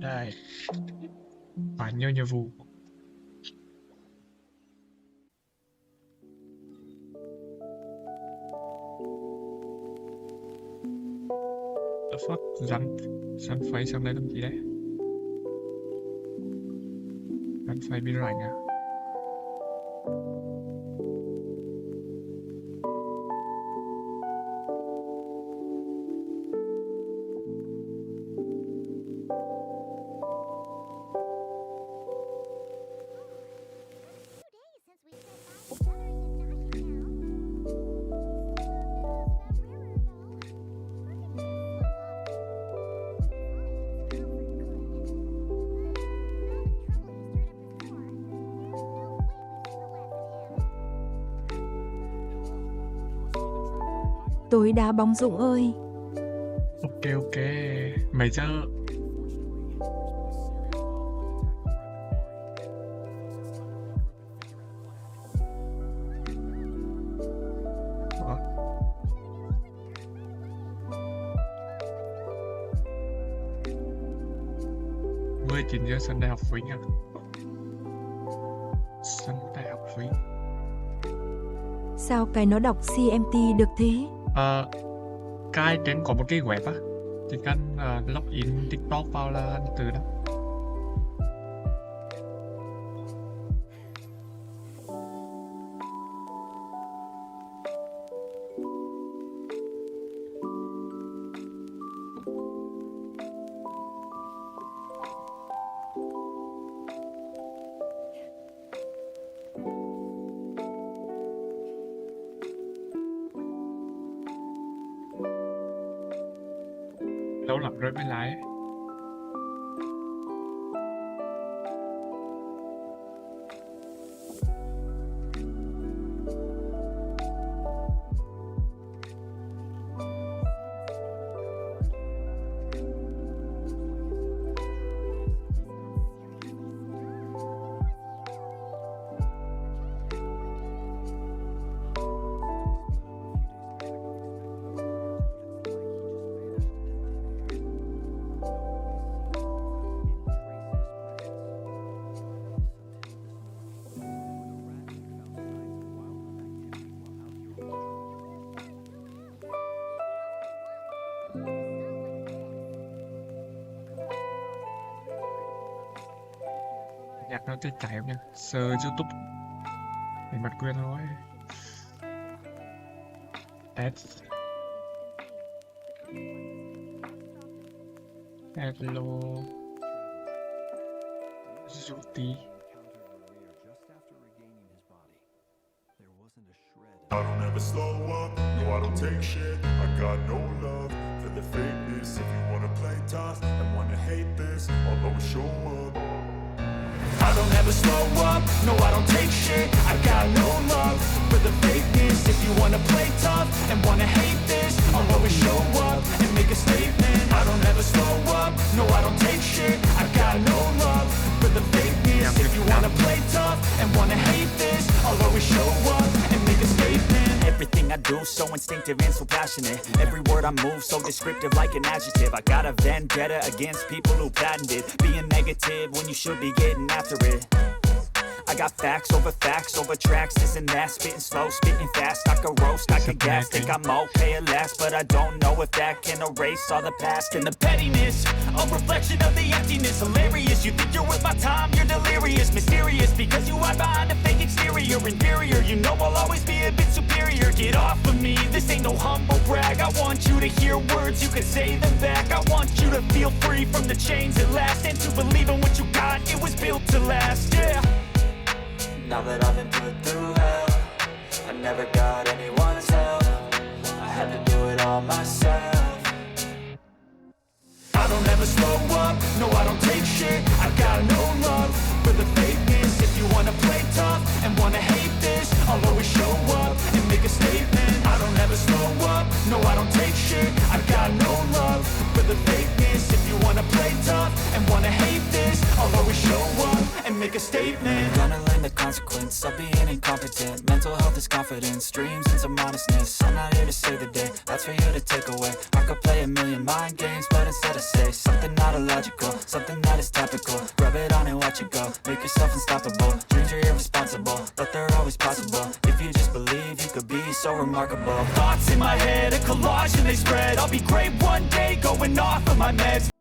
Đây, phải nhiều nhiệm vụ. The fuck, rắn phây sang đây làm gì đấy? Rắn phây bị rảnh à? Tối đá bóng Dũng ơi. Ok, mấy giờ? Ủa? 19 giờ sân đại học Vinh à? Sân đại học Vinh. Sao cái nó đọc CMT được thế? Cái trên có một cái web á, chỉ cần login TikTok vào là từ đó. Lâu lắm rồi mới lái. Nhạc nó chạy chạy không nha, search YouTube để mặt quyền thôi. That's hello Zuti. I don't ever slow up, no I don't take shit. I got no love for the fakeness. If you wanna play tough and wanna hate this, I'll always show up. I don't ever slow up, no I don't take shit. I got no love for the fakeness. If you wanna play tough and wanna hate this, I'll always show up and make a statement. I don't ever slow up, no I don't take shit. I got no love for the fakeness. If you wanna play tough and wanna hate this, I'll always show up and make a statement. Everything I do so instinctive and so passionate. Every word I move so descriptive like an adjective. I got a vendetta against people who patented being negative when you should be getting after it. I got facts over tracks, this and that. Spitting slow, spitting fast, I could roast, I could gas. Think I'm okay at last, but I don't know if that can erase all the past. And the pettiness, a reflection of the emptiness. Hilarious, you think you're worth my time, you're delirious. Mysterious, because you hide behind a fake exterior. Inferior, you know I'll always be a bit superior. Get off of me, this ain't no humble brag. I want you to hear words, you can say them back. I want you to feel free from the chains at last, and to believe in what you got, it was built to last, yeah. Now that I've been put through hell, I never got anyone's help. I had to do it all myself. I don't ever slow up, no I don't take shit. I got no love for the fakeness. If you wanna play tough and wanna hate this, I'll always show up and make a statement. I don't ever slow up, no I don't take shit. I got no love for the fakeness. If you wanna play tough and wanna hate this, I'll always show up and make a statement. Gonna learn the consequence of being incompetent. Mental health is this confidence, dreams and some honestness. I'm not here to save the day, that's for you to take away. I could play a million mind games, but instead I say something not illogical, something that is topical. Rub it on and watch it go, make yourself unstoppable. Dreams are irresponsible, but they're always possible. If you just believe, you could be so remarkable. Thoughts in my head, a collage and they spread. I'll be great one day, going off of my meds.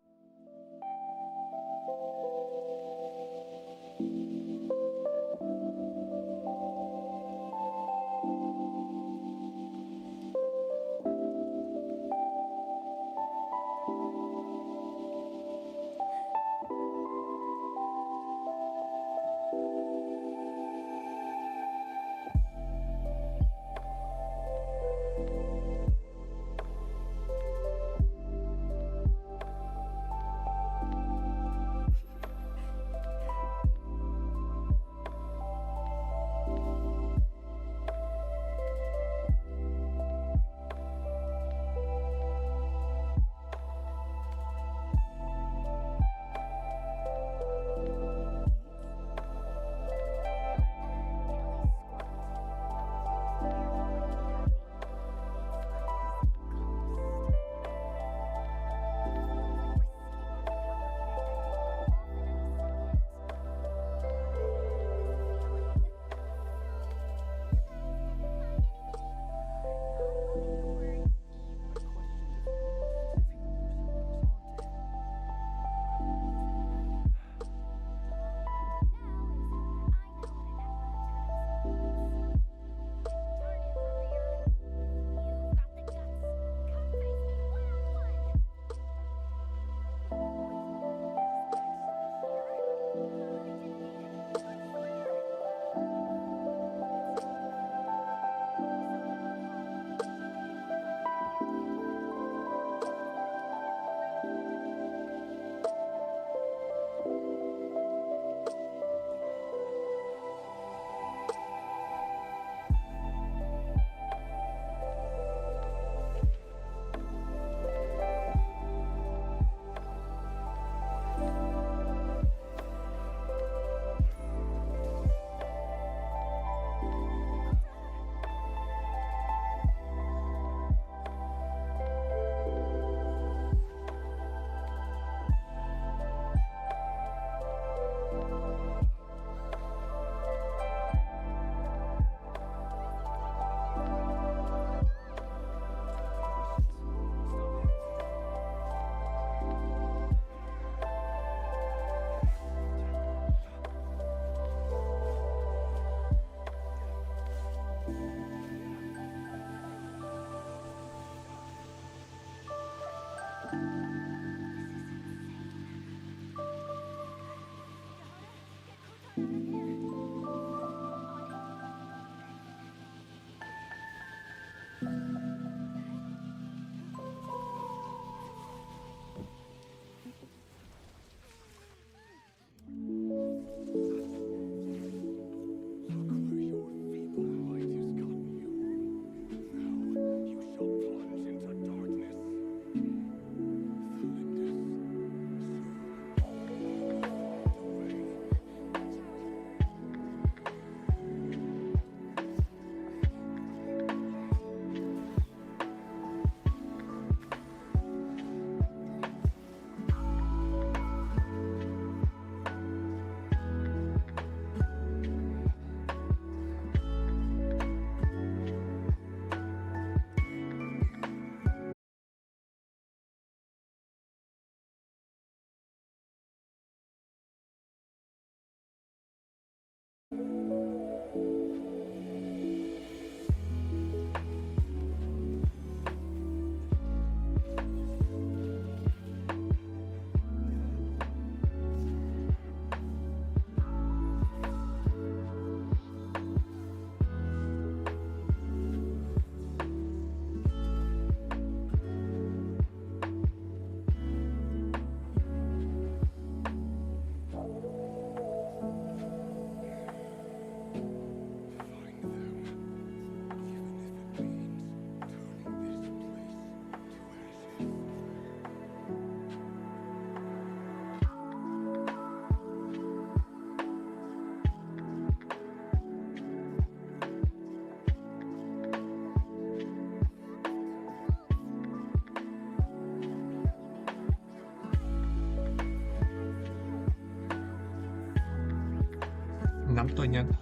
nắm tôi nhân.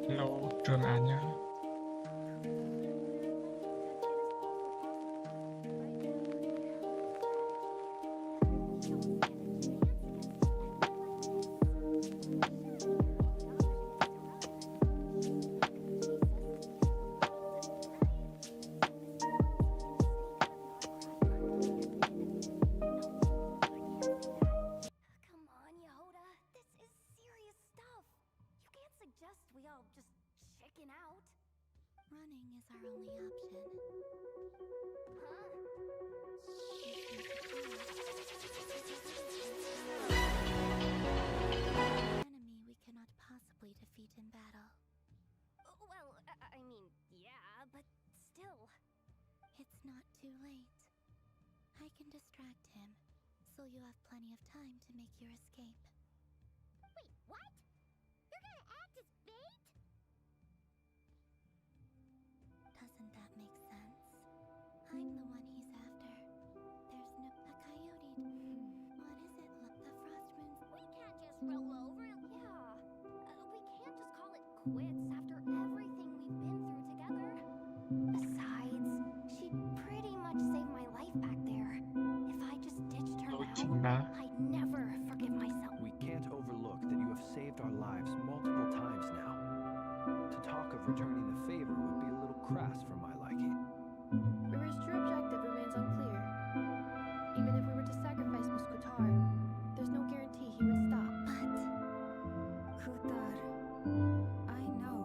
Hello, Trường An nhá. Come on, Yehoda. This is serious stuff. You can't suggest we all just chicken out. Running is our only option. Enemy we cannot possibly defeat in battle. Well, I mean, yeah, but still. It's not too late. I can distract him, so you have plenty of time to make your escape. Wait, what? You're gonna act as bait? Doesn't that make sense? I'm the one he's after. There's no... a coyote. What is it? Look, the frost moons... We can't just roll over. Yeah. We can't just call it quits after everything we've been through together. Besides, she pretty much saved my life back there. If I just ditched her Lỗi chính now, bá. I'd never forgive myself. We can't overlook that you have saved our lives multiple times now. To talk of returning the favor would be a little crass for my liking. River's true objective remains unclear. Even if we were to sacrifice Muskutar, there's no guarantee he would stop. Kutar, I know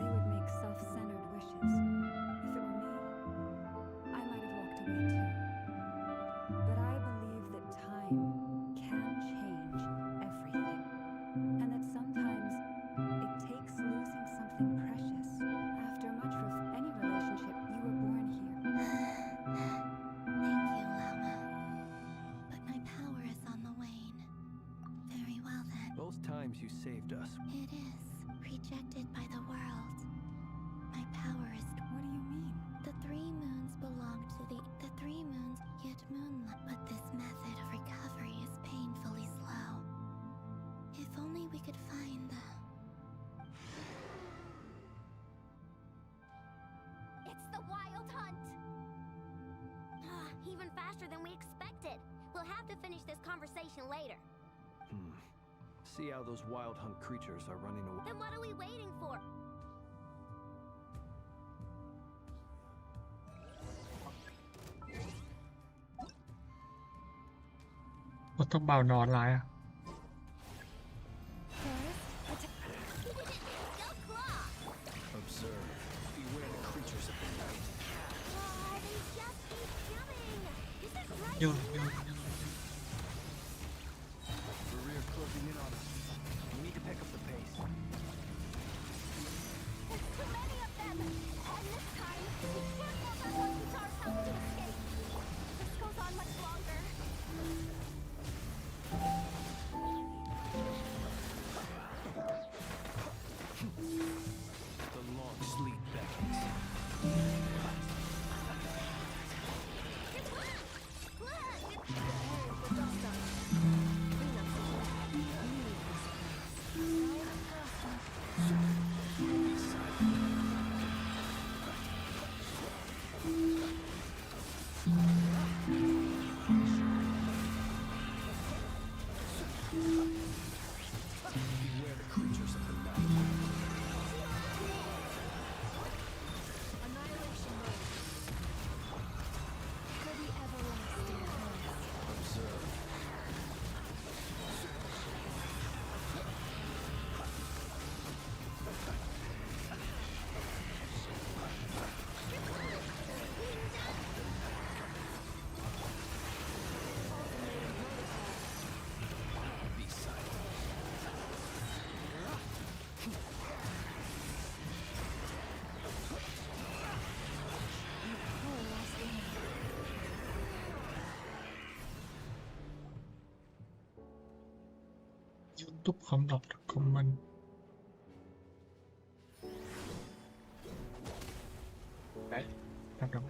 they would make self-centered wishes. If it were me, I might have walked away too. But I believe that time can change everything. And that sometimes it takes losing something precious. After much of any relationship, you were born here. Thank you, Lama. But my power is on the wane. Very well then. Those times you saved us, It is rejected by the world. My power is... What do you mean? The 3 moons belong to the 3 moons, yet moonlight. But this method of recovery is painfully slow. If only we could find the... It's the wild hunt! Even faster than we expected. We'll have to finish this conversation later. see how those wild hunt creatures are running away. Then what are we waiting for? Một thông báo nón lại à? Go claw! Observe. Beware the creatures of the night. They just keep coming! This is right. Nhường, nhường, nhường. The rear closing in on us. We need to pick up the pace. There's too many of them! And this time, we can't let our Muskutar's help to escape. This goes on much longer. The long sleep beckons. Look! YouTube không đọc được comment. Đấy, đọc được.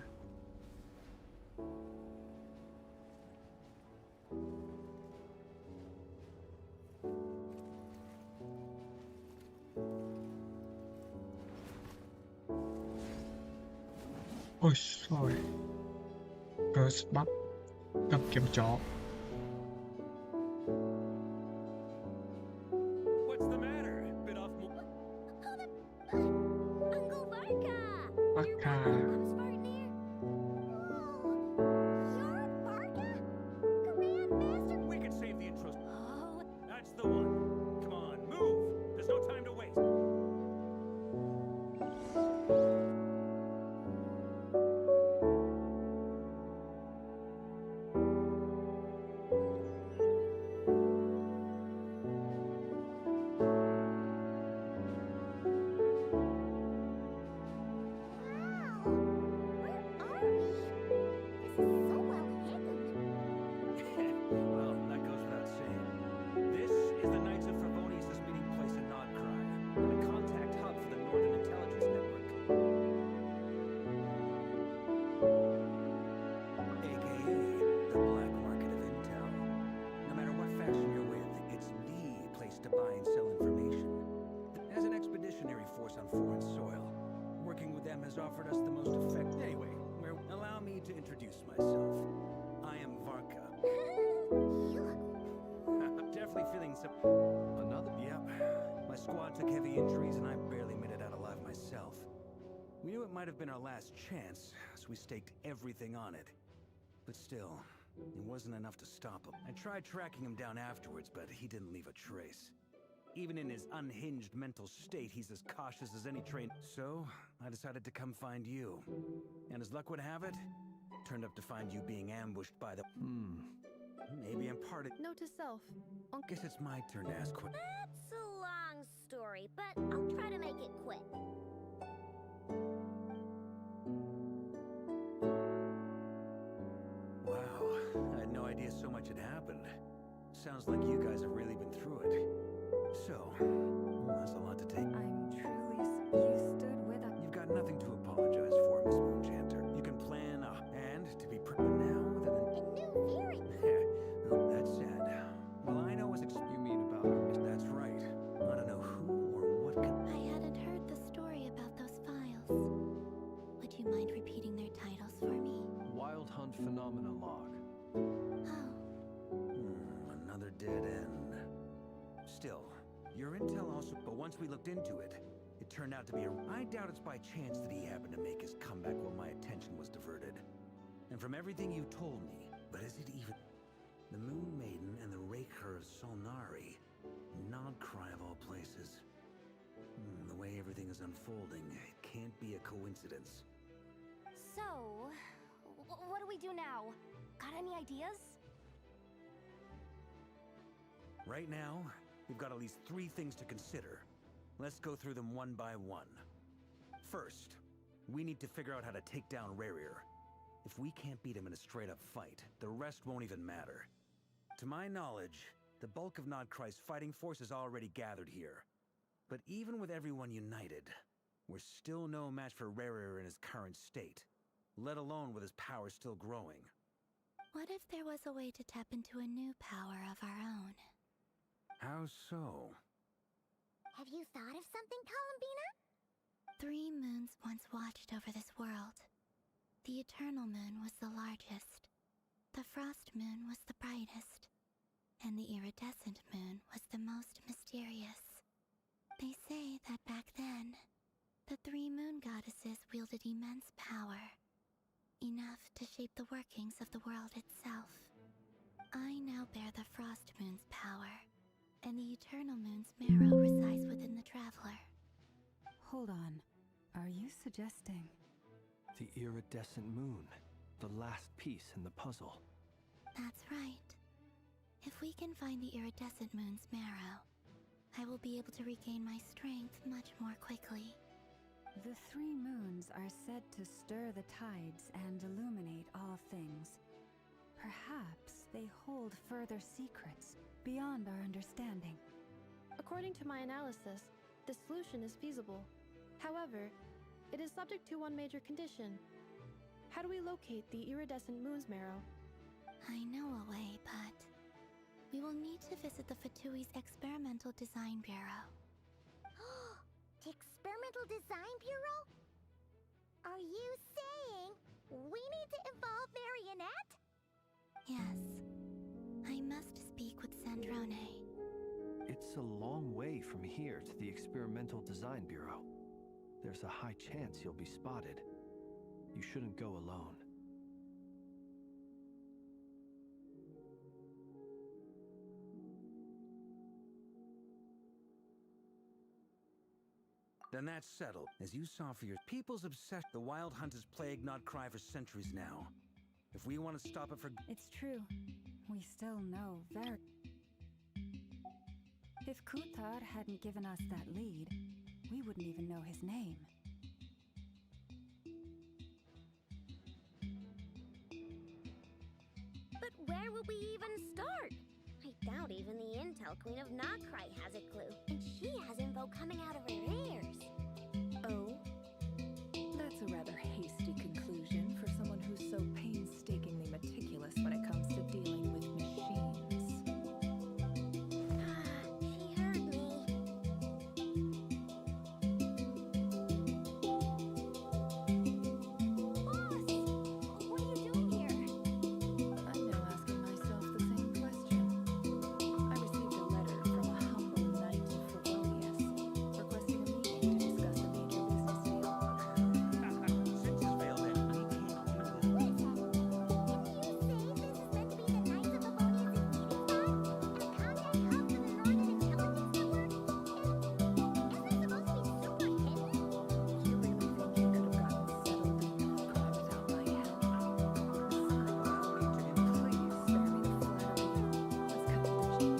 Ôi sorry. First bắp cầm kiếm chó. What's the matter? Bit off more. Uncle Varka! Varka. Mom's partner. Oh, you're Varka? Grandmaster? We can save the intros. Oh, That's the one. Come on, move. There's no time to waste. wow. Where are we? This is so well hidden. Well, that goes without saying. This is the Knights of Favonius' meeting place in Nod-Krai, and a contact hub for the Northern Intelligence Network. AKA the black market of intel. No matter what faction you're with, it's the place to buy and sell information. As an expeditionary force on foreign soil, working with them has offered us the most effective. Anyway, allow me to introduce myself. I am Varka. You look Definitely feeling some. Another? Yep. My squad took heavy injuries and I barely made it out alive myself. We knew it might have been our last chance, so we staked everything on it. But still, it wasn't enough to stop him. I tried tracking him down afterwards, but he didn't leave a trace. Even in his unhinged mental state, he's as cautious as any trained. So, I decided to come find you. And as luck would have it, turned up to find you being ambushed by the. Maybe I'm part of. Note to self. Guess it's my turn to ask what. That's a long story, but I'll try to make it quick. Wow, I had no idea so much had happened. Sounds like you guys have really been through it. So, that's a lot to take. I'm truly. You stood with us. You've got nothing to apologize for, Miss Moonchanter. You can plan and to be but now other A new theory. than. Well, that's sad. Well, I know as you mean about it. That's right. I don't know who or what could. I hadn't heard the story about those files. Would you mind repeating their titles for me? Wild Hunt Phenomena Log. Oh, Another dead end. Still, your intel also. But once we looked into it, it turned out to be a. I doubt it's by chance that he happened to make his comeback while my attention was diverted. And from everything you told me, but is it even. The Moon Maiden and the Raker of Solnari. Nod-Krai of all places. The way everything is unfolding, it can't be a coincidence. So, what do we do now? Got any ideas? Right now, we've got at least 3 things to consider. Let's go through them one by one. First, we need to figure out how to take down Rarier. If we can't beat him in a straight-up fight, the rest won't even matter. To my knowledge, the bulk of Nod-Krai's fighting force is already gathered here. But even with everyone united, we're still no match for Rarier in his current state, let alone with his power still growing. what if there was a way to tap into a new power of our own? How so? Have you thought of something, Columbina? 3 moons once watched over this world. The Eternal Moon was the largest. The Frost Moon was the brightest. And the Iridescent Moon was the most mysterious. They say that back then, the 3 moon goddesses wielded immense power. Enough to shape the workings of the world itself. I now bear the Frost Moon's power, and the Eternal Moon's marrow resides within the Traveler. Hold on. Are you suggesting? The Iridescent Moon, the last piece in the puzzle. That's right. If we can find the Iridescent Moon's marrow, I will be able to regain my strength much more quickly. The 3 moons are said to stir the tides and illuminate all things. Perhaps they hold further secrets beyond our understanding. According to my analysis, the solution is feasible. However, it is subject to one major condition. How do we locate the iridescent moon's marrow? I know a way, but we will need to visit the Fatui's Experimental Design Bureau. The Experimental Design Bureau? Are you saying we need to involve Marionette? Yes. I must speak with Sandrone. It's a long way from here to the Experimental Design Bureau. There's a high chance you'll be spotted. You shouldn't go alone. Then that's settled. As you saw for your people's obsession, the Wild Hunt has plagued Nod-Krai for centuries now. If we want to stop it for... It's true. We still know very... If Kuthar hadn't given us that lead, we wouldn't even know his name. But where would we even start? I doubt even the Intel Queen of Nod-Krai has a clue. And she has info coming out of her ears. Oh? That's a rather hasty conclusion for someone who's so painstakingly meticulous when it comes to dealing with machines. She heard me. Boss! What are you doing here? I'm now asking myself the same question. I received a letter from a humble knight of Frivolius, requesting a meeting to discuss a major business deal. Since his veil that we can't do that. Didn't you say this is meant to be the Knights of Favonius' meeting spot? And a contact hub for the Northern Intelligence Network? And isn't it supposed to be super hidden? You really think you could have gotten settled in Nod-Krai without my help? Please spare me the flattery. Let's cut to the chase.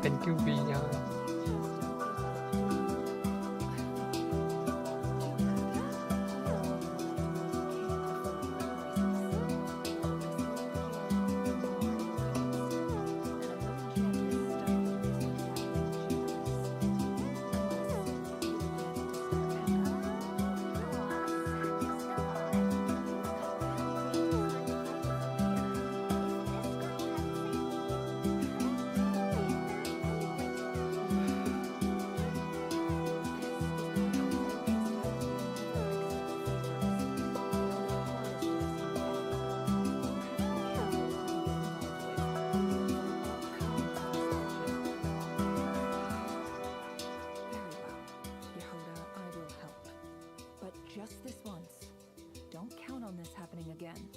Thank you vì nha. Just this once. Don't count on this happening again.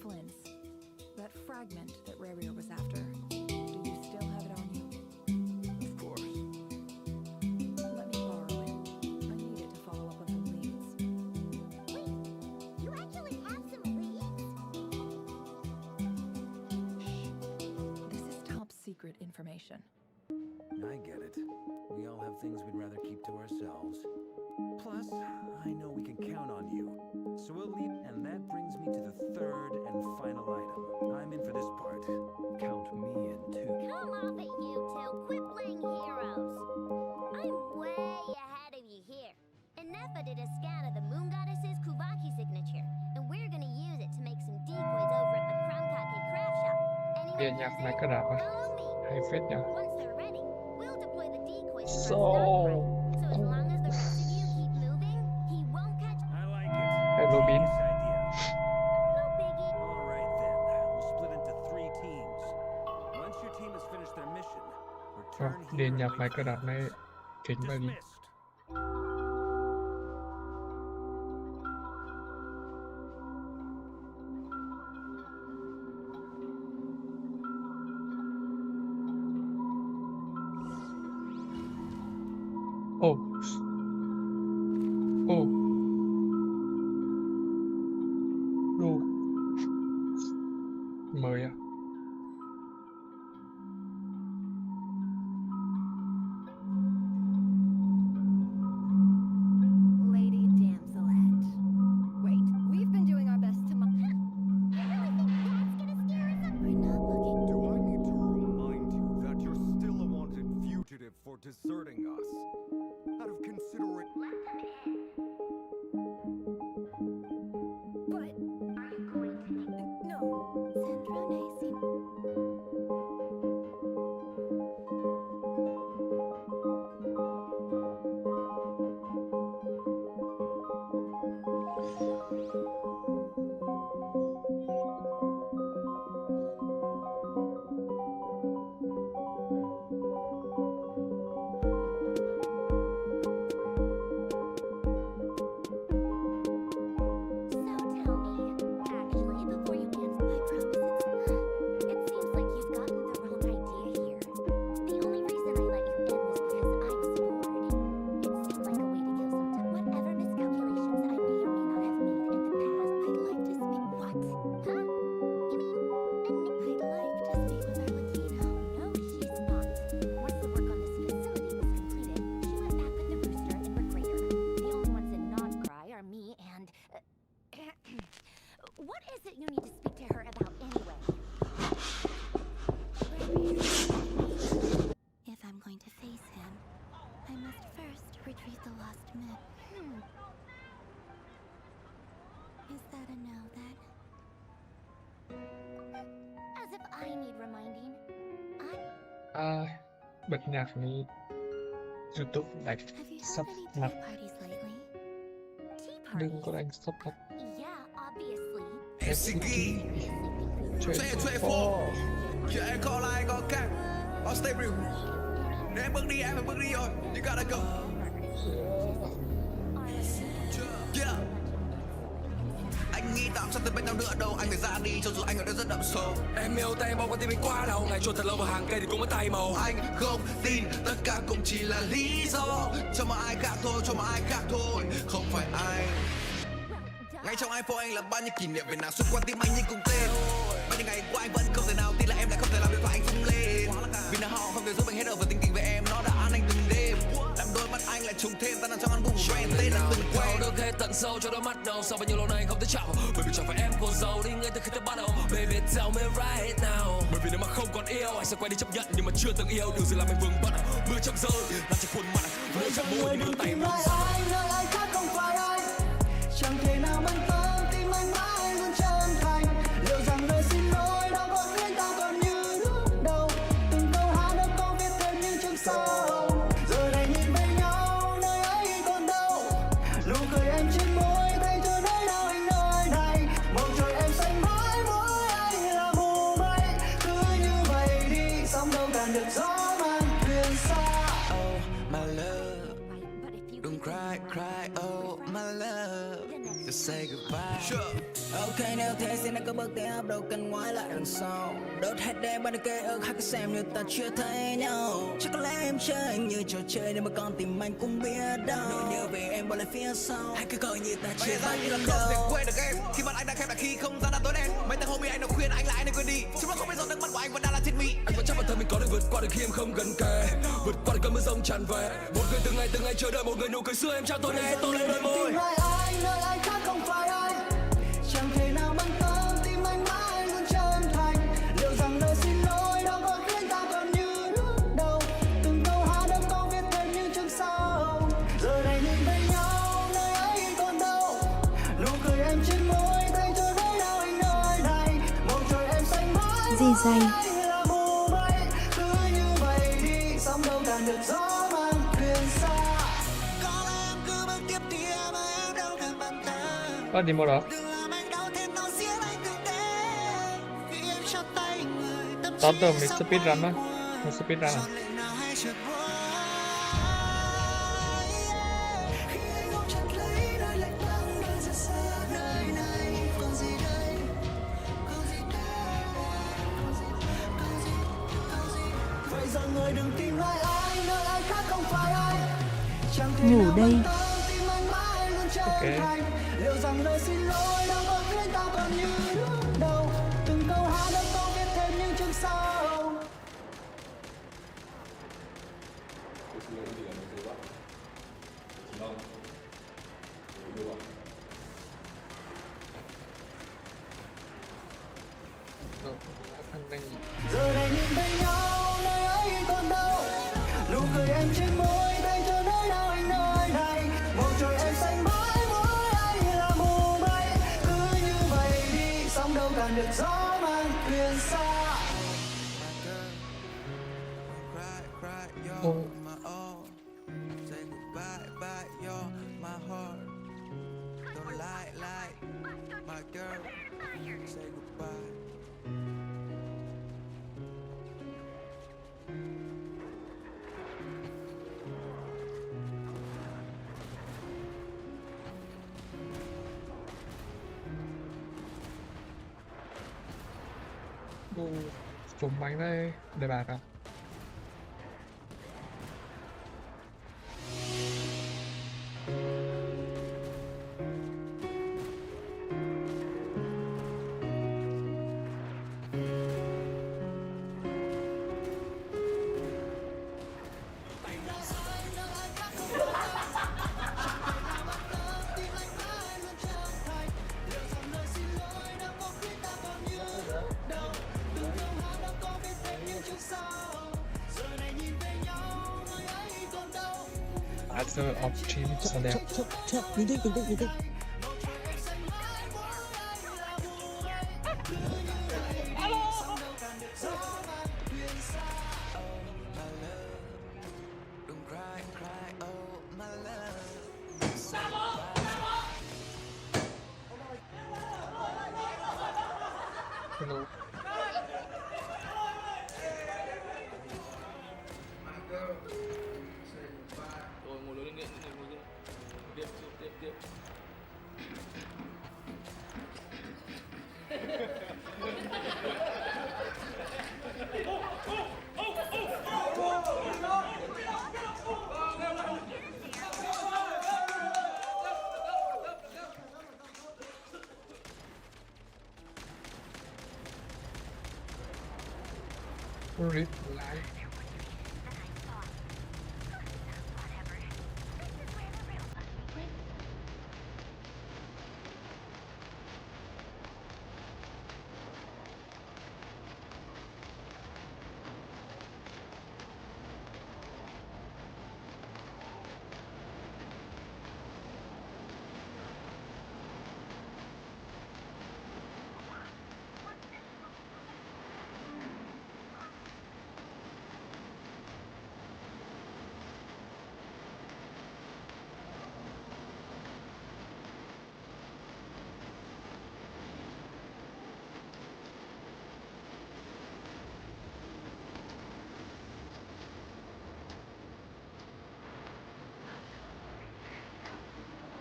Flynn, that fragment that Rarier was after, do you still have it on you? Of course. Let me borrow it. I need it to follow up on some leads. Wait, you actually have some leads? Shh. This is top secret information. I get it. We all have things we'd rather keep to ourselves. Plus, I know we can count on you. So we'll leave, and that brings me to the third and final item. I'm in for this part. Count me in too. Come off it, you two. Quit playing heroes. I'm way ahead of you here. Nefa did a scan of the moon goddess's Kuvaki signature, and we're gonna use it to make some decoys over at the Krumkake craft shop. Bìa Anyone nhạc who's máy in, cơ đạp á. follow me. Hay phết nhỉ. Once they're ready, we'll deploy the decoys across So Nod-Krai. So as long as the rest of you keep moving, he won't catch. I like it. Hey, Robin. Genius idea. No biggie. All right then, we'll split into 3 teams. Once your team has finished their mission, return here Điền and nhạc wait máy for cơ đạp the này others. kính vào đi. Dismissed. Ồ. Ồ. Đồ. Mới à? deserting us. Out of considerate. But are you going to make no? Sandrone seemed So tell me, actually, before you answer my promises, it seems like you've gotten the wrong idea here. The only reason I let you in was because I was bored. It seemed like a way to kill some time. Whatever miscalculations I may or may not have made in the past, I'd like to speak. what? Huh? You mean, I'd like to speak with Arlecchino. no, she's not. Once the work on this facility was completed, she went back with the rooster and her grader. The only ones in Nod-Krai are me and... what is it you need to speak to her about anyway? If I'm going to face him, I must first retrieve the lost moon. Is that a no then? As if I need reminding. Bật nhạc này YouTube lại Have you sắp held any mặt. tea parties lately? Tea Đừng party? có đánh sắp mặt. Yeah, obviously. MCG Trade for Chuyện em call lại có căng I'll stay real Nếu em bước đi em phải bước đi rồi You gotta go Yeah Anh nghĩ tạm sắp tới bên nhau nữa đâu Anh phải ra đi cho dù anh ở đây rất đậm sâu Em yêu tay bao con tim anh quá lâu. Ngày trôi thật lâu và hàng cây thì cũng có tay màu. Anh không tin tất cả cũng chỉ là lý do Cho mà ai khác thôi, cho mà ai khác thôi Không phải anh Ngay trong iPhone anh là bao nhiêu kỷ niệm về nào suốt qua tim anh như cùng tên Bao nhiêu ngày qua anh vẫn không thể nào tin là em lại không thể làm điện thoại anh phóng lên Vì là họ không thể giúp anh hết ở và tình tình về em nó đã án anh từng đêm Làm đôi mắt anh lại trùng thêm ta nằm trong album của brand tên là từng Thao quen được hết tận sâu cho đôi mắt đầu. Sau bao nhiêu lâu nay không thể chạm vào. Bởi vì chẳng phải em cô dâu đi ngay từ khi tôi bắt đầu. Baby tell me right now. Bởi vì nếu mà không còn yêu anh sẽ quay đi chấp nhận nhưng mà chưa từng yêu. Điều gì làm anh vương bận. Mưa trong rơi làm trên khuôn mặt. Môi trong môi như tay muốn rơi. nơi anh khác không phải anh. Chẳng thể nào bận tâm tim anh mãi luôn chân thành. Liệu rằng lời xin lỗi đâu có khiến ta còn như lúc đầu. Từng câu hát đã có viết thêm những chương sau. Giờ này nhìn về nhau nơi ấy còn đâu. Nụ cười em trên môi thay cho nỗi đau anh nơi này. Bầu trời em xanh mãi mỗi anh là mù mây. Cứ như vậy đi sóng đâu cản được gió mang thuyền xa. Oh my love Don't cry, cry, oh my love Just say goodbye Ok nếu thế xin anh có bước tiếp đâu cần ngoái lại đằng sau. Đốt hết đêm bao nhiêu ký ức hãy cứ xem như ta chưa thấy nhau. Chắc có lẽ em chơi anh như trò chơi nên mà con tim anh cũng biết đâu. Nỗi nhớ về em bỏ lại phía sau. Hãy cứ coi như ta chưa Bây thấy giờ lần không thể đầu. quên được em Khi mắt anh đang khép lại khi không gian đã tối đen Mấy thằng homie anh đã khuyên anh là anh nên quên đi Chúng nó không biết rằng nước mắt của anh vẫn đang là trên mi Anh vẫn chắc bản thân mình có thể vượt qua được khi em không gần kề. Vượt qua được cơn mưa rông tràn về. Một người từng ngày chờ đợi một người nụ cười xưa em trao tôi nghe tôi lên đôi môi. Tìm lại anh nơi anh khác không phải anh. Chẳng thể nào bận tâm tim anh mãi luôn chân thành. Liệu rằng lời xin lỗi đâu có khiến ta còn như lúc đầu. Từng câu hát đã có viết thêm những chương sau. Giờ này nhìn về nhau nơi ấy còn đâu. Nụ cười em trên môi thay cho nỗi đau anh nơi này. Bầu trời em xanh mãi Gì dày. anh là mù mây. Cứ như vậy đi sóng đâu cản được gió mang thuyền xa. Có lẽ em cứ bước tiếp đi em ơi, em đâu cần bận tâm. Đi mua đó. Đừng làm anh đau thêm đau xiết anh từng đêm. Vì em cho tay người tâm Tao trí tưởng mình sắp speedrun á. qua. Mình speedrun à? Chọn lệnh nào hay trượt qua. Khi anh ôm chặt lấy nơi lạnh băng nơi rất xa nơi này. Còn gì đây? Còn gì đây? Còn gì? Vậy giờ người đừng tìm lại anh nơi anh khác không phải anh. Chẳng thể Ngủ nào đây. bận tâm tim anh mãi luôn chân Ok. thành. Liệu rằng lời xin lỗi đâu có khiến ta còn như lúc đầu. Từng câu hát đã có viết thêm những chương sau. Giờ này nhìn thấy nhau nơi ấy còn đâu. Nụ cười cười em trên môi, tay chưa nơi nào anh nơi này. Bầu trời em xanh mãi, mỗi anh là mù mây. Cứ như vậy đi, sóng đâu cản được gió mang thuyền xa. Ô, ô, trúng bánh đây, để bạc à? Other options are there. Bình tĩnh. Hello. Rồi ngồi lên điện, ngồi lên. Tiếp. Read live.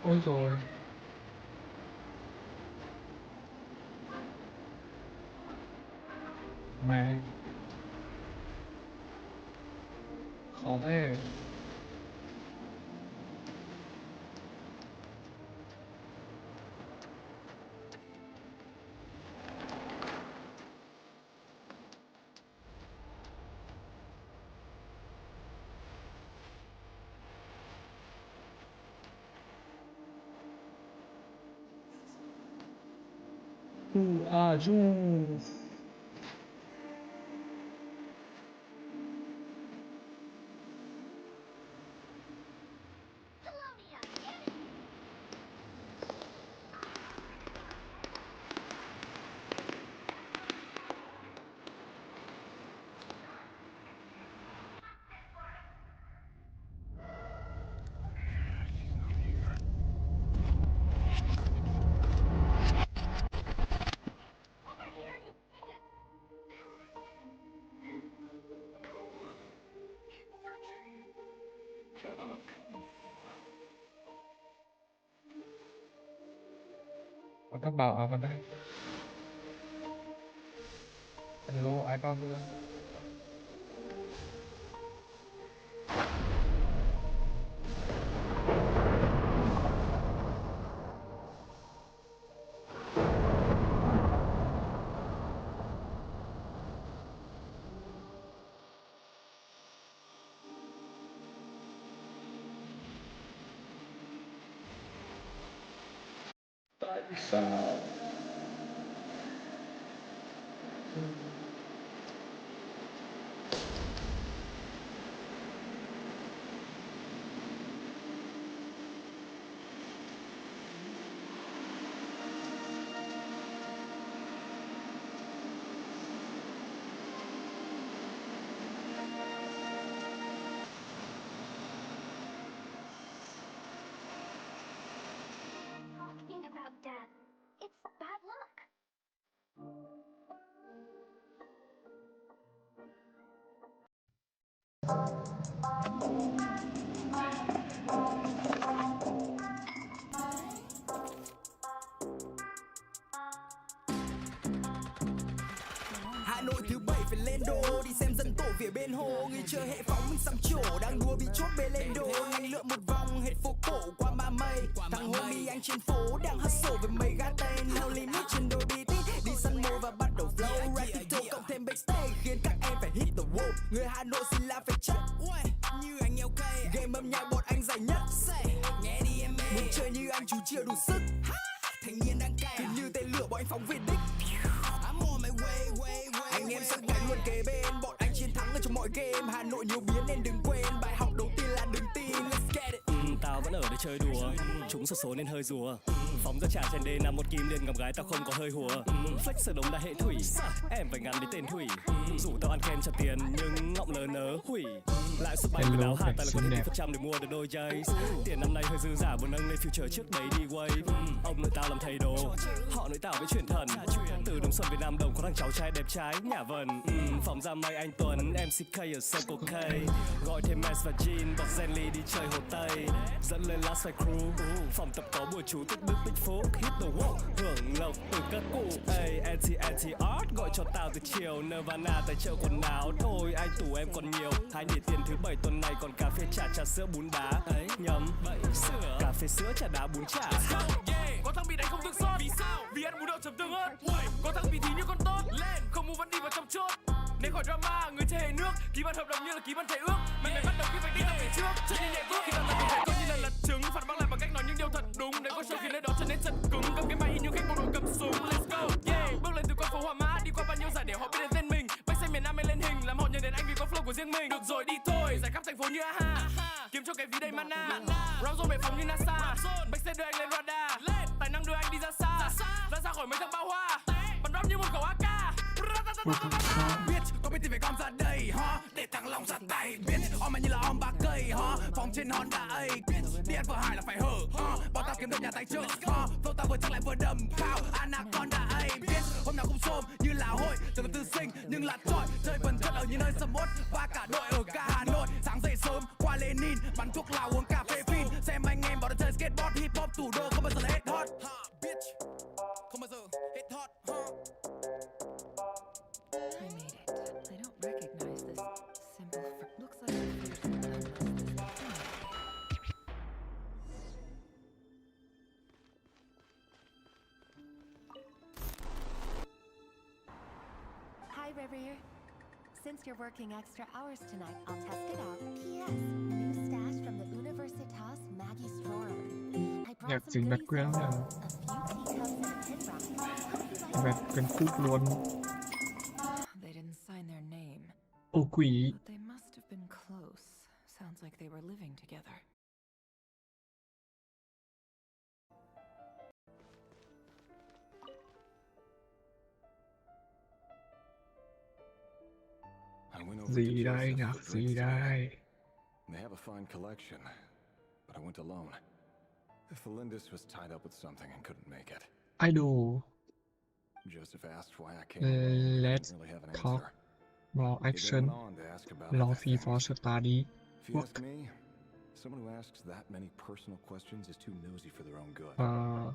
Ôi rồi. Mẹ. Khó thế. Aju. Có bảo ở vào đây. Hello, ai con nữa? Tại sao? Hà Nội thứ bảy phải lên đô, đi xem dân tổ về bên hồ. Người chơi hệ phóng mình xăm chỗ, đang đua bị chốt bê lên đồ. Nhanh lượn một vòng hết phố cổ qua ma mây. Thằng homie anh trên phố đang hustle với mấy gã tây. No limit trên đôi beat, đi săn mồi và bắt đầu flow. Rap TikTok cộng thêm backstage khiến các em phải hit the wall. Người Hà Nội xin là phải chất như anh LK. Game âm nhạc bọn anh giải nhất. Nghe đi em muốn chơi như anh chú chưa đủ sức. Thanh niên đang cay như tên lửa bọn anh phóng về đích. Anh em sẵn cánh luôn kế bên, bọn anh chiến thắng ở trong mọi game. Hà Nội nhiều biến nên đừng quên, bài học đầu tiên là đừng tin. Let's get it. Tao vẫn ở để chơi đùa, chúng số số nên hơi rùa. Phóng ra trà trên đê nằm một kim liền gặp gái tao không có hơi hùa. Flex sở đống đã hệ thủy, em phải ngắn đến tên thủy. Rủ tao ăn kem cho tiền nhưng ngọng lờ nớ hủy. Lại suất bay quần áo hạ tài là có thể % để mua được đôi giày. Tiền năm nay hơi dư giả vừa nâng lên future trước đấy đi wave. Ông nội tao làm thầy đồ, họ nội tao với truyền thần. Từ Đồng Xuân Việt Nam Đồng có thằng cháu trai đẹp trai nhả vần. Phóng ra mày anh Tuấn, MCK ở Circle K. Gọi thêm Mess và Jean, bọc Zenly đi chơi Hồ Tây. Dẫn lên Last Fight Crew, phòng tập có bùa chú tích đức tích phúc. Hit the wall, hưởng lộc từ các cụ. Anti-art gọi cho tao từ chiều. Nirvana tại chợ quần áo, thôi anh tủ em còn nhiều. Hai nhị tiền thứ bảy tuần này còn cà phê trà sữa bún đá. Ấy nhầm, vậy sữa cà phê sữa trà đá bún chả. Có thằng bị đánh không thương xót, vì sao? Vì ăn bún đậu chấm tương ớt. Có thằng bị thì như con tốt, lên không mua vẫn đi vào trong chốt. Nên khỏi drama, người chơi hề nước, ký bản hợp đồng như là ký bản thể ước. Mình phải bắt đầu cái vạch đích về trước, chân đi nhẹ bước khi ta làm việc coi như là lật trứng. Phản bác lại bằng cách nói những điều thật đúng. Để có show khi nơi đó trở nên chật cứng, cầm cái máy như khách bộ đội cầm súng. Let's go, yeah. Bước lên từ con phố Hòa Mã, đi qua bao nhiêu giải để họ biết đến tên mình. Bách xe miền Nam em lên hình, làm họ nhớ đến anh vì có flow của riêng mình. Được rồi đi thôi, giải khắp thành phố như aha. Kiếm cho cái ví đầy mana. Round zone bệ phóng như NASA. Bách xe đưa anh lên radar, tài năng đưa anh đi ra xa, ra khỏi mấy thằng bao hoa. Bắn rap như một khẩu AK. Bitch, có biết thì phải gom ra đây ha, để thằng lòng ra tay. Bitch, om mày như là om ba cây ha, phóng trên Honda A. Bitch, đi ăn vừa hài là phải hở ha, bọn tao kiếm được nhà tài trợ ha, flow tao vừa chắc lại vừa đầm pow. Anaconda A. Bitch, hôm nào cũng xôm như là hội, chẳng là tư sinh nhưng là trọi. Chơi phần chất ở những nơi sầm uất và cả đội ở cả Hà Nội. Sáng dậy sớm qua Lenin, bắn thuốc lào uống cà phê phin. Xem anh em bảo nó chơi skateboard hip hop thủ đô không bao giờ là hết hot. Bitch, không bao giờ hết hot. I made it. I don't recognize this simple looks like a food unless Hi, River. Since you're working extra hours tonight, I'll test it out. P.S. New stash from the Universitas Maggie Store. I Nhạc brought chính some bật goodies quên for là you. A few teacups and a pin rock. bật cần cúp luôn. they didn't sign their name. Ô quỷ. But they must have been close. Sounds like they were living together. Gì đây, nhạc gì đây? They have a fine collection, but I went alone. Felindus was tied up with something and couldn't make it. Idol. Joseph asked why I came alone. Let's Didn't really have an talk answer. more He then action. went on to ask about Lo everything. phi for study. If you ask me, someone who asks that many personal questions is too nosy for their own good. But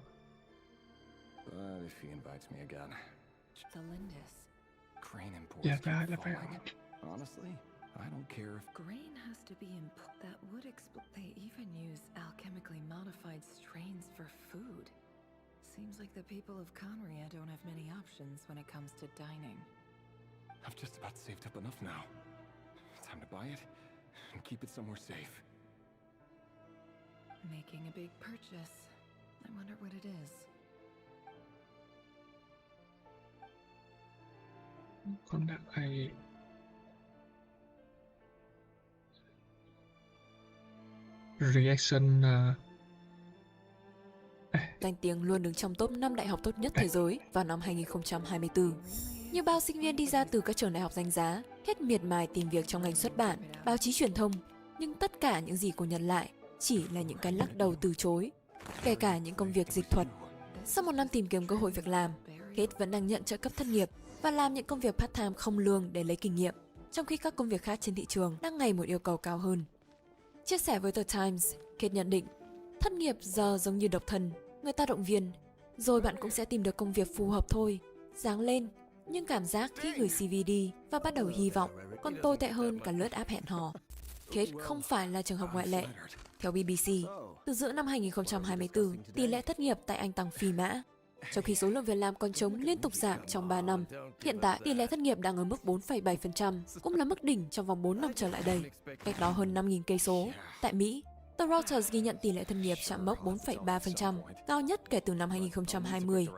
if he invites me again, The Lindis. Crane imports Yeah, keep yeah, falling. Honestly, I don't care if Grain has to be that would explain. They even use alchemically modified strains for food. Seems like the people of Conria don't have many options when it comes to dining. I've just about saved up enough now. Time to buy it and keep it somewhere safe. Making a big purchase. I wonder what it is. Con đã ai reaction Danh tiếng luôn đứng trong top 5 đại học tốt nhất thế giới vào năm 2024. Như bao sinh viên đi ra từ các trường đại học danh giá, hết miệt mài tìm việc trong ngành xuất bản, báo chí truyền thông, nhưng tất cả những gì cô nhận lại chỉ là những cái lắc đầu từ chối, kể cả những công việc dịch thuật. Sau một năm tìm kiếm cơ hội việc làm, Kate vẫn đang nhận trợ cấp thất nghiệp và làm những công việc part-time không lương để lấy kinh nghiệm. trong khi các công việc khác trên thị trường đang ngày một yêu cầu cao hơn. Chia sẻ với The Times, Kate nhận định, thất nghiệp giờ giống như độc thân, người ta động viên, rồi bạn cũng sẽ tìm được công việc phù hợp thôi, ráng lên. Nhưng cảm giác khi gửi CV đi và bắt đầu hy vọng còn tồi tệ hơn cả lướt app hẹn hò. Kate không phải là trường hợp ngoại lệ. Theo BBC, từ giữa năm 2024, tỷ lệ thất nghiệp tại Anh tăng phi mã. Trong khi số lượng việc làm còn trống liên tục giảm trong 3 năm, hiện tại tỷ lệ thất nghiệp đang ở mức 4,7%, cũng là mức đỉnh trong vòng 4 năm trở lại đây, cách đó hơn 5.000 cây số. Tại Mỹ, tờ Reuters ghi nhận tỷ lệ thất nghiệp chạm mốc 4,3%, cao nhất kể từ năm 2020.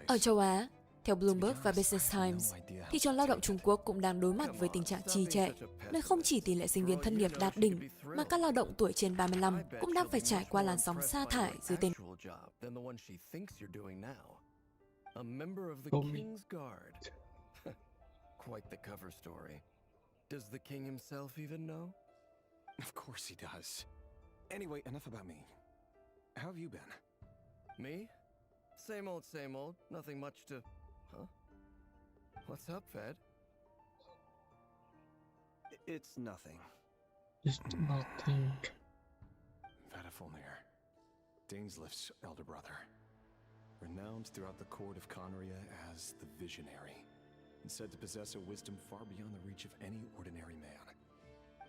Ở châu Á, theo Bloomberg và Business Times, thị trường lao động Trung Quốc cũng đang đối mặt với tình trạng trì trệ, nơi không chỉ tỷ lệ sinh viên thất nghiệp đạt đỉnh, mà các lao động tuổi trên 35 cũng đang phải trải qua làn sóng sa thải dưới tên A member of the King's Guard. Quite the cover story. Does the king himself even know? Of course he does. Anyway, enough about me. How have you been? Me? Same old, nothing much to... Huh? What's up, Fed? It's nothing. It's nothing. Vedifulnir, Daneslif's elder brother, renowned throughout the court of Conria as the Visionary, and said to possess a wisdom far beyond the reach of any ordinary man.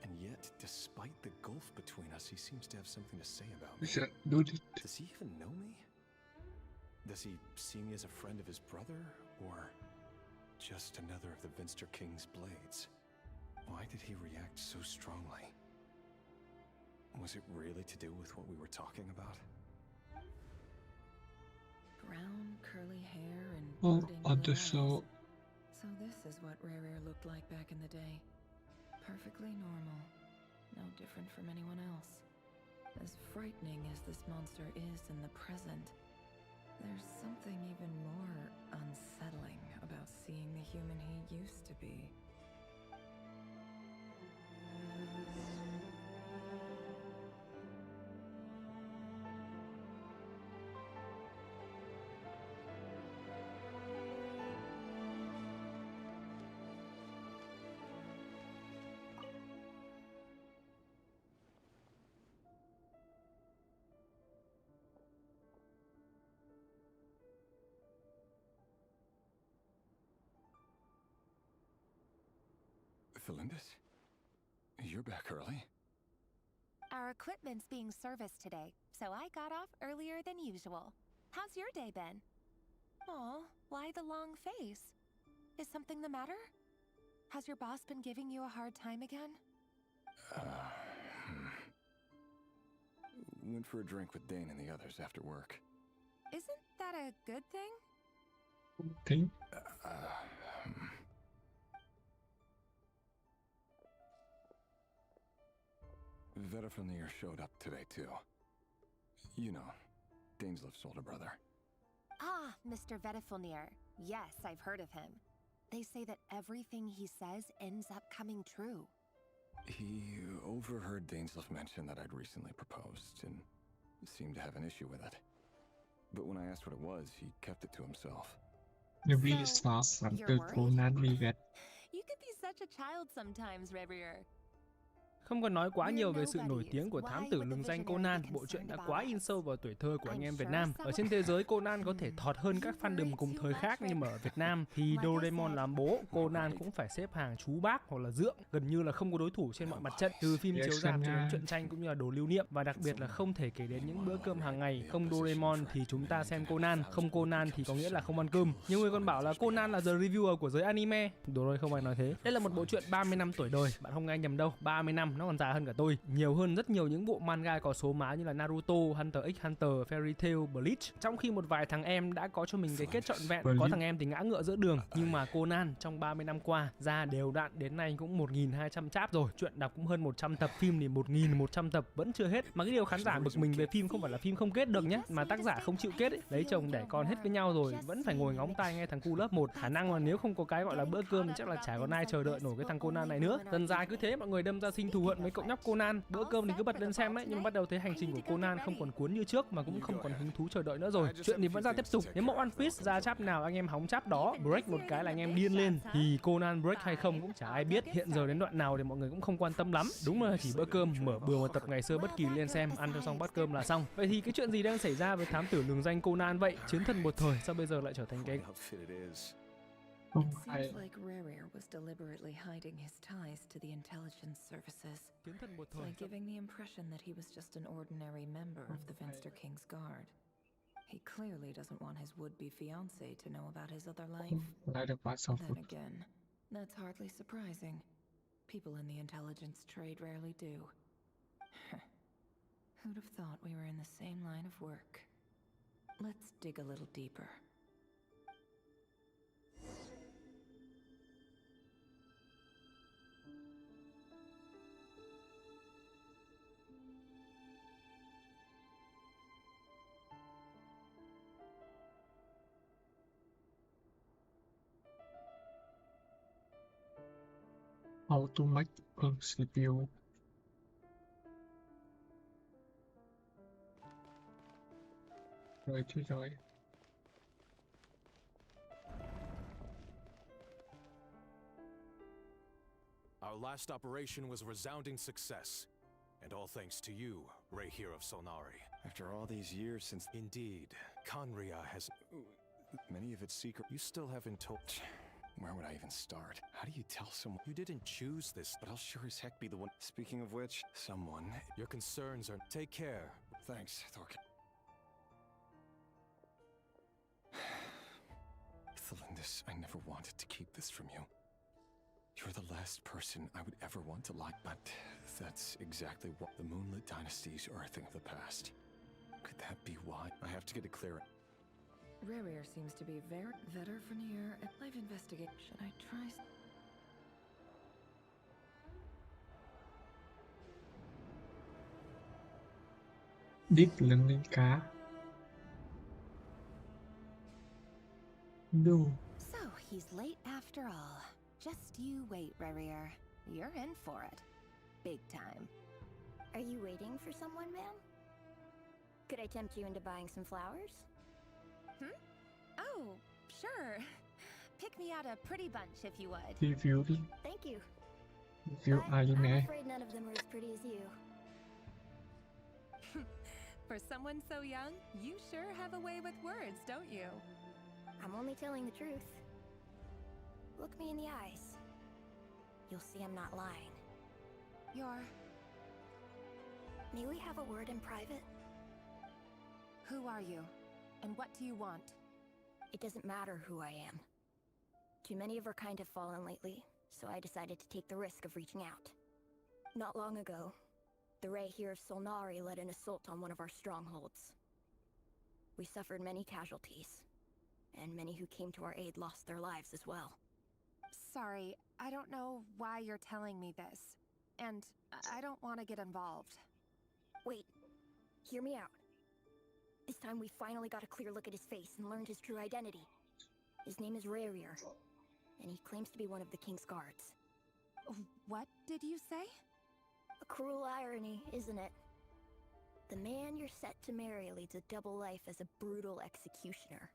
And yet, despite the gulf between us, he seems to have something to say about me. Does he even know me? Does he see me as a friend of his brother, or just another of the Vinster King's blades? Why did he react so strongly? Was it really to do with what we were talking about? Brown, curly hair and Oh, brooding on blue the show. eyes. So this is what Rare looked like back in the day. Perfectly normal. No different from anyone else. As frightening as this monster is in the present, there's something even more unsettling about seeing the human he used to be. Felindis? You're back early? Our equipment's being serviced today, so I got off earlier than usual. How's your day been? Aw, why the long face? Is something the matter? Has your boss been giving you a hard time again? Went for a drink with Dane and the others after work. Isn't that a good thing? Okay. Vedifulnir showed up today too. You know, Daneslif's older brother. Ah, Mr. Vedifulnir. Yes, I've heard of him. They say that everything he says ends up coming true. He overheard Daneslif mention that I'd recently proposed and seemed to have an issue with it. But when I asked what it was, he kept it to himself. Maybe it's not something Conan vegan. You could be such a child sometimes, Revier. Không cần nói quá nhiều về sự nổi tiếng của thám tử lừng danh Conan, bộ truyện đã quá in sâu vào tuổi thơ của anh em Việt Nam. Ở trên thế giới, Conan có thể thọt hơn các fandom cùng thời khác, nhưng mà ở Việt Nam thì Doraemon làm bố, Conan cũng phải xếp hàng chú bác hoặc là dượng, gần như là không có đối thủ trên mọi mặt trận, từ phim chiếu rạp cho đến truyện tranh cũng như là đồ lưu niệm, và đặc biệt là không thể kể đến những bữa cơm hàng ngày. Không Doraemon thì chúng ta xem Conan, không Conan thì có nghĩa là không ăn cơm. Nhiều người còn bảo là Conan là the reviewer của giới anime. Đồ rồi, không ai nói thế. Đây là một bộ truyện 30 năm tuổi đời, bạn không nghe nhầm đâu, 30 năm, nó còn già hơn cả tôi. Nhiều hơn rất nhiều những bộ manga có số má như là Naruto, Hunter x Hunter, Fairy Tail, Bleach. Trong khi một vài thằng em đã có cho mình cái kết trọn vẹn, có thằng em thì ngã ngựa giữa đường. Nhưng mà Conan trong 30 năm qua ra đều đặn đến nay cũng 1.200 chap rồi. Chuyện đọc cũng hơn 100 tập, phim thì 1.100 tập vẫn chưa hết. Mà cái điều khán giả bực mình về phim không phải là phim không kết được nhé, mà tác giả không chịu kết ấy. Lấy chồng đẻ con hết với nhau rồi vẫn phải ngồi ngóng tai nghe thằng cu lớp 1. Khả năng là nếu không có cái gọi là bữa cơm chắc là chả còn ai chờ đợi nổi cái thằng Conan này nữa. Dần dài cứ thế mọi người đâm ra sinh thù muộn với cậu nhóc Conan. Bữa cơm thì cứ bật lên xem đấy, nhưng mà bắt đầu thấy hành trình của Conan không còn cuốn như trước mà cũng không còn hứng thú chờ đợi nữa rồi. Chuyện thì vẫn ra tiếp tục. Nếu mà One Piece ra chap nào anh em hóng chap đó, break một cái là anh em điên lên. Thì Conan break hay không cũng chả ai biết. Hiện giờ đến đoạn nào thì mọi người cũng không quan tâm lắm. Đúng là chỉ bữa cơm mở bừa một tập ngày xưa bất kỳ lên xem, ăn cho xong bát cơm là xong. Vậy thì cái chuyện gì đang xảy ra với thám tử lừng danh Conan vậy? Chiến thần một thời sao bây giờ lại trở thành cái It seems like Rerir was deliberately hiding his ties to the intelligence services by giving the impression that he was just an ordinary member of the Venster King's Guard. He clearly doesn't want his would-be fiancée to know about his other life. Then again, that's hardly surprising. People in the intelligence trade rarely do. Who'd have thought we were in the same line of work? Let's dig a little deeper. How to make a CPU. Rồi chứ rồi. Our last operation was a resounding success. And all thanks to you, Rey here of Solnari. After all these years since... Indeed, Conria has... Many of its secrets... You still haven't told... Where would I even start? How do you tell someone? You didn't choose this, but I'll sure as heck be the one. Speaking of which, someone... Your concerns are... Take care. Thanks, Thork. Thelindis, I never wanted to keep this from you. You're the last person I would ever want to lie, but that's exactly what the Moonlit Dynasty's are a thing of the past. Could that be why? I have to get it clear. Rerir seems to be very vetter for near. I've investigated. Should I try? Deep lưng lên cá. No. So he's late after all. Just you wait, Rerir. You're in for it. Big time. Are you waiting for someone, ma'am? Could I tempt you into buying some flowers? Oh, sure. Pick me out a pretty bunch if you would. Review đi. Thank you. Review I'm anime. afraid none of them are as pretty as you. For someone so young, you sure have a way with words, don't you? I'm only telling the truth. Look me in the eyes. You'll see I'm not lying. You're... May we have a word in private? Who are you? And what do you want? It doesn't matter who I am. Too many of our kind have fallen lately, so I decided to take the risk of reaching out. Not long ago, the Rey here of Solnari led an assault on one of our strongholds. We suffered many casualties, and many who came to our aid lost their lives as well. Sorry, I don't know why you're telling me this. And I don't want to get involved. Wait, hear me out. This time we finally got a clear look at his face and learned his true identity. His name is Rerir, and he claims to be one of the King's Guards. What did you say? A cruel irony, isn't it? The man you're set to marry leads a double life as a brutal executioner.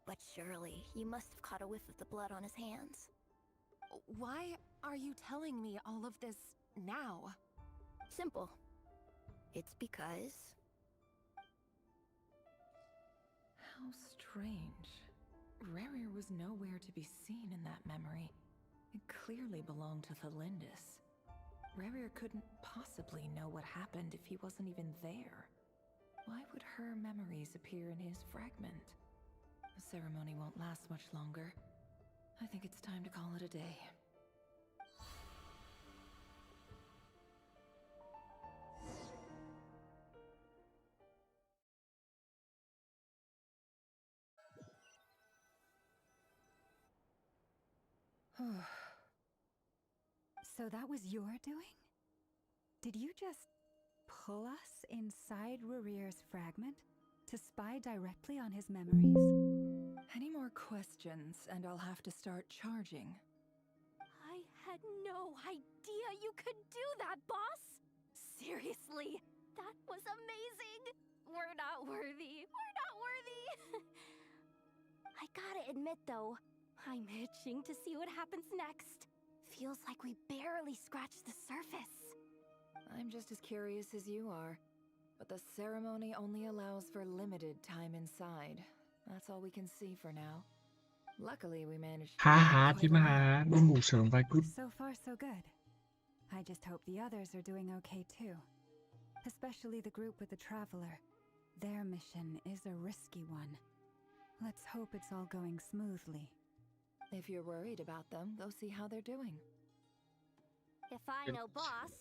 But surely, you must have caught a whiff of the blood on his hands. Why are you telling me all of this now? Simple. It's because... How strange. Rerir was nowhere to be seen in that memory. It clearly belonged to Thelindis. Rerir couldn't possibly know what happened if he wasn't even there. Why would her memories appear in his fragment? The ceremony won't last much longer. I think it's time to call it a day. So that was your doing? Did you just pull us inside Rerir's fragment to spy directly on his memories? Any more questions and I'll have to start charging. I had had no idea you could do that, boss! Seriously, that was amazing! We're not worthy. We're not worthy! I gotta admit, though, I'm itching to see what happens next. Feels like we barely scratched the surface. I'm just as curious as you are. But the ceremony only allows for limited time inside. That's all we can see for now. Luckily, we managed to ฮ่า get ฮ่า quite ที่ a มา lot. ดูหมู่เสริมไปกุ๊ด So far, so good. I just hope the others are doing okay too. Especially the group with the Traveler. Their mission is a risky one. Let's hope it's all going smoothly. If you're worried about them, go see how they're doing. If I know boss,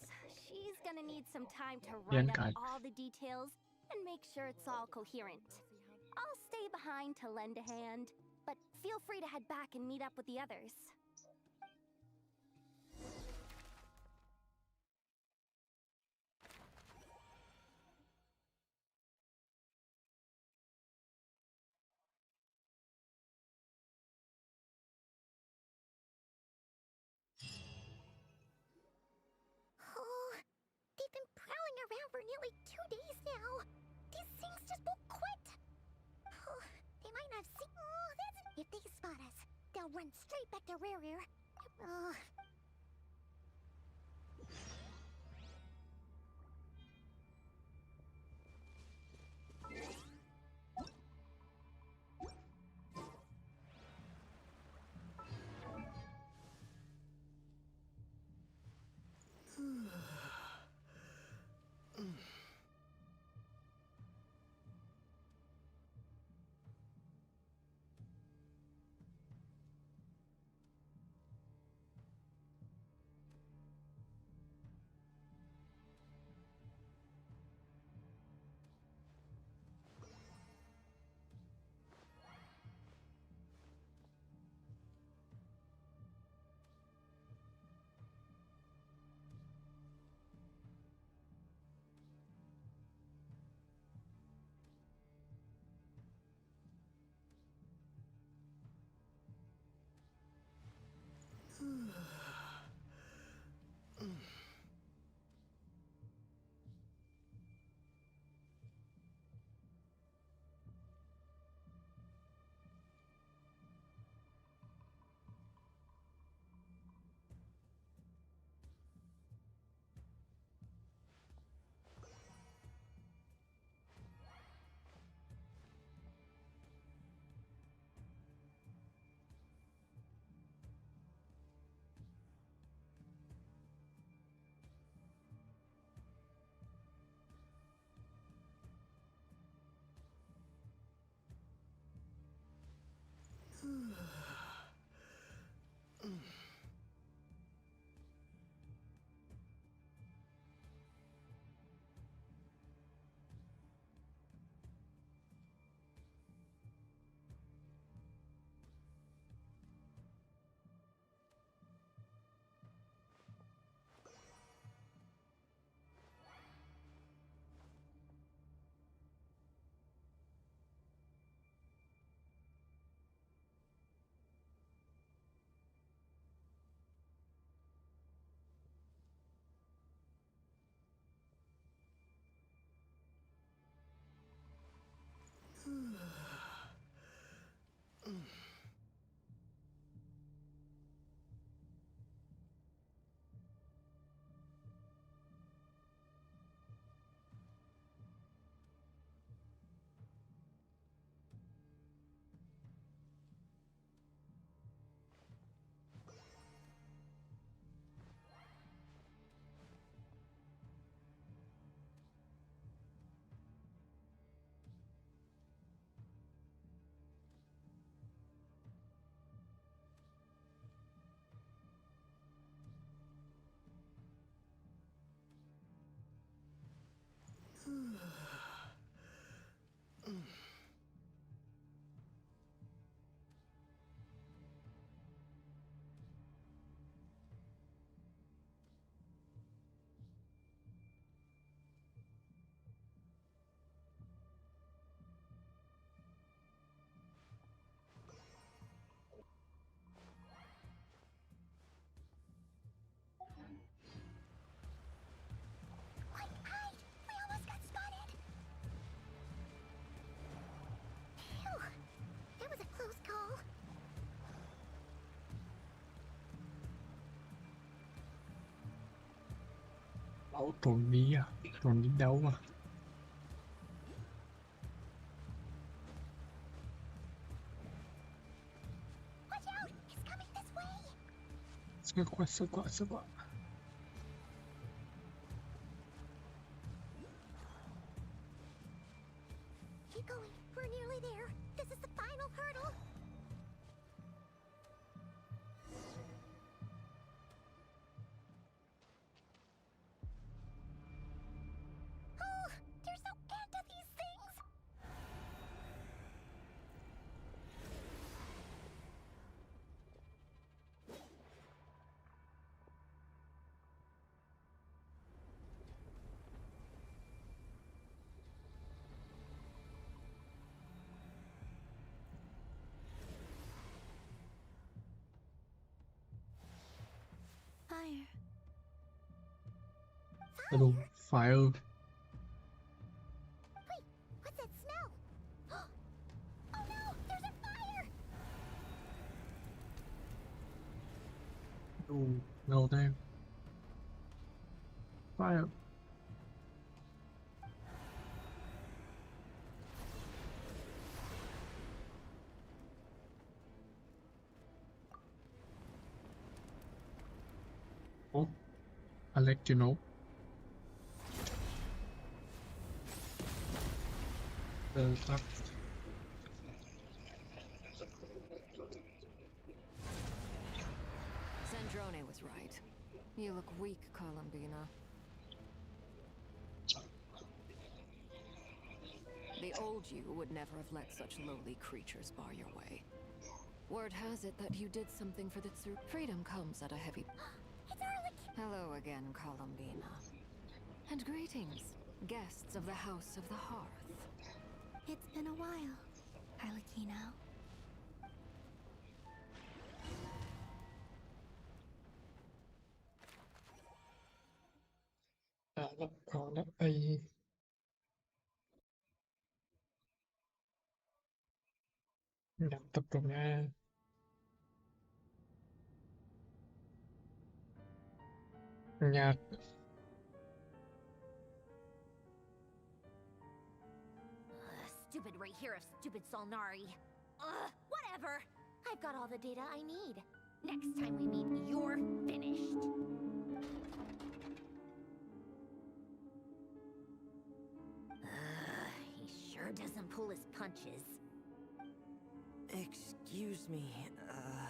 she's gonna need some time to Yan write kai. up all the details and make sure it's all coherent. I'll stay behind to lend a hand, but feel free to head back and meet up with the others. Oh, they've been prowling around for nearly 2 days now. These things just won't quit. Oh, they might not see. Oh, if they spot us, they'll run straight back to Rare. Oh. Áo trốn đi à? Trốn đi đâu mà? Watch out! It's coming this way! Sợ quá. Keep going. We're nearly there. This is the final hurdle. Oh, they're so into these things. Fire. Hello, fire. Wait, what's that smell? Oh no, there's a fire! No damn. Fire. Oh, I'll let you know. Stuff. Sandrone was right. You look weak, Columbina. The old you would never have let such lowly creatures bar your way. Word has it that you did something for the Tsur. Freedom comes at a heavy... It's Arlecchino! Hello again, Columbina. And greetings, guests of the House of the Hearth. It's been a while, Arlecchino. Còn đã đây. Đặt tập trung nha. Nhạc. Stupid right here of stupid Solnari. Whatever. I've got all the data I need. Next time we meet, you're finished. He sure doesn't pull his punches. Excuse me,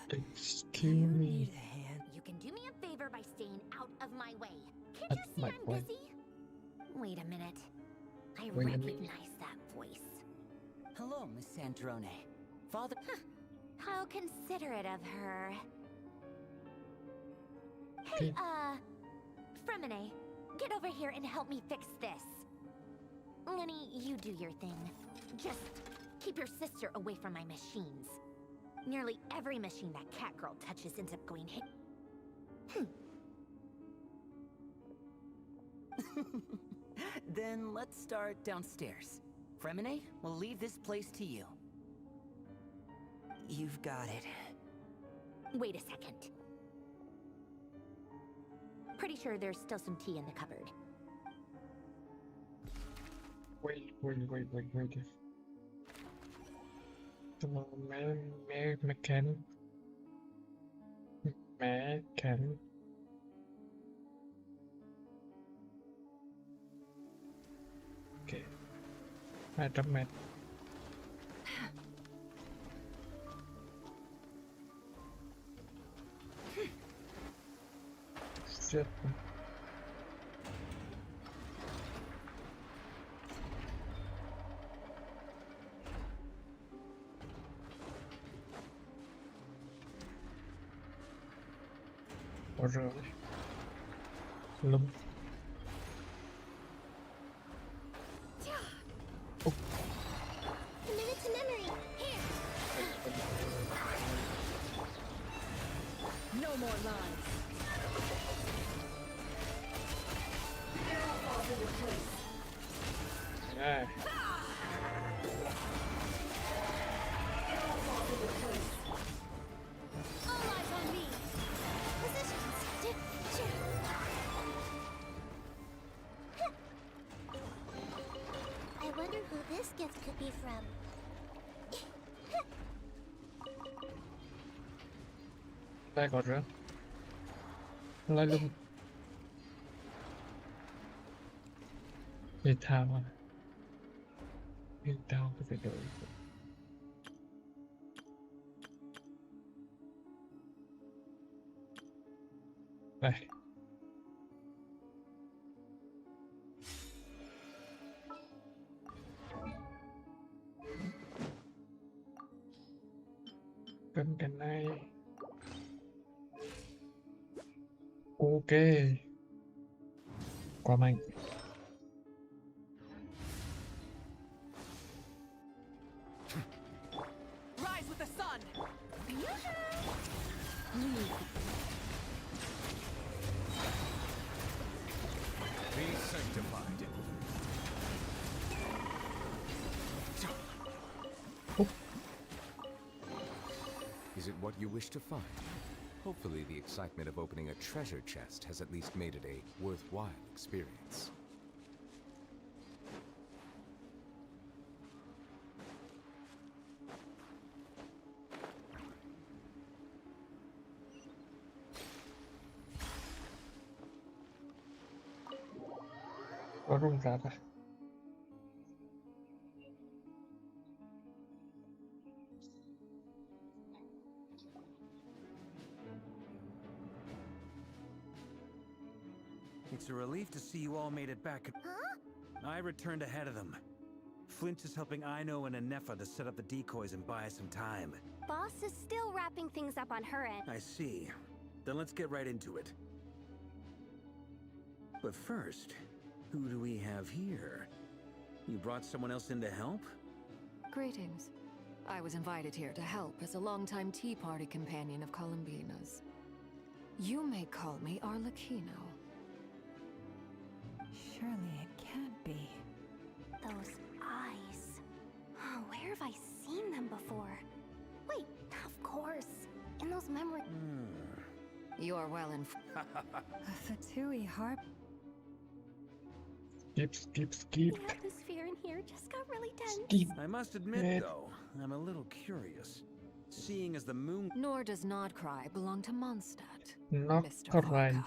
Excuse me. need a hand? You can do me a favor by staying out of my way. Can't you see my I'm way. busy? Wait a minute. I Wait a minute. recognize that voice. Hello, Miss Sandrone. Father... How considerate of her. Okay. Hey, Fremine, get over here and help me fix this. Lenny, you do your thing. Just keep your sister away from my machines. Nearly every machine that cat girl touches ends up going hit. Then let's start downstairs. Fremine, we'll leave this place to you. You've got it. Wait a second. Pretty sure there's still some tea in the cupboard. Wait. Come on, mechanic. Okay. 200 mét. Shit. Ôi rồi. Lum. A minute to memory. Here. No more lies. Yeah. All eyes on me. Positions. Đây còn nữa. Lại lưng. Đi thao à? Đi thao có thể đổi. Đây. Cần cái này. Ok. Quá mạnh. Rise with the sun. Be sanctified. Is it what you wish to find? Hopefully the excitement of opening a treasure chest has at least made it a worthwhile experience. Có rung rạc à? It's a relief to see you all made it back. Huh? I returned ahead of them. Flint is helping Aino and Anefa to set up the decoys and buy us some time. Boss is still wrapping things up on her end. I see. Then let's get right into it. But first, who do we have here? You brought someone else in to help? Greetings. I was invited here to help as a longtime Tea Party companion of Columbina's. You may call me Arlecchino. Surely it can't be. Those eyes. Oh, where have I seen them before? Wait, of course. In those memories. You're well informed. A Fatui harp. Skip. The atmosphere in here just got really tense. Skip. I must admit, though, I'm a little curious. Seeing as the moon... Nor does Nod-Krai belong to Mondstadt, Mr. Nod-Krai. Varka.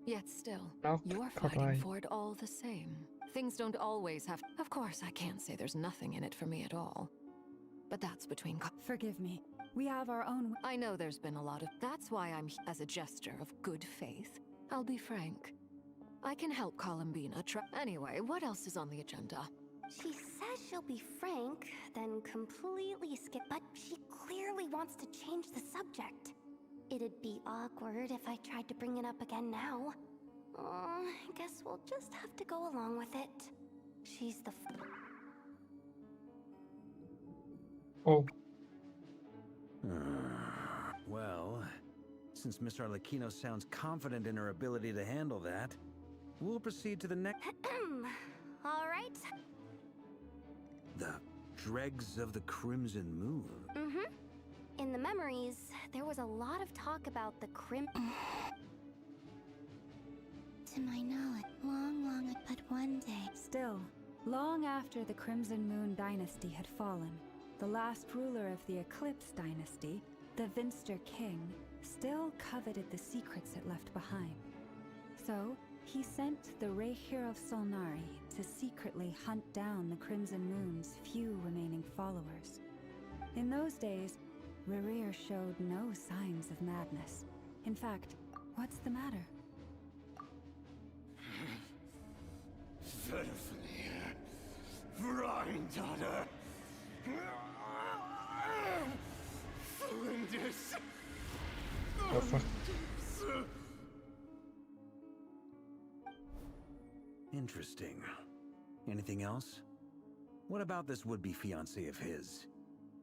Yet still, you're Nod-Krai. fighting for it all the same. Things don't always have... Of course, I can't say there's nothing in it for me at all. But that's between... Forgive me. We have our own... I know there's been a lot of... That's why I'm as a gesture of good faith. I'll be frank. I can help Columbina try... Anyway, what else is on the agenda? She says she'll be frank, then completely skip, but she clearly wants to change the subject. It'd be awkward if I tried to bring it up again now. I guess we'll just have to go along with it. She's the... Oh. Well, since Miss Arlecchino sounds confident in her ability to handle that, we'll proceed to the next... All right. The dregs of the Crimson Moon. Mm-hmm. In the memories, there was a lot of talk about the To my knowledge, long, but one day. Still, long after the Crimson Moon dynasty had fallen, the last ruler of the Eclipse dynasty, the Vinster King, still coveted the secrets it left behind. So, he sent the Rehir of Solnari to secretly hunt down the Crimson Moon's few remaining followers. In those days, Rerir showed no signs of madness. In fact, what's the matter? Granddaughter. Flinders. Oh, fuck. Interesting. Anything else? What about this would-be fiancé of his?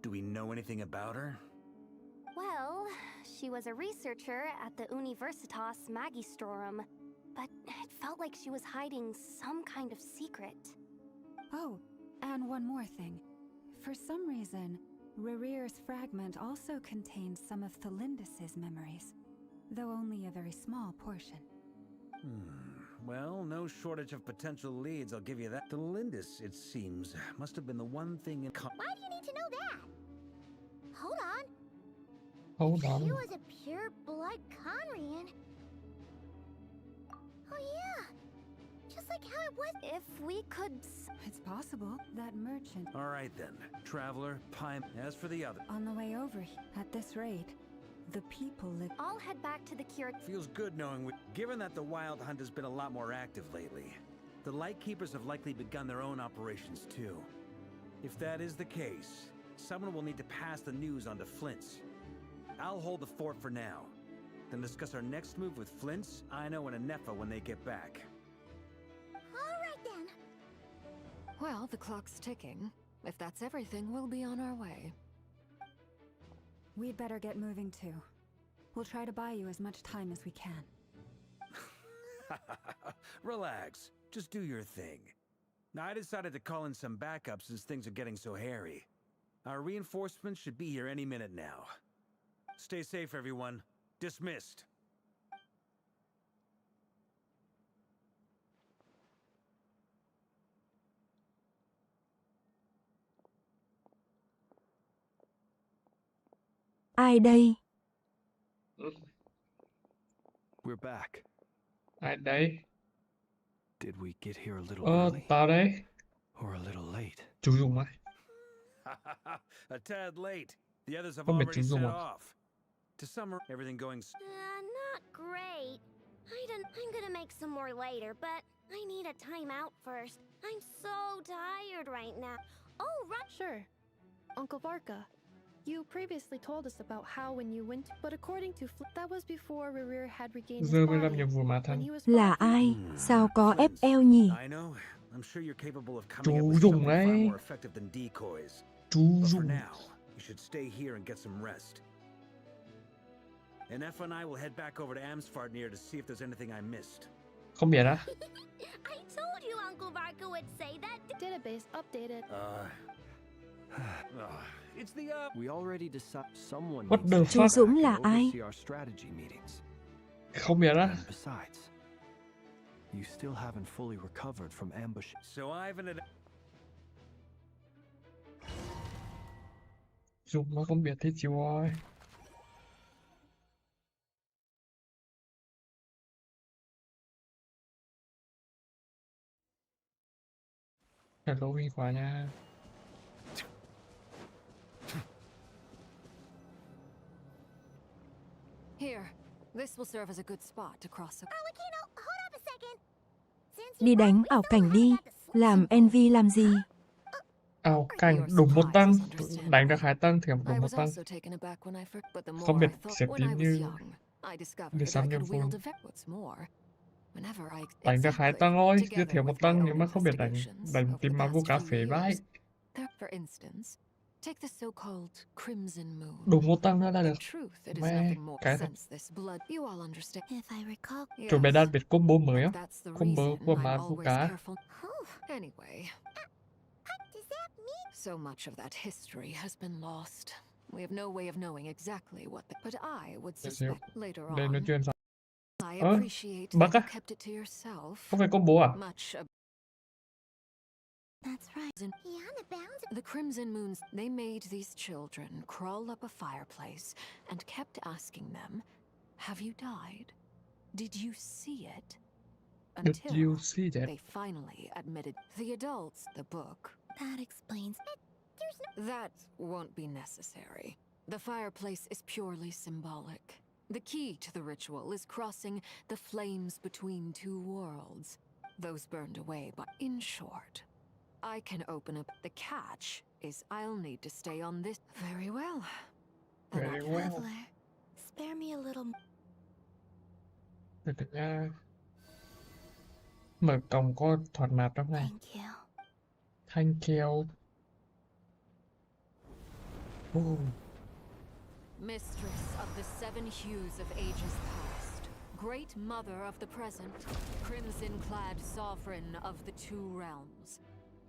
Do we know anything about her? Well, she was a researcher at the Universitas Magistrorum, but it felt like she was hiding some kind of secret. Oh, and one more thing. For some reason, Rerir's fragment also contained some of Thelindis' memories, though only a very small portion. Well, no shortage of potential leads, I'll give you that. Thelindis, it seems, must have been the one thing in Why do you need to know that? Hold on. Hold on. She was a pure blood Conrian. Oh yeah, just like how it was. If we could. It's possible. That merchant. All right then, traveler, Pime. As for the other, On the way over, at this rate, the people live. I'll head back to the cure. feels good knowing given that the Wild Hunt has been a lot more active lately. The Lightkeepers have likely begun their own operations too. If that is the case, someone will need to pass the news on to Flint's. I'll hold the fort for now, then discuss our next move with Flint's, Ino, and Anefa when they get back. All right then. Well, the clock's ticking. If that's everything, we'll be on our way. We'd better get moving too. We'll try to buy you as much time as we can. Relax. Just do your thing. Now, I decided to call in some backup since things are getting so hairy. Our reinforcements should be here any minute now. Stay safe, everyone. Dismissed. Ai đây? We're back. Ai đấy? Did we get here a little Ờ, early tao đấy. or a little late? Chú Dung á. A tad late. The others have Không biết already chú Dung set à? off. To summer, everything going. Not great. I'm gonna make some more later, but I need a timeout first. I'm so tired right now. Oh, right. Sure. Uncle Varka, you previously told us about how when you went, but according to that was before Rerir had regained his Giờ mới làm body. nhiệm vụ mà When thân. he was Là ai? Sao có FL nhỉ? I know. I'm sure you're capable of coming up Chú with Dung something far ấy. more effective than decoys. Chú But for Dung. now, you should stay here and get some rest. And Effa and I will head back over to Amsfarnir to see if there's anything I missed. Không biết á. I told you Uncle Varka would say that. Database updated. It's the We already decided someone What needs the to fuck? come Chú Dũng back là and ai? oversee our strategy meetings. Không biết á. And besides, you still haven't fully recovered from ambush. So Ivan and Dung nó không biết thì chịu rồi. Hello Huy Khóa nha. Here, this will serve as a good spot to cross the... Arlecchino, hold up a second. Since Đi you đánh left, we ảo still cảnh haven't đi. got the solution Làm to NV làm gì? Ảo cảnh đúng một tăng. Đánh được 2 tăng thì I đúng một was tăng. also taken aback when I first, but the Không more biết I thought xếp when tím I was như young, I discovered đi that sắm I nhiệm could vụ. wield a what's more. Whenever I Đánh được 2 tăng thôi, chưa thiếu một tăng nhưng mà không biết đánh tìm mà vô cà phê vãi. For instance, take the so-called Crimson Moon. Đúng một tăng nữa là được. Truth, it is Mẹ, nothing more cái since this blood. You all understand. If I recall, Chú bé đã biết combo mới á. That's the Combo reason của I'm má vô always cá. careful. Anyway, Does that mean? so much of that history has been lost. We have no way of knowing exactly what the... But I would Để xíu. suspect later Đây nói on. chuyện sao? I Ơ, appreciate bác that á. you kept it to yourself. Không phải combo à? Much of that's right. Beyond the bounds of the Crimson Moons, they made these children crawl up a fireplace and kept asking them, "Have you died? Did you see it?" Did Until you see that? they finally admitted. The adults, the book, That explains. that won't be necessary. The fireplace is purely symbolic. The key to the ritual is crossing the flames between two worlds. Those burned away, but in short, I can open up. The catch is I'll need to stay on this. Very well. Very well. Traveler, spare me a little. Được được nha. Mở cổng có thoạt mát trong này. Thank you. Thank you. Oh. Mistress of the seven hues of ages past, great mother of the present, crimson-clad sovereign of the two realms,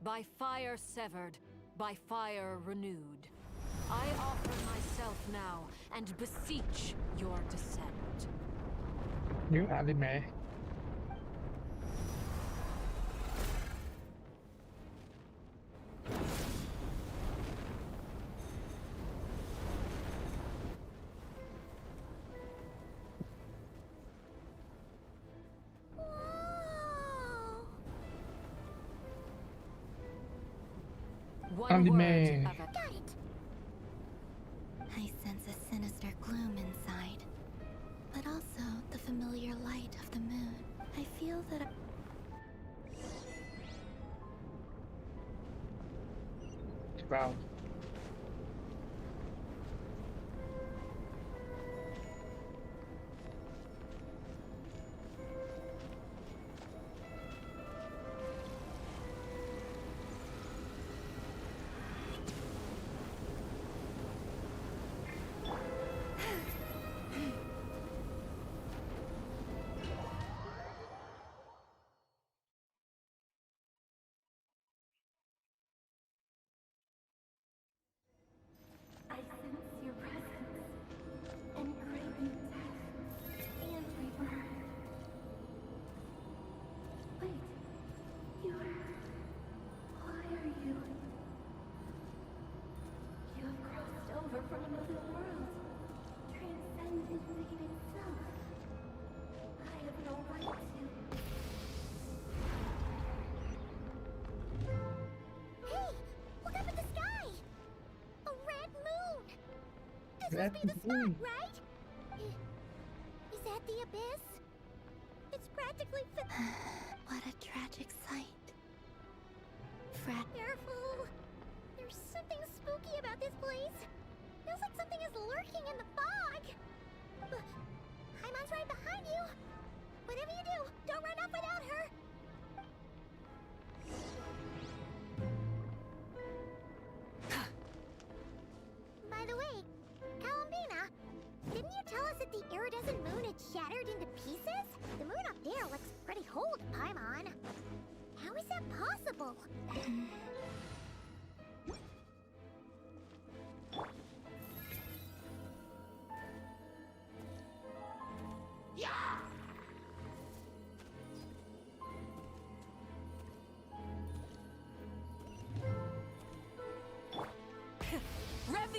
by fire severed, by fire renewed, I offer myself now and beseech your descent. Nhớ anime. One Anime. word of it. I sense a sinister gloom inside, but also the familiar light of the moon. I feel that Vào. I sense your presence and craving death and rebirth. Wait, why are you? You have crossed over from another world, transcended fate itself. I have no right to. Hey, look up at the sky! A red moon! This must be the spot, right? Is that the abyss? It's practically what a tragic sight. Careful! There's something spooky about this place. Feels like something is lurking in the fog. Haimon's right behind you. Whatever you do, don't run up without her. By the way, Columbina, didn't you tell us that the iridescent moon had shattered into pieces? The moon up there looks pretty whole to Paimon. How is that possible?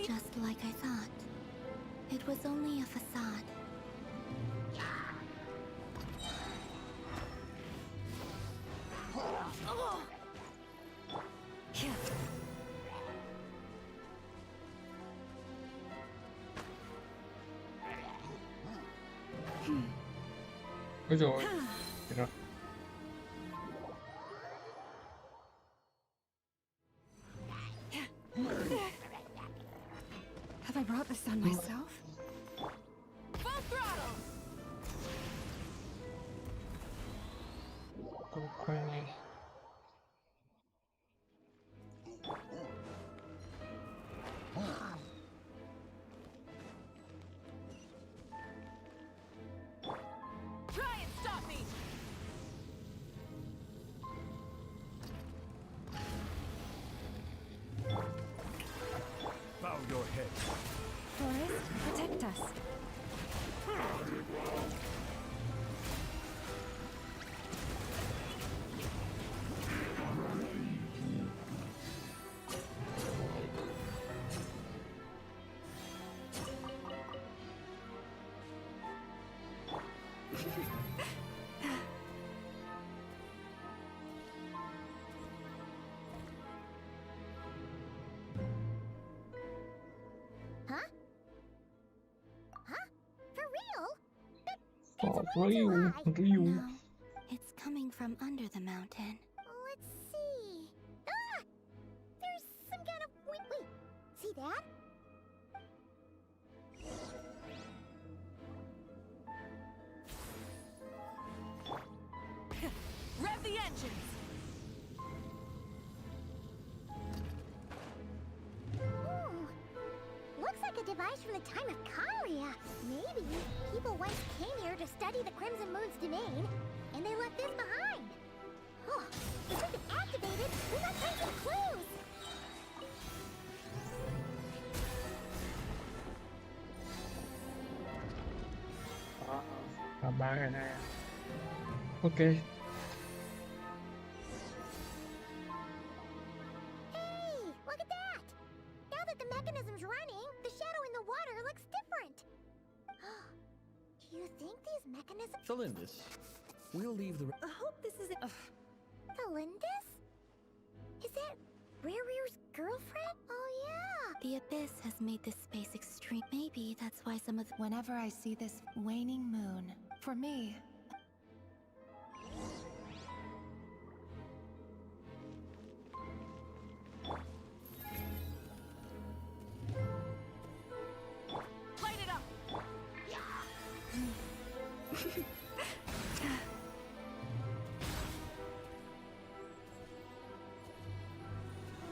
Just like I thought. It was only a facade. Ôi rồi. Rồi. Have I brought this on myself? Full throttle! Con khoe này. Try and stop me! Bow your head. Forest, protect us. Huh? Huh? For real? For real. No, it's coming from under the mountain. Let's see. Ah! There's some kind of... Wait. See that? Rev the engines! Ooh. Looks like a device from the time of Karia. Maybe people once came here to study the Crimson Moon's domain, and they left this behind. Oh, if we can activate it, we might find some clues. Ba cái này. Ok. Hey, look at that! Now that the mechanism's running, the shadow in the water looks different. Do you think these mechanisms... The Lindis. We'll leave the... I hope this isn't... The Lindis? Is that Rare's girlfriend? Oh yeah! The Abyss has made this space extreme. Maybe that's why some of the— Whenever I see this waning moon, for me, Light it up.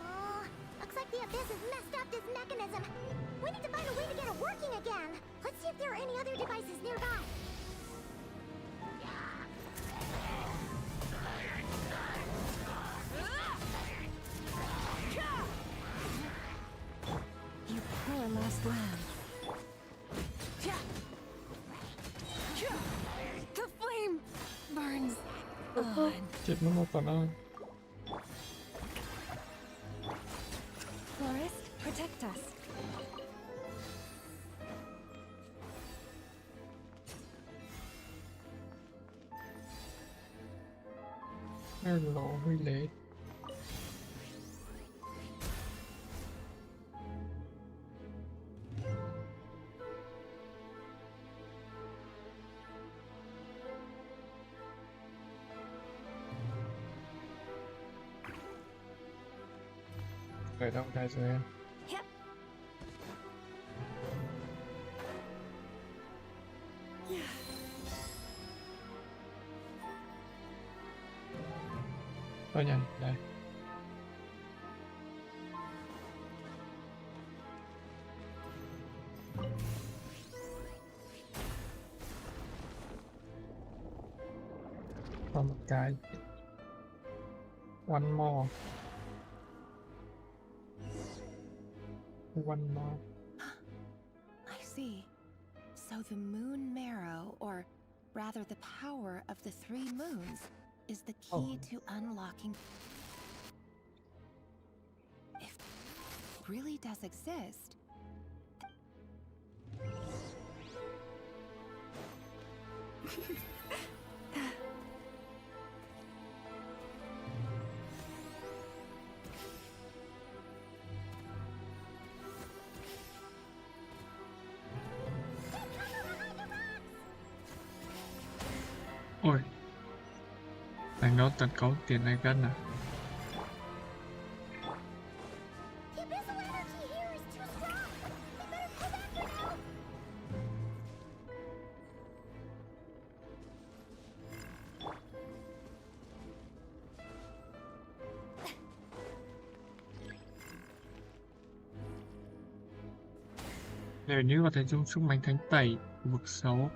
Oh, looks like the Abyss has messed up this mechanism. We need to find a way to get it working again. Let's see if there are any other devices nearby. you poor lost lamb. The flame burns on. Chết nó một phần ơi. Florist, protect us. Hello, huy lệ. Khởi động đại rồi em. Tôi nhận đây. Còn một cái. One more. One more. I see. So the moon marrow, or rather the power of the three moons, is the key to unlocking. If it really does exist. Ôi, thằng đó tận có tiền này cân à? The abyssal energy here is too strong. We better pull back now. Nếu như có thể dùng sức mạnh thánh tẩy vực xấu.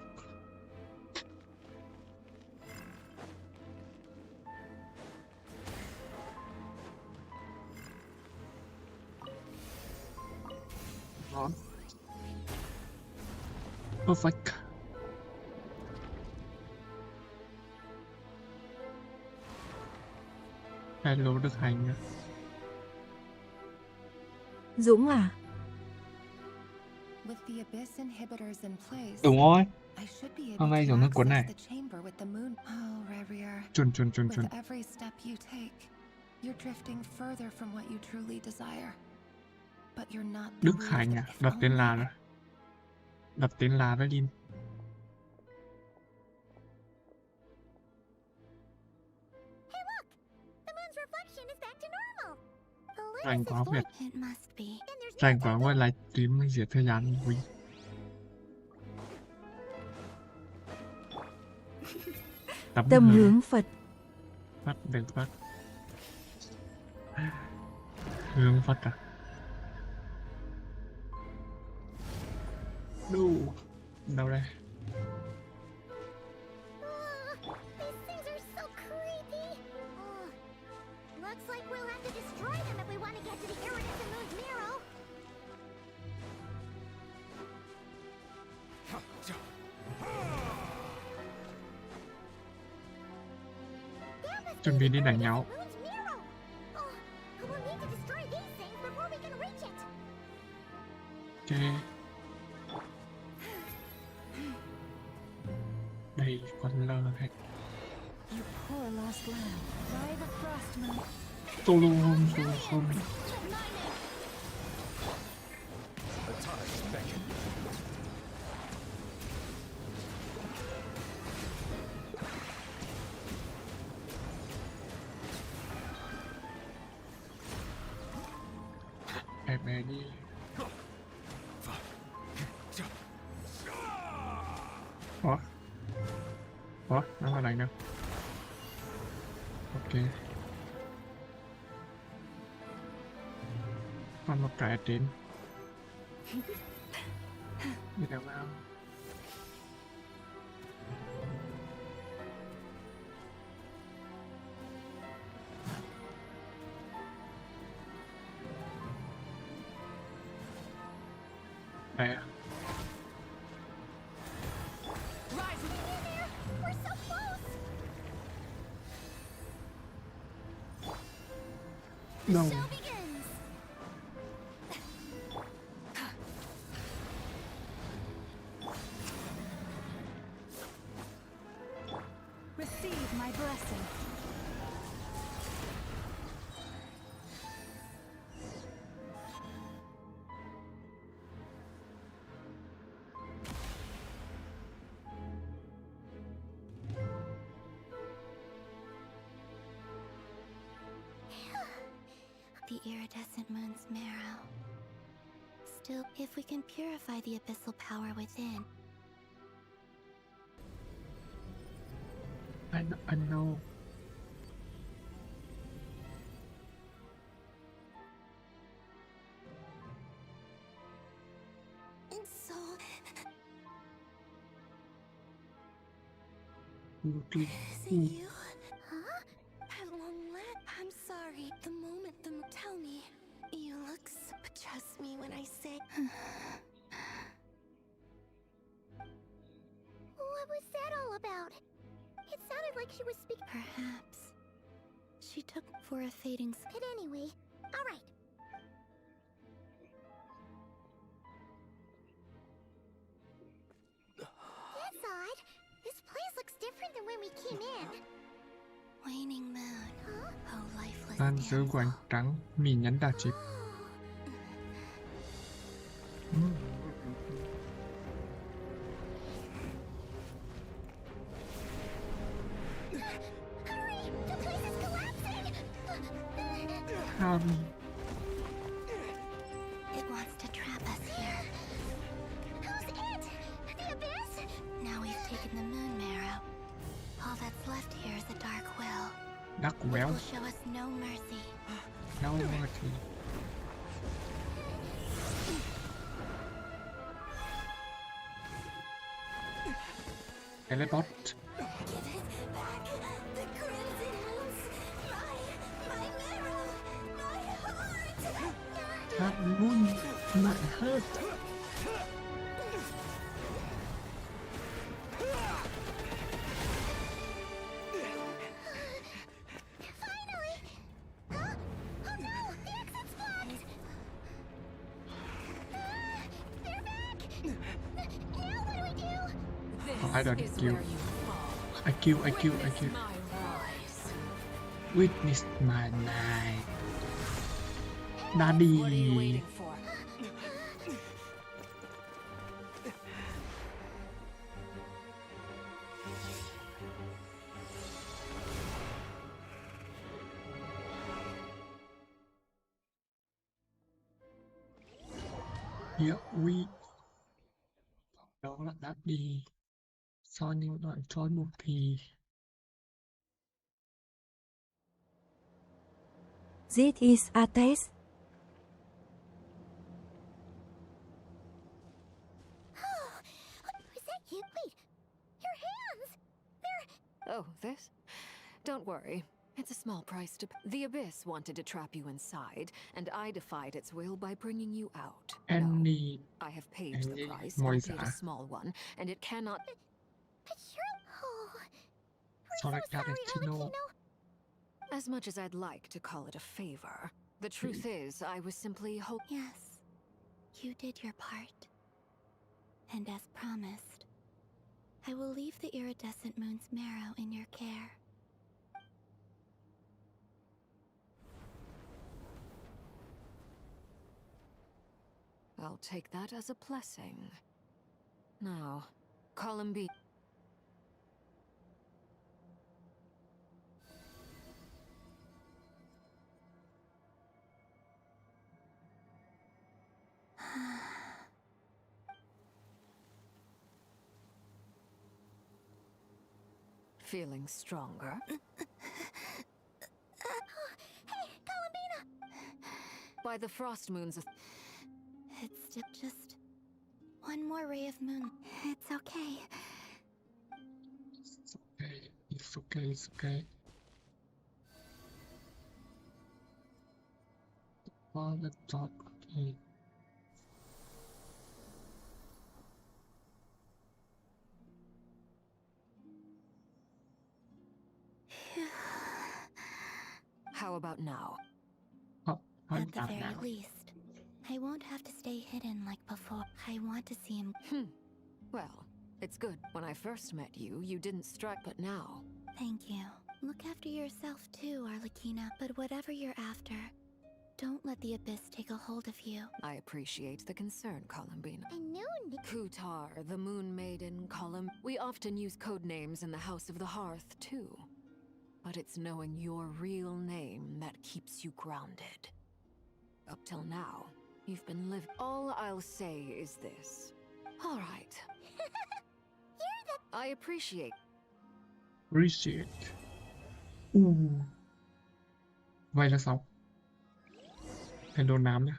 Perfect. Hello Đức Hành nữa. Dũng à? With the Abyss inhibitors in place, Đúng rồi. I should be able Hôm nay to giống như cuốn này. access the chamber with the moon. Oh, Rarier. Chun. With every step you take, you're drifting further from what you truly desire. But you're not Đức believed Hành à? if Đặt tên only- là rồi. Đặt tên là với Linh. Hey, look! The moon's reflection is back to normal. Rành quá Việt. It must be. Rành quá quay lại tím diệt thời gian quý. Tâm hướng Phật. Phật được Phật. Hướng Phật à? Đâu đây? These things are so creepy. Looks like we'll have to destroy them if we want to get to the iridescent moon's mirror. Chuẩn bị đi đánh nhau. Moon's mirror. We'll need to destroy these things before we can reach it. Ok. Đây con lơ hay. You poor lost lamb. By the frost moon. Tolum. Em về đi. Ủa? Ủa? Nó vào đây đâu? Ok. Còn một cái ở trên. Đi đâu nào? Đây à? We're so close! Đâu? Show begins! Receive my blessing. The iridescent moon's marrow. Still, if we can purify the abyssal power within, I know. so Okay. is it you? Huh? At long last, I'm sorry. The moment tell me. You look so, but trust me when I say. What was that all about? It sounded like she was speaking. Perhaps she took for a fading. But anyway, alright. That's odd. This place looks different than when we came in. Waning moon. Oh, lifeless Tan sứ của anh trắng, mì nhắn đà chip. Hurry! The place is collapsing! It wants to trap us here. Who's it? The abyss? Now we've taken the moon marrow. All that's left here is a dark well. Dark It well? will show us no mercy. No mercy. Teleport. That moon, my heart. I don't kill. I kill. Witness my night. Daddy. Here we. Đó là Daddy. Sau những đoạn trói buộc thì This is a test. Was that you? Wait, your hands! They're... Oh, this? Don't worry. It's a small price to pay. The Abyss wanted to trap you inside, and I defied its will by bringing you out. Any I have paid the price, mồi albeit giả. a small one, and it cannot... But you're... Oh... Sau lại ra Destino. As much as I'd like to call it a favor, the truth is I was simply Yes, you did your part. And as promised, I will leave the iridescent moon's marrow in your care. I'll take that as a blessing. Now, Column B. Feeling stronger? Hey, Columbina! By the frost moons of... It's just one more ray of moon. It's okay. It's okay. It's okay. It's okay. All the thought. Okay. How about now? At the very least, I won't have to stay hidden like before. I want to see him. Well, it's good. When I first met you, you didn't strike, but now... Thank you. Look after yourself too, Arlecchina. But whatever you're after, don't let the abyss take a hold of you. I appreciate the concern, Columbina. I knew Kutar, the Moon Maiden, We often use code names in the House of the Hearth, too. But it's knowing your real name that keeps you grounded. Up till now, you've been living. All I'll say is this. All right. I appreciate. Vậy là xong. Thành đồ nám nhá.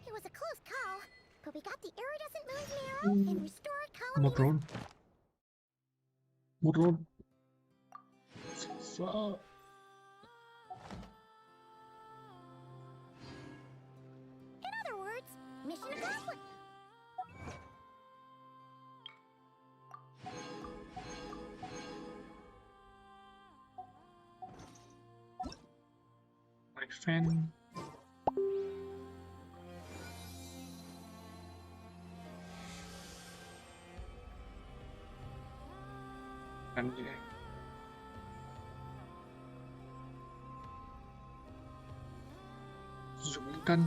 it was a close call, but we got the iridescent moon's marrow and restored Một Columbina. rôn. Một rôn. Sợ. In other words, mission accomplished. My friend. Ăn gì đây? Dũng cân.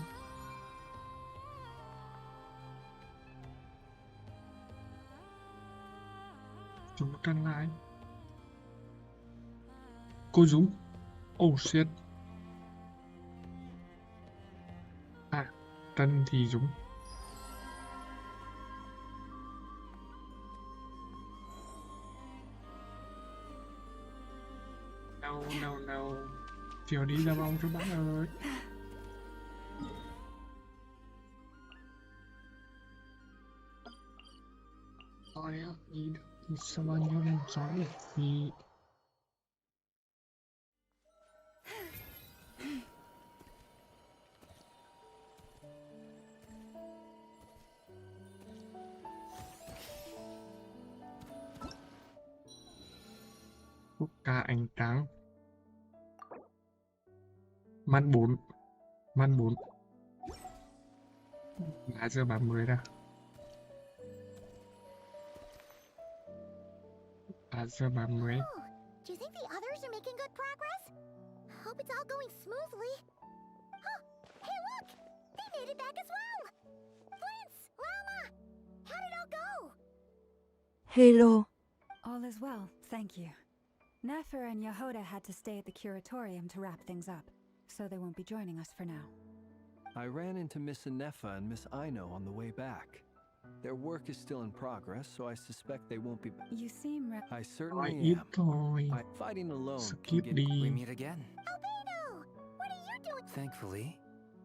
Dũng cân lại. Cô Dũng. Oh shit. À, Tân thì Dũng. No. Chiều đi ra bóng cho bác ơi. Thôi đi được thì sao bao nhiêu năm sáu được thì quốc ca ánh trắng. Man 4. 3 giờ 30 ra. 3 giờ 30. Do you think the others are making good progress? Hope it's all going smoothly. Hey look! They made it back as well! Prince! Lama! How did it all go? Hello. All is well, thank you. Nefer and Yehoda had to stay at the curatorium to wrap things up, so they won't be joining us for now. I ran into Miss Anefa and Miss Aino on the way back. Their work is still in progress, so I suspect they won't be... You seem I certainly am. Fighting alone can get... We meet again. Albino! What are you doing? Thankfully,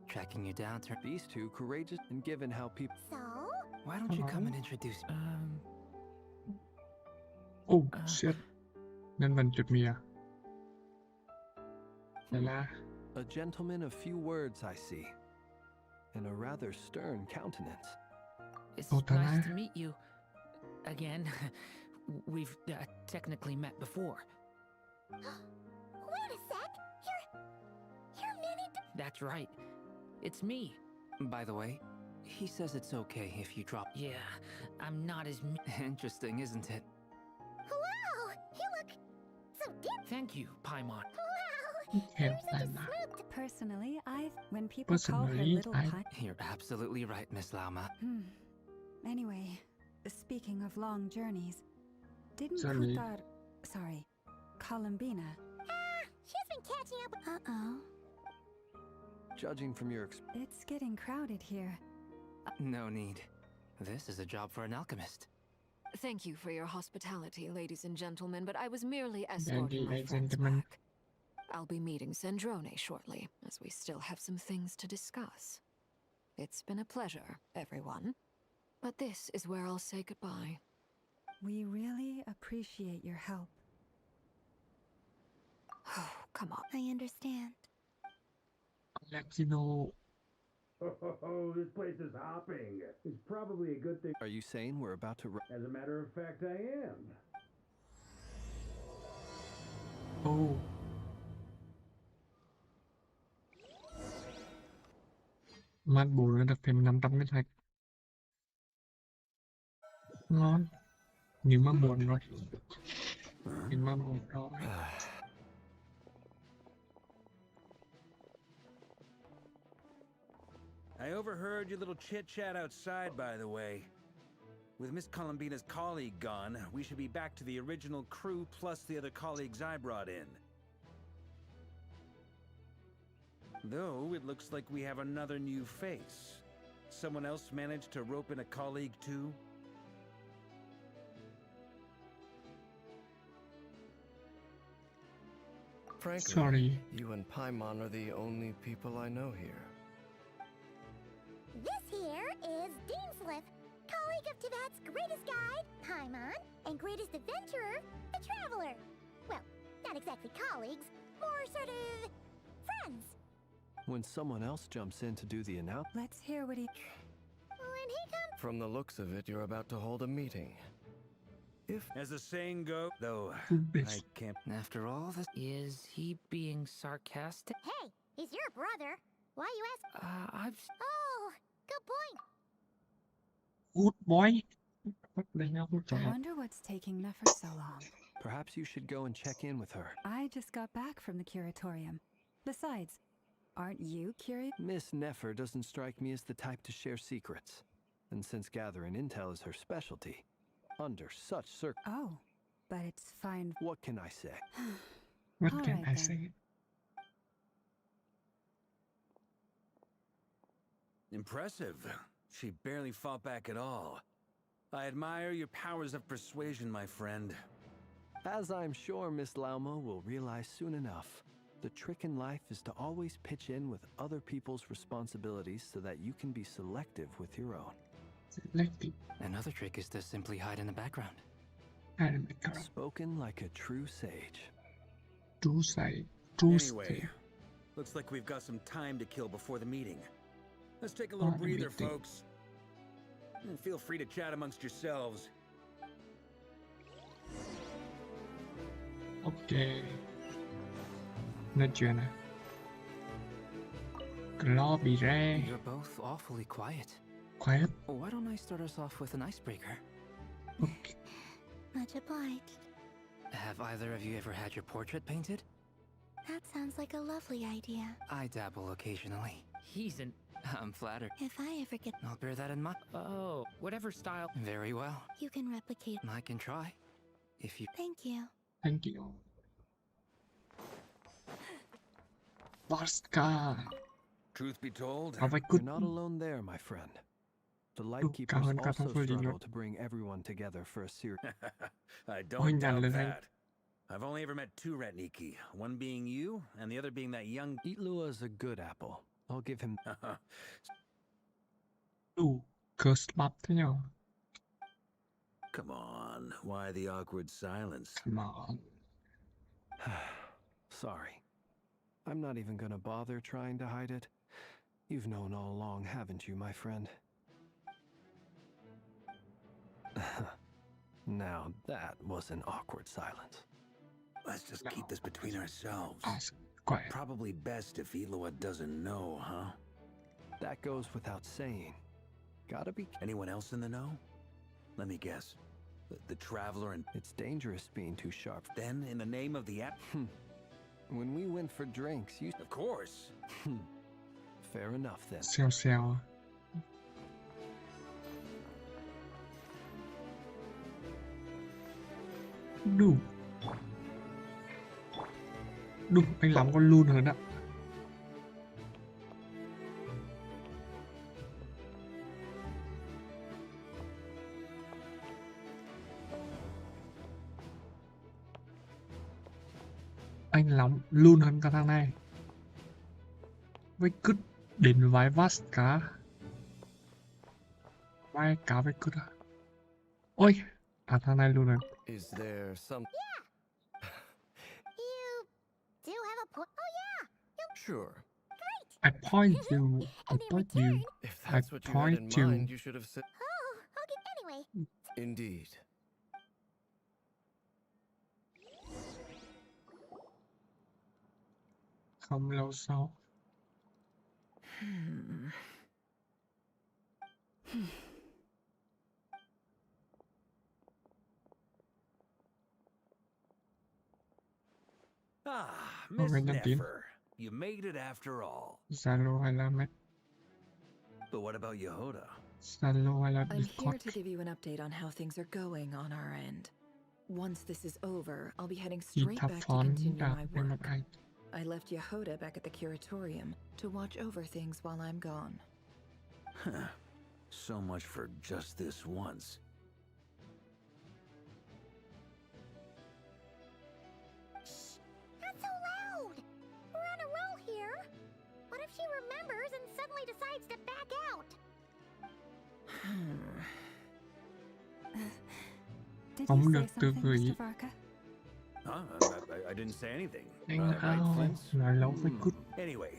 tracking you down to... These two courageous, and given how people... So? Why don't you come and introduce me? Oh, shit. Nhân vật tuyệt mìa. Đây là... A gentleman of few words, I see. And a rather stern countenance. It's nice to meet you. Again, we've technically met before. Wait a sec! You're Minnie... That's right. It's me. By the way, he says it's okay if you drop... Yeah, I'm not as... Interesting, isn't it? Wow! You look so different! Thank you, Paimon. Wow! You're such a smooth... Personally, when people call her Little Pie... You're absolutely right, Miss Lama. Anyway, speaking of long journeys, didn't Journey. Columbina... she's been catching up... Uh-oh. Judging from your It's getting crowded here. No need. This is a job for an alchemist. Thank you for your hospitality, ladies and gentlemen, but I was merely Ladies escorting my and friends gentlemen. back. I'll be meeting Sandrone shortly, as we still have some things to discuss. It's been a pleasure, everyone. But this is where I'll say goodbye. We really appreciate your help. Oh, come on. I understand. Latino. Oh, this place is hopping. It's probably a good thing. Are you saying we're about to... As a matter of fact, I am. Oh. Mắt bù nó được thêm 500 cái thạch. Ngon. Nhưng mà buồn rồi. Nhưng mà buồn rồi. I overheard your little chit-chat outside, by the way. With Miss Columbina's colleague gone, we should be back to the original crew plus the other colleagues I brought in. Though, it looks like we have another new face. Someone else managed to rope in a colleague too? Frankly, Sorry. you and Paimon are the only people I know here. This here is Deanslip, colleague of Tibet's greatest guide, Paimon, and greatest adventurer, the Traveler. Well, not exactly colleagues, more sort of friends. When someone else jumps in to do the announcement... Let's hear what he... When he comes... From the looks of it, you're about to hold a meeting. As the saying goes, though, I can't... After all this, is he being sarcastic? Hey, he's your brother. Why you ask? I've... Oh, good point. Good boy. I wonder what's taking Nefer so long. Perhaps you should go and check in with her. I just got back from the curatorium. Besides, aren't you curious? Miss Nefer doesn't strike me as the type to share secrets. And since gathering intel is her specialty, under such Oh, but it's fine. What can I say? What All can right, I then. say? Impressive. She barely fought back at all. I admire your powers of persuasion, my friend. As I'm sure Miss Lauma will realize soon enough, the trick in life is to always pitch in with other people's responsibilities so that you can be selective with your own. Selective. Another trick is to simply hide in the background. Spoken like a true sage. True sage. True Anyway, sage. looks like we've got some time to kill before the meeting. Let's take a little breather, folks. And feel free to chat amongst yourselves. Ok. Nói chuyện à? Lobby ra. You're both awfully quiet. Quiet. Why don't I start us off with an icebreaker? Much obliged. Have either of you ever had your portrait painted? That sounds like a lovely idea. I dabble occasionally. I'm flattered. If I ever get... I'll bear that in mind. Oh, whatever style. Very well. You can replicate... I can try. If you... Thank you. Thank you. Vasca. Truth be told, you're not alone there, my friend. The Lightkeepers also struggle to bring everyone together for a series. I don't doubt that. I've only ever met two Ratniki, one being you, and the other being that young... Itlua is a good apple. I'll give him... Ooh, cursed map thế nhở? Come on, why the awkward silence? Come on. Sorry. I'm not even gonna bother trying to hide it. You've known all along, haven't you, my friend? Now that was an awkward silence. Let's just keep this between ourselves. Quiet. Probably best if Itlua doesn't know, huh? That goes without saying. Gotta be... Anyone else in the know? Let me guess. The Traveler and... It's dangerous being too sharp. Then, in the name of the app... When we went for drinks, you... Of course. Fair enough, then. Xèo xèo. Đủ. Đủ, anh làm con loon hơn ạ. Anh lắm luôn hơn cả thằng này. Với cứt đến vài vát cá. Vài cá với cứt à? Ôi, thằng này luôn rồi. Is there some... You do have a point. Oh yeah. Sure. I point you. I point you. If I that's what you had in point you. mind, you should have said... Oh, okay. Anyway, Indeed. Không lâu sau. Ah, Miss Okay, nhắn tin. Nefer. You made it after all. Zalo hay là Met? But what about Yehoda? Zalo hay là I'm here Discord? to give you an update on how things are going on our end. Once this is over, I'll be heading Thì straight thập back to phán continue đã my về mặt work. anh. I left Yehoda back at the curatorium to watch over things while I'm gone. Huh. So much for just this once. not so loud. We're on a roll here. What if she remembers and suddenly decides to back out? Did Không you được say từ something, gửi. Mr. Varka? I didn't say anything. Anh Right, Flint? nói lâu với cứt. Anyway,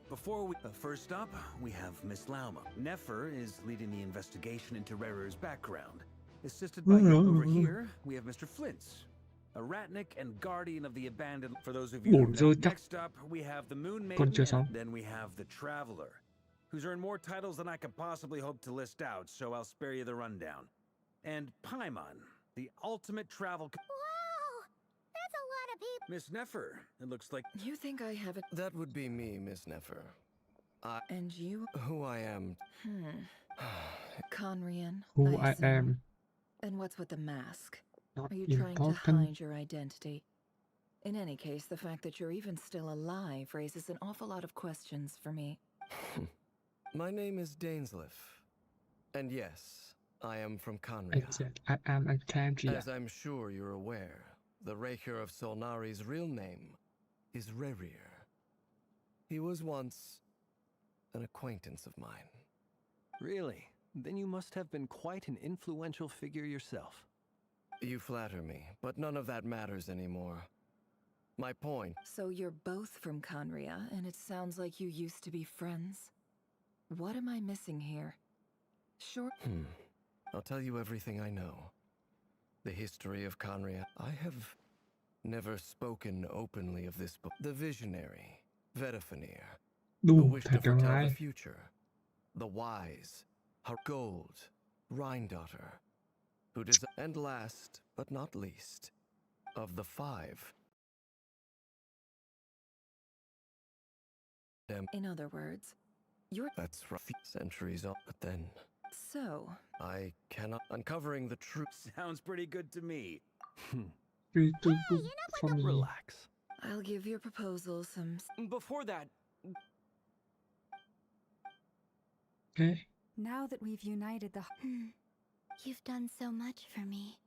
before we... first up, we have Miss Lauma. Nefer is leading the investigation into Rerer's background. Assisted by over here, we have Mr. Flint's, a ratnik and guardian of the abandoned... For those of you who know, next up, we have the Moon Maiden, and then we have the Traveler, who's earned more titles than I could possibly hope to list out, so I'll spare you the rundown. And Paimon, the ultimate travel... That's a lot of people. Miss Nefer, it looks like... You think I have it? That would be me, Miss Nefer. And you? Who I am. Conrian. Who I assume. am. And what's with the mask? Not Are you trying to important. hide your identity? In any case, the fact that you're even still alive raises an awful lot of questions for me. My name is Dainsliff. And yes, I am from I Conria. said I am a Kandria. As I'm sure you're aware, the Raker of Solnari's real name is Rerir. He was once an acquaintance of mine. Really? Then you must have been quite an influential figure yourself. You flatter me, but none of that matters anymore. My point... So you're both from Conria, and it sounds like you used to be friends? What am I missing here? Sure. I'll tell you everything I know. The history of Conria. I have never spoken openly of this book. The visionary, Vedafanir, who wished to foretell the future. The wise, her gold, Rhine-daughter, who does... And last, but not least, of the five. In other words, you're... That's right. Centuries on, but then... So... I cannot... Uncovering the truth... Sounds pretty good to me. Relax. I'll give your proposal some... Before that... Okay. Now that we've united the... You've done so much for me,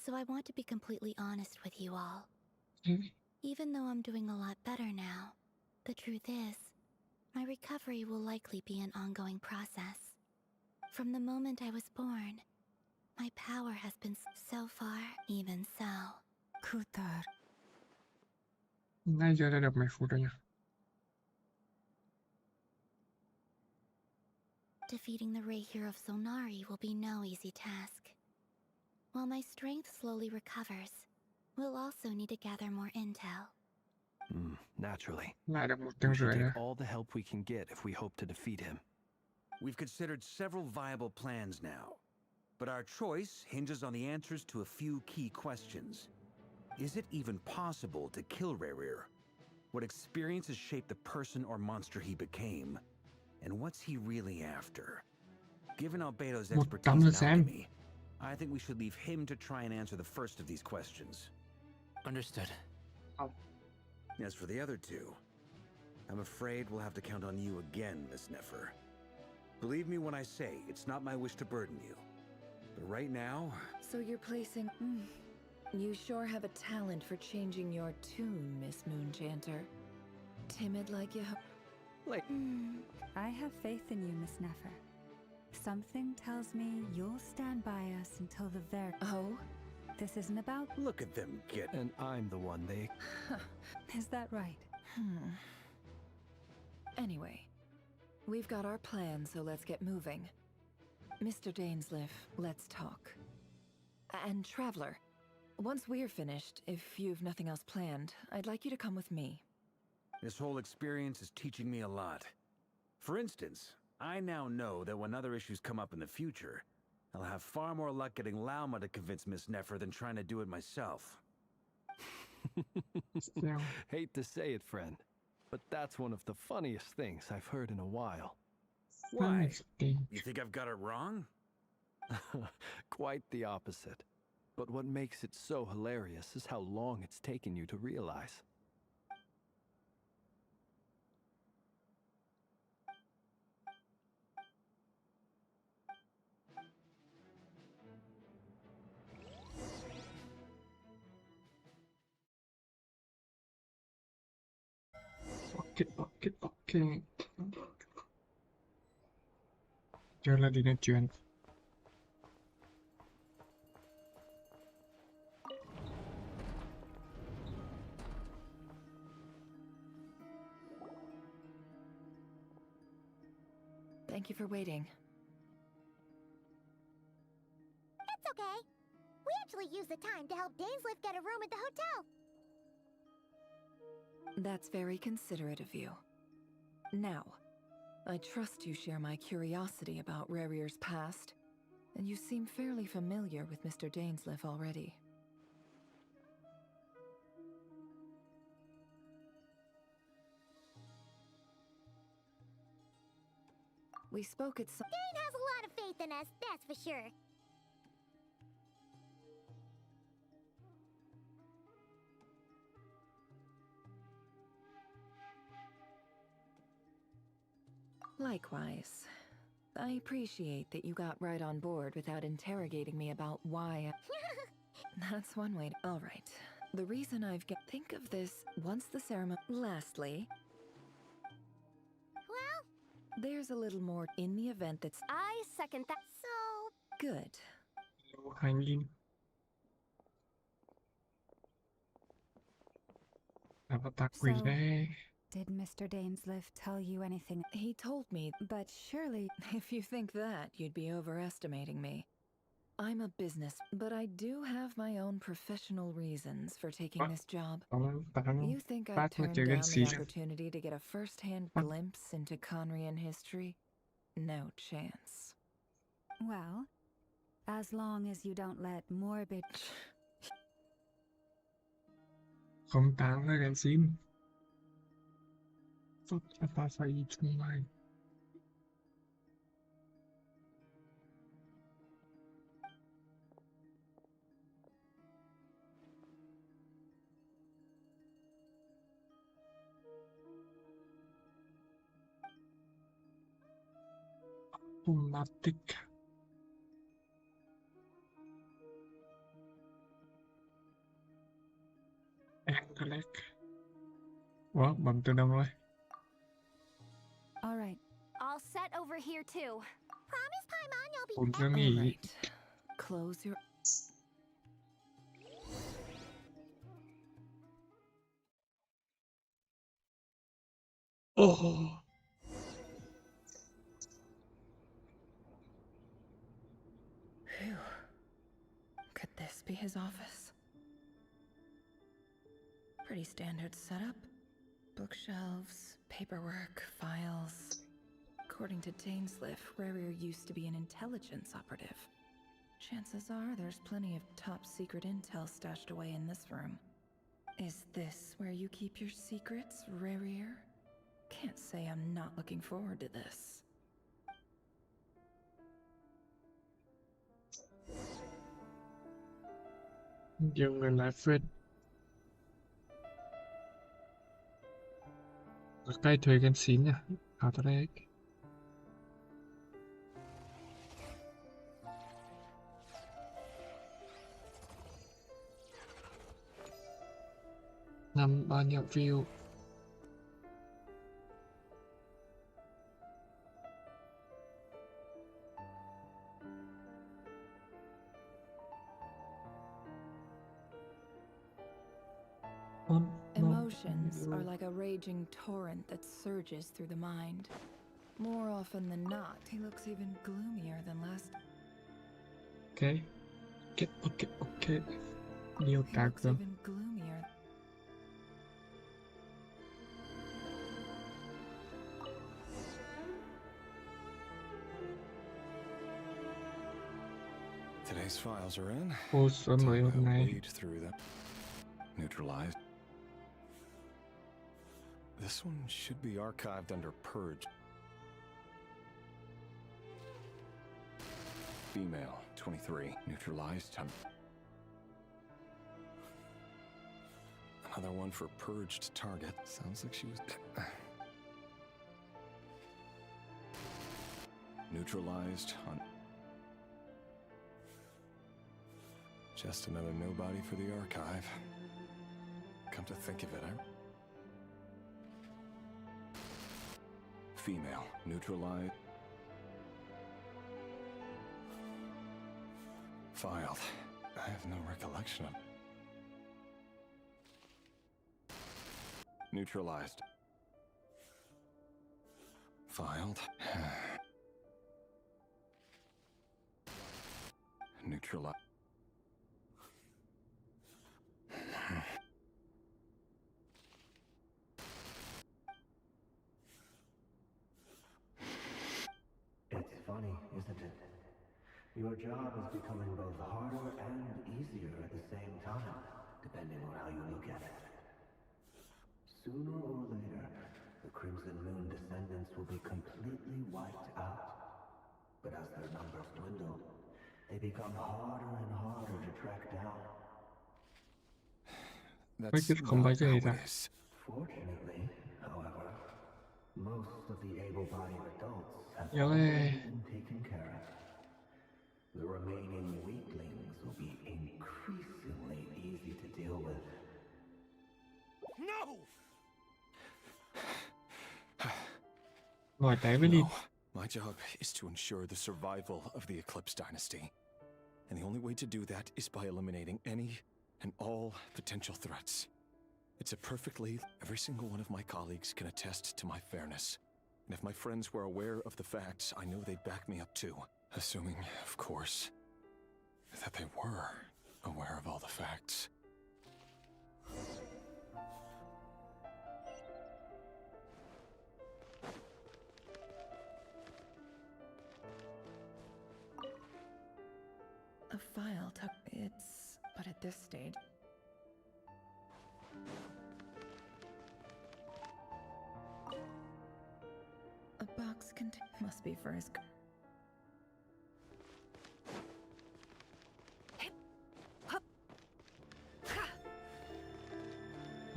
so I want to be completely honest with you all. Even though I'm doing a lot better now, the truth is, my recovery will likely be an ongoing process. From the moment I was born, my power has been so far, even so. Kutar. Ngay giờ đã được 10 phút rồi nha. Defeating the Rahier of Solnari will be no easy task. While my strength slowly recovers, we'll also need to gather more intel. Naturally. Lại được 1 We tiếng should rưỡi nữa. take all the help we can get if we hope to defeat him. We've considered several viable plans now, but our choice hinges on the answers to a few key questions. Is it even possible to kill Rerir? What experiences shaped the person or monster he became? And what's he really after? Given Albedo's expertise in alchemy, I think we should leave him to try and answer the first of these questions. Understood. As for the other two, I'm afraid we'll have to count on you again, Miss Nefer. Believe me when I say it's not my wish to burden you. But right now... So you're placing... You sure have a talent for changing your tune, Miss Moonchanter. Timid like you. I have faith in you, Miss Nefer. Something tells me you'll stand by us until the very... Oh? This isn't about... Look at them get... And I'm the one they... Is that right? Anyway, we've got our plan, so let's get moving. Mr. Dainsliff, let's talk. And Traveler, once we're finished, if you've nothing else planned, I'd like you to come with me. This whole experience is teaching me a lot. For instance, I now know that when other issues come up in the future, I'll have far more luck getting Lauma to convince Miss Nefer than trying to do it myself. Hate to say it, friend, but that's one of the funniest things I've heard in a while. Why? You think I've got it wrong? Quite the opposite. But what makes it so hilarious is how long it's taken you to realize. Ok. Chơi là đi nói chuyện. Thank you for waiting. It's okay. We actually used the time to help Dainsliff get a room at the hotel. That's very considerate of you. Now, I trust you share my curiosity about Rarier's past, and you seem fairly familiar with Mr. Dainsliff already. We spoke at some... Dane has a lot of faith in us, that's for sure. Likewise. I appreciate that you got right on board without interrogating me about why. That's one way to... All right. The reason I've get... Think of this once the ceremony... Lastly... Well... There's a little more in the event that's... I second that. So... Good. Hanging. Avatar quỷ đây. Did Mr. Dainsliff tell you anything? He told me, but surely... If you think that, you'd be overestimating me. I'm a business, but I do have my own professional reasons for taking this job. You think I'd turn down the opportunity to get a first-hand glimpse into Conrian history? No chance. Well, as long as you don't let morbid... Không tán ra gắn xin. Ta phải chung lại. Automatic. Anglec. Ủa, bấm tự động rồi. All right. All set over here too. Promise Paimon you'll be... Ủa, chưa nghỉ. All right. Close your... Oh. Phew. Could this be his office? Pretty standard setup. Bookshelves, paperwork, files. According to Dainsliff, Rarier used to be an intelligence operative. Chances are there's plenty of top secret intel stashed away in this room. Is this where you keep your secrets, Rarier? Can't say I'm not looking forward to this. Nhiều người lại phết. Cái thuê gan xín nha. À, tới đây. Năm bao nhiêu view? Emotions are like a raging torrent that surges through the mind. More often than not, he looks even gloomier than last. Okay. Okay. Nhiều He cả looks cơ. even gloomier. Today's files are in. Cô số mới hôm nay. Wade through them. Neutralized. This one should be archived under Purge. Female, 23, neutralized. Another one for purged target. Sounds like she was... Neutralized on... Just another nobody for the archive. Come to think of it, Female, neutralized. Filed. I have no recollection of... Neutralized. Filed. Neutralized. It's funny, isn't it? Your job is becoming both harder and easier at the same time, depending on how you look at it. Sooner or later, the Crimson Moon descendants will be completely wiped out. But as their numbers dwindle, they become harder and harder to track down. That's not how it is. Fortunately, however, most of the able-bodied adults have Yeah. already been taken care of. The remaining weaklings will be increasingly easy to deal with. No! Ngồi té với đi. No. My job is to ensure the survival of the Eclipse Dynasty. And the only way to do that is by eliminating any and all potential threats. It's a perfectly... Every single one of my colleagues can attest to my fairness. And if my friends were aware of the facts, I know they'd back me up too. Assuming, of course, that they were aware of all the facts. A file took it's, but at this stage. A box must be for his.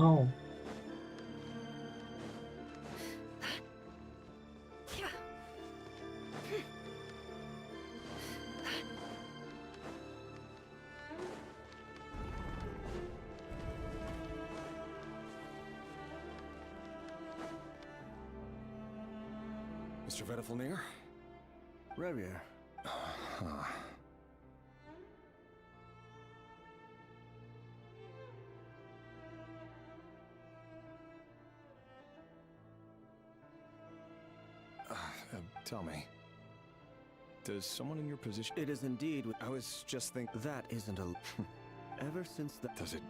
Oh. Mr. Vedifalnir? Rarier. Tell me. Does someone in your position... It is indeed... I was just thinking... That isn't a... Ever since the... Does it...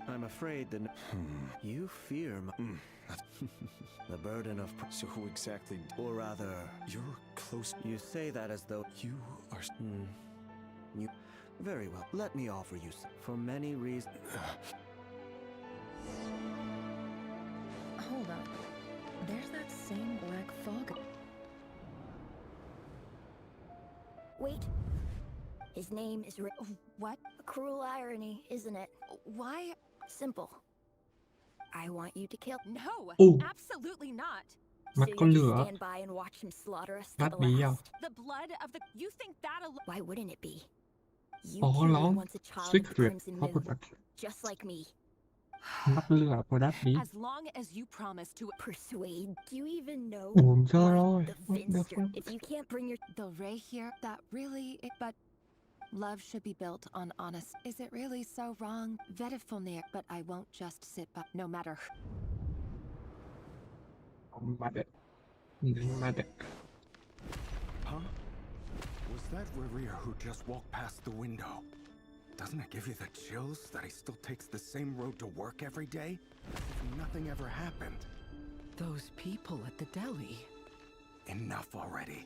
I'm afraid that... You fear my... the burden of... So who exactly... Or rather... You're close... You say that as though... You are... You... Very well. Let me offer you some... For many reasons... Hold on. There's that same black fog. Wait. His name is What? A cruel irony, isn't it? Why? Simple. I want you to kill. No, Ooh. absolutely not. Mắt So có you just lửa. stand by and watch him slaughter us to Mắt the bí à? last. The blood of the... You think that alone... Why wouldn't it be? You Có too were lắm. once a child of the Secret. Crimson How Moon, about just like me. Mắc lừa của đáp bí. As long as you promise to persuade. Do you even know Ủa cho why rồi. the What the Finster? fuck? If you can't bring your the ray here, that really, but love should be built on honest. Is it really so wrong? Vetifonir, but I won't just sit by, no matter. Mad it. Mad it. Huh? Was that Revere who just walked past the window? Doesn't it give you the chills that he still takes the same road to work every day? As if nothing ever happened. Those people at the deli. Enough already.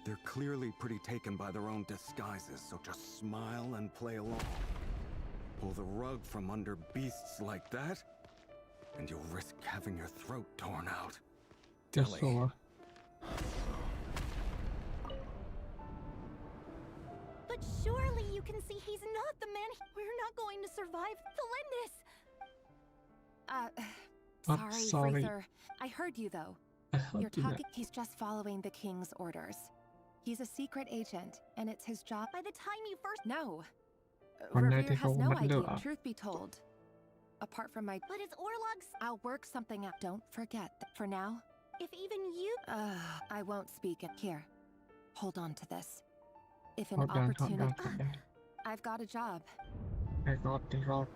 They're clearly pretty taken by their own disguises, so just smile and play along. Pull the rug from under beasts like that, and you'll risk having your throat torn out. Yes, Deli. sir. But surely you can see he's not the man. We're not going to survive. Felindis! Sorry, Freezer. I heard you though. You're You're talking. He's just following the king's orders. He's a secret agent, and it's his job. By the time you first. No. One night Revere has ago, no bắt idea, lửa. truth be told. Apart from my. But it's Orlog's. I'll work something out. Don't forget that for now. If even you. I won't speak it. Here. Hold on to this. If an Hold on, hold opportunity. on, hold on. I've got a job. I got the rod.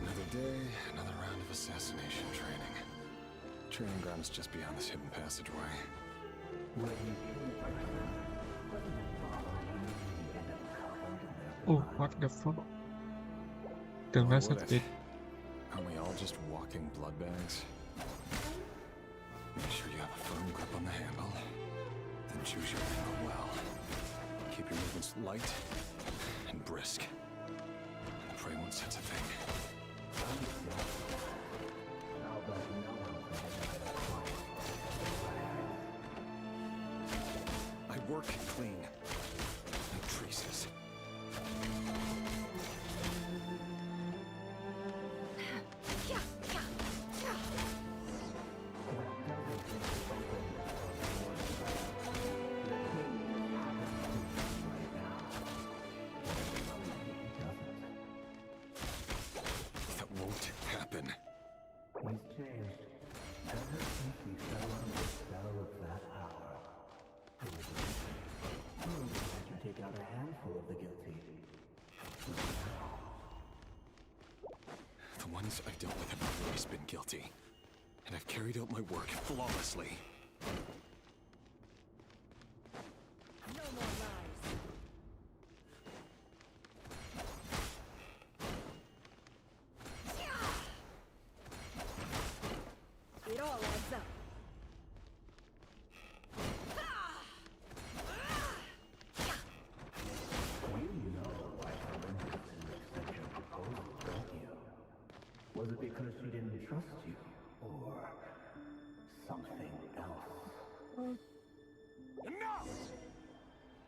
Another day, another round of assassination training. Training ground is just beyond this hidden passageway. Oh, what the fuck? Tưởng Why nó would sắp it? chết. Aren't we all just walking blood bags? Make sure you have a firm grip on the handle. Then choose your angle well. Keep your movements light and brisk. And the prey won't sense a thing. I work clean. No traces. That won't happen. He's changed. Ever since he fell under the spell of that hour. Only had you take out a handful of the guilty. The ones I've dealt with have always been guilty. And I've carried out my work flawlessly. No more lies. It all adds up. You know why Felindis didn't accept your proposal, don't you? Was it because she didn't trust you? Or something else?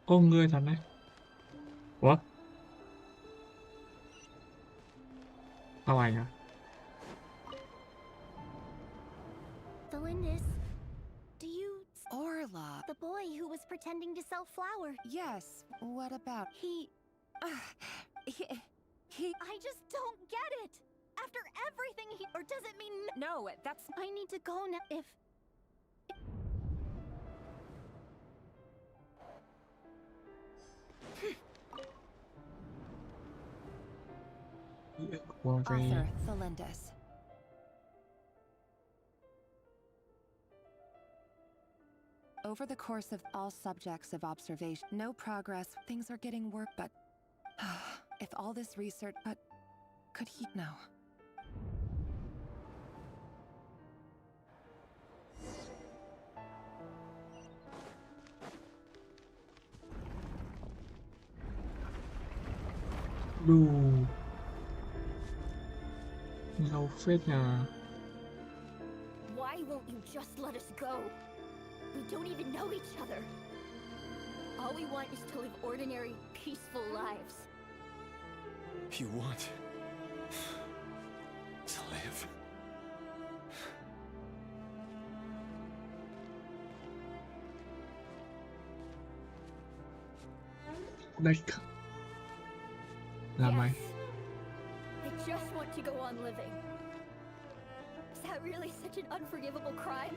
Ô, người thật này. Ủa? Sao ảnh à? Felindis, do you. Orla. The boy who was pretending to sell flour. Yes. What about He. he? I just don't get it! After everything he. Or does it mean. No, that's. I need to go now. If. Qua cái... Arthur Felindis. Over the course of all subjects of observation, no progress, things are getting worse, but if all this research, but could he? No. Đù. Lâu phết nhà. Why won't you just let us go? We don't even know each other. All we want is to live ordinary, peaceful lives. You want to live? Đây. Làm mày. I just want to go on living. Is that really such an unforgivable crime?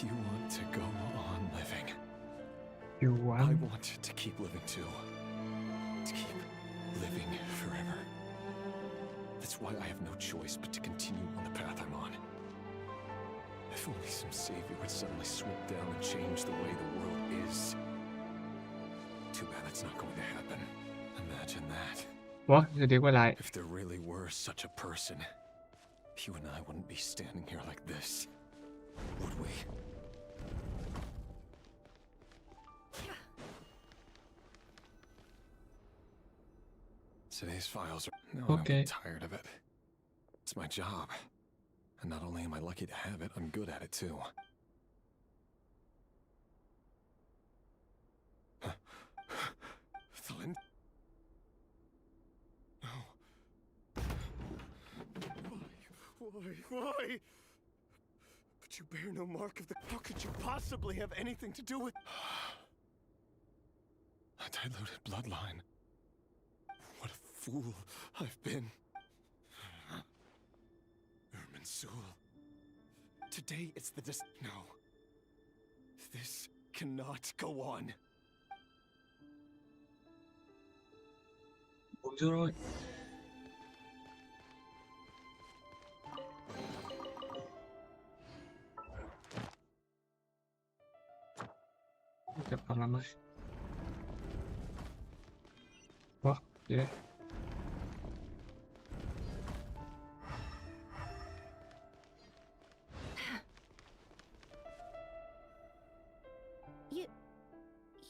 You want to go on living. You want? I want to keep living too. To keep living forever. That's why I have no choice but to continue on the path I'm on. If only some savior would suddenly swoop down and change the way the world is. Too bad that's not going to happen. Imagine that. Ủa, giờ đi quay lại. If there really were such a person, you and I wouldn't be standing here like this, would we? Today's files are... No, Okay. I'm tired of it. It's my job. And not only am I lucky to have it, I'm good at it too. Flint? No. Why? But you bear no mark of the... How could you possibly have anything to do with... A diluted bloodline. What a fool I've been. Mansul. Today it's the No. This cannot go on. Uống chưa rồi. Gặp còn làm ơi. Ủa, gì đây?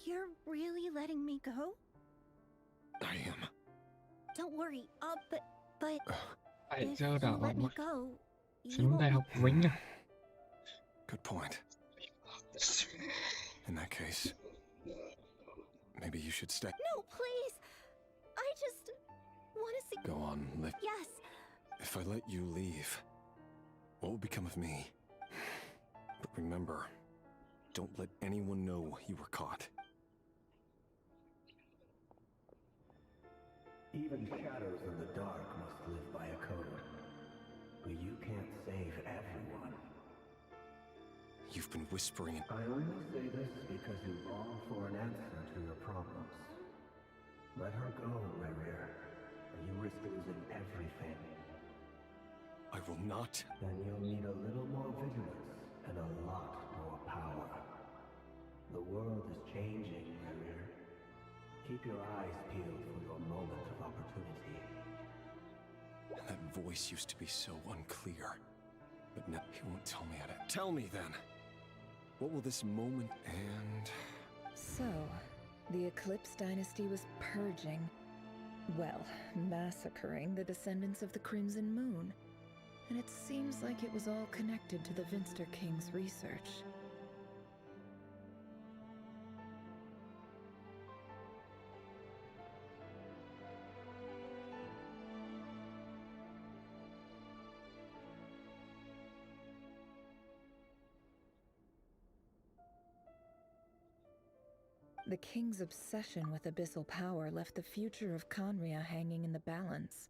You're really letting me go? I am. Don't worry, but Tại if sao you đảo let me mà go, you xuống won't đại be học Vĩnh à? Good point. In that case, maybe you should stay. No, please! I just want to see... Go on, live. Yes! If I let you leave, what will become of me? But remember, don't let anyone know you were caught. Even shadows in the dark must live by a code. But you can't save everyone. You've been whispering in... I only say this because you long for an answer to your problems. Let her go, Rerir, or you risk losing everything. I will not. Then you'll need a little more vigilance and a lot more power. The world is changing, Rerir. Keep your eyes peeled for your moment of opportunity. And that voice used to be so unclear. But now he won't tell me how to... Tell me then! What will this moment end? So, the Eclipse Dynasty was purging, well, massacring the descendants of the Crimson Moon. And it seems like it was all connected to the Vinster King's research. The king's obsession with abyssal power left the future of Conria hanging in the balance.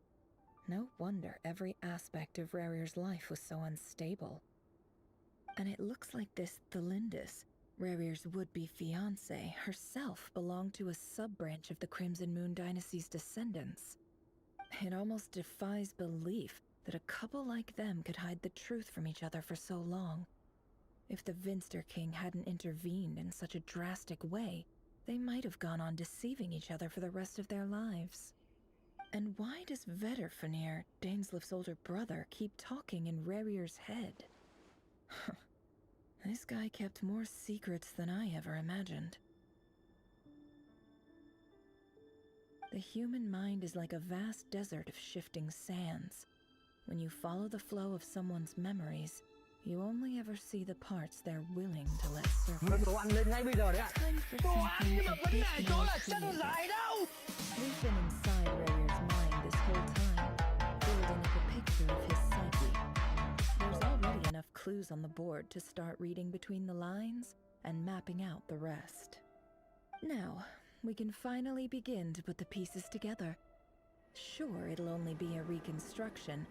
No wonder every aspect of Rerir's life was so unstable. And it looks like this Thelindis, Rerir's would-be fiancée, herself belonged to a sub-branch of the Crimson Moon Dynasty's descendants. It almost defies belief that a couple like them could hide the truth from each other for so long. If the Vinster King hadn't intervened in such a drastic way, they might have gone on deceiving each other for the rest of their lives. And why does Vedderfanir, Daneslif's older brother, keep talking in Rerir's head? This guy kept more secrets than I ever imagined. The human mind is like a vast desert of shifting sands. When you follow the flow of someone's memories, you only ever see the parts they're willing to let surface. Đồ ăn lên ngay bây giờ đấy ạ. Đồ ăn nhưng mà vấn đề chỗ là chân dài đâu. We've been inside Rerir's mind this whole time, building up a picture of his psyche. There's already enough clues on the board to start reading between the lines and mapping out the rest. Now, we can finally begin to put the pieces together. Sure, it'll only be a reconstruction,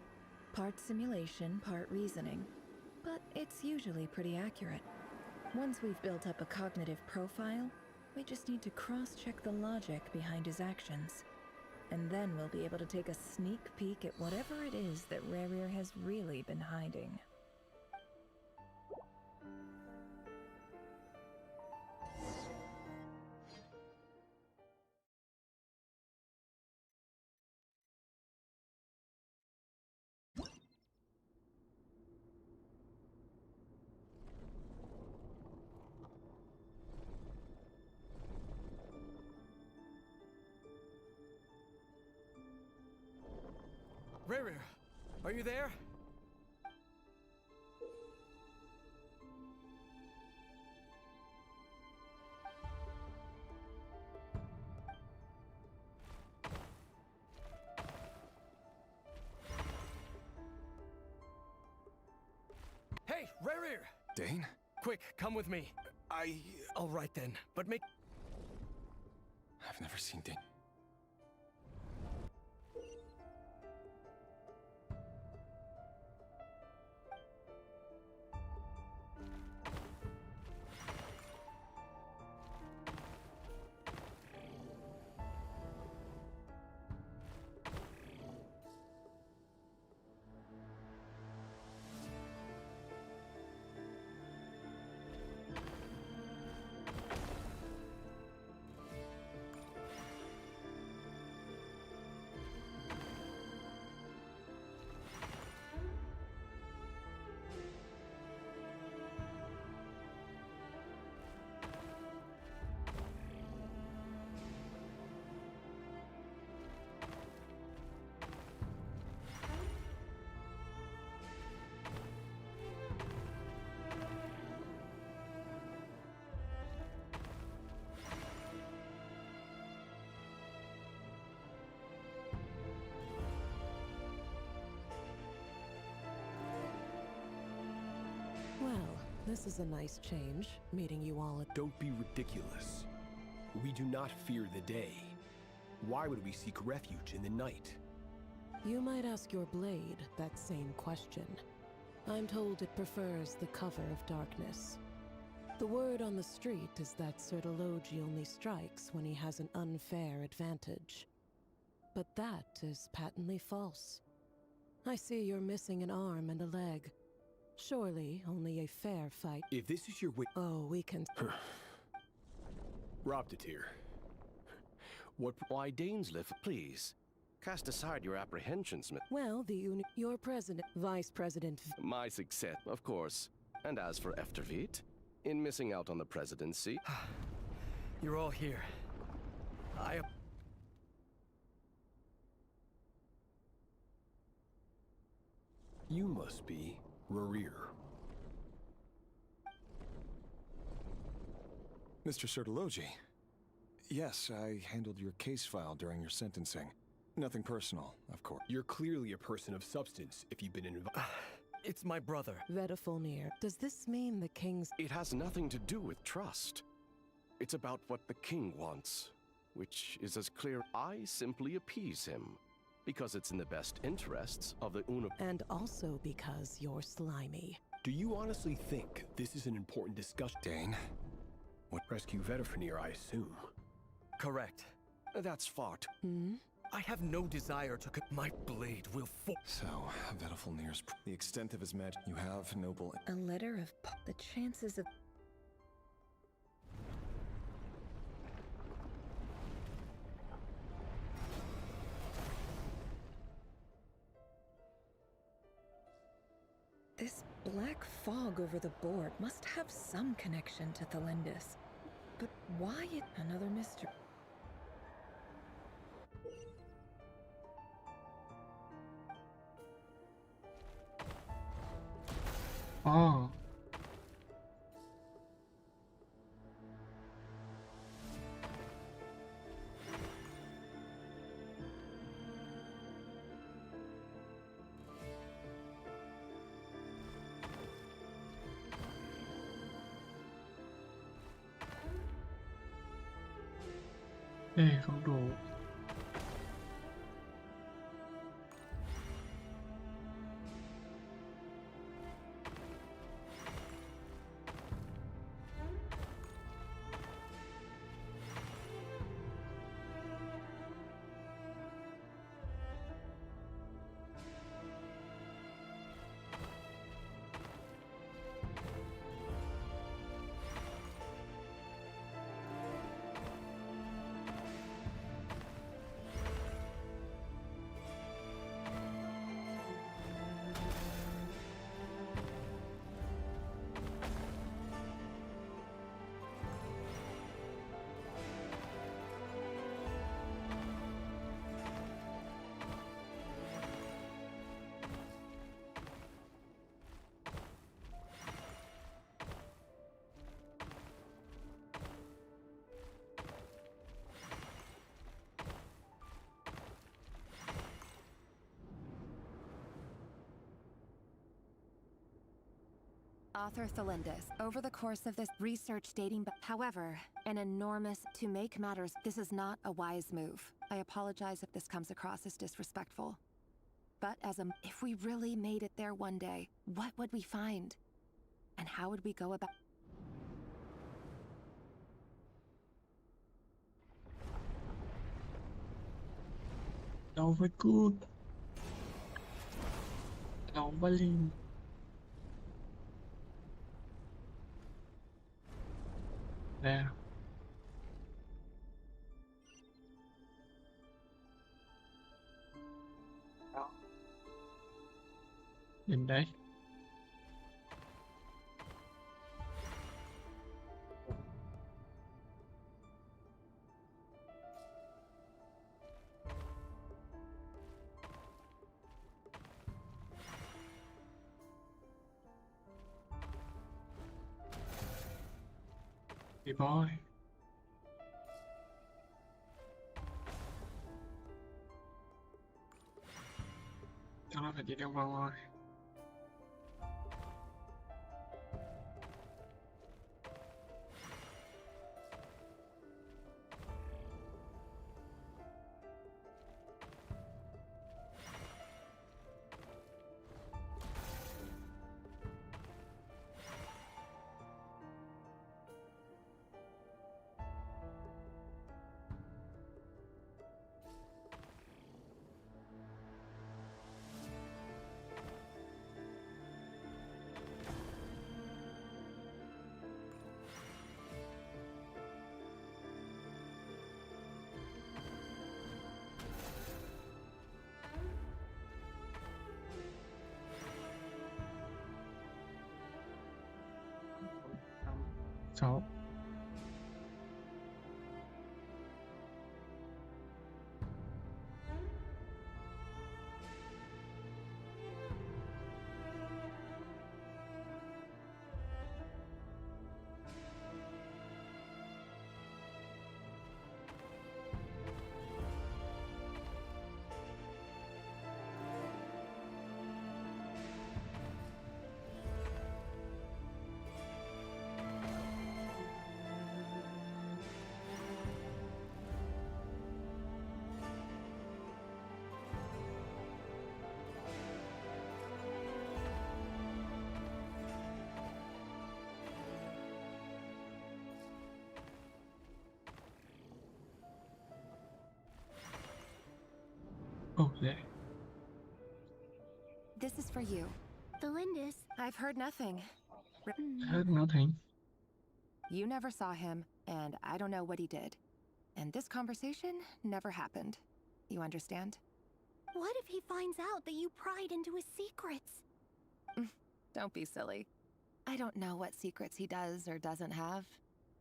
part simulation, part reasoning, but it's usually pretty accurate. Once we've built up a cognitive profile, we just need to cross-check the logic behind his actions. And then we'll be able to take a sneak peek at whatever it is that Rerir has really been hiding. Rerir, are you there? Hey, Rerir! Dane? Quick, come with me. All right then, but make... I've never seen Dane. Well, this is a nice change, meeting you all at... Don't be ridiculous. We do not fear the day. Why would we seek refuge in the night? You might ask your blade that same question. I'm told it prefers the cover of darkness. The word on the street is that Sertologi only strikes when he has an unfair advantage. But that is patently false. I see you're missing an arm and a leg. Surely only a fair fight. If this is your way... Oh, we can... Robdatir. Why, Dainsliff, please. Cast aside your apprehensions, Well, your president, vice president... My success, of course. And as for Eftervit, in missing out on the presidency... You're all here. You must be Rerir. Mr. Sertologi. Yes, I handled your case file during your sentencing. Nothing personal, of course. You're clearly a person of substance if you've been involved. It's my brother. Vedafulnir. Does this mean the king's... It has nothing to do with trust. It's about what the king wants, which is as clear. I simply appease him, because it's in the best interests of the Una... And also because you're slimy. Do you honestly think this is an important discussion? Dane? What? Rescue Vedafulnir, I assume. Correct. That's far too... Hmm? I have no desire to cut my blade will fall. So, Vedafulnir's... The extent of his magic... You have noble... A letter of... The chances of... This black fog over the board must have some connection to Thelindis. But why it... Another mystery. Oh. Ê, không đủ. Author Thelindis, over the course of this research dating back, however, an enormous, to make matters, this is not a wise move. I apologize if this comes across as disrespectful. But if we really made it there one day, what would we find? And how would we go about? Đâu với cút. Đâu với Linh. Nè. Đó. Nhìn đấy. Hey boy. Chắc nó phải đi đeo vòng rồi. Sáu. Oh, yeah. This is for you. Thelindis. I've heard nothing. Heard nothing. You never saw him, and I don't know what he did. And this conversation never happened. You understand? What if he finds out that you pried into his secrets? Don't be silly. I don't know what secrets he does or doesn't have.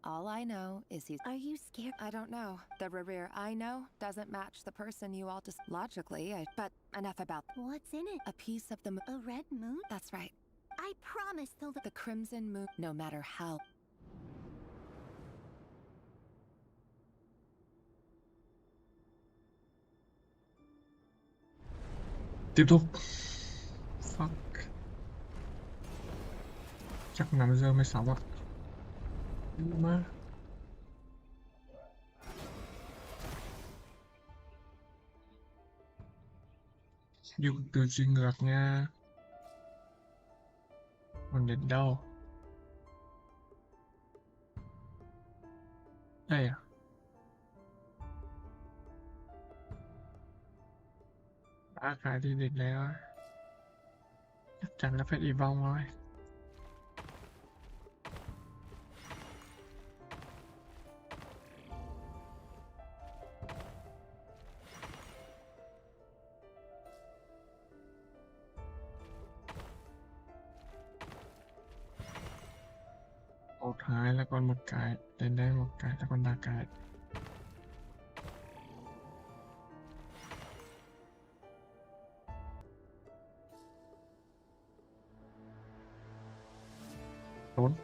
All I know is he's... Are you scared? I don't know. The Rerir I know doesn't match the person you all just... Logically, but enough about... What's in it? A piece of the moon. A red moon? That's right. I promise they'll... The crimson moon, no matter how... Tiếp tục. Fuck. Chắc 5 giờ 16 ạ. Mà Dùng từ suy ngược nha. Còn đến đâu? Đây à? Đã khải đi đến đây rồi. Chắc chắn là phải đi vòng rồi. Một hai là còn một cái, đến đây một cái là còn ba cái. Trốn.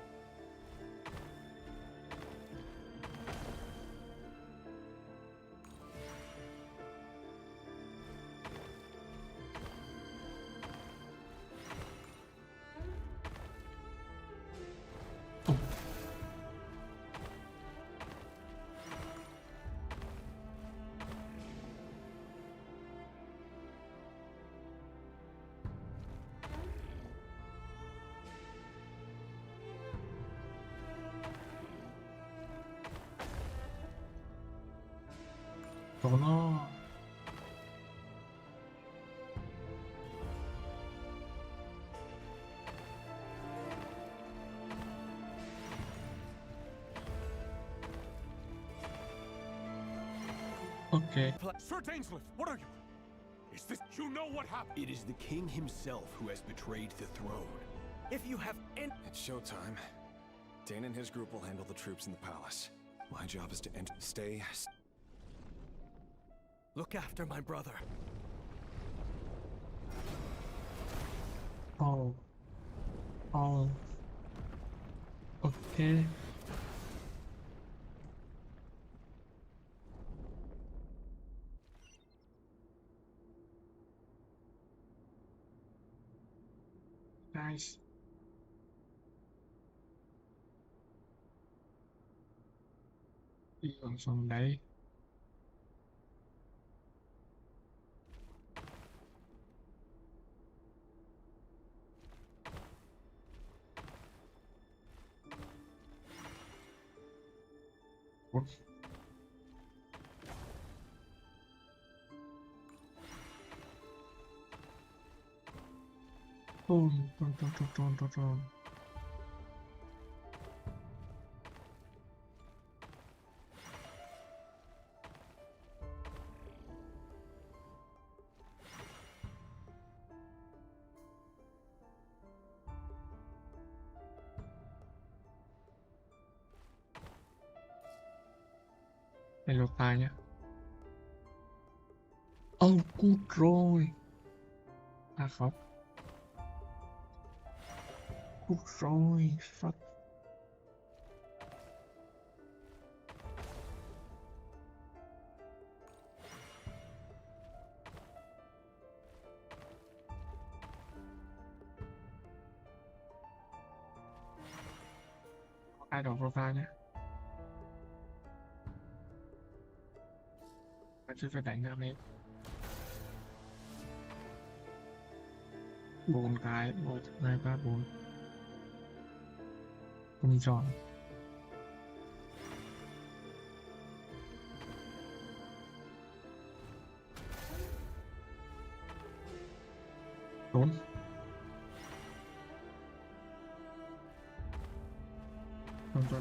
Trốn nó. Okay. Sir Dainsleif, what are you? Is this... You know what happened? It is the king himself who has betrayed the throne. If you have any... It's showtime. Dane and his group will handle the troops in the palace. My job is to stay... Look after my brother. Oh. Oh. Okay. Nice. Đi còn xuống đấy. Trôn. Đây lột tài nhá. Cút rồi. À không. Cút rồi. Fuck. Ai đổ profile nhé. Chứ phải đánh ra em. 4 cái, 1, 2, 3, 4. Cùng chọn. Trốn. Trốn.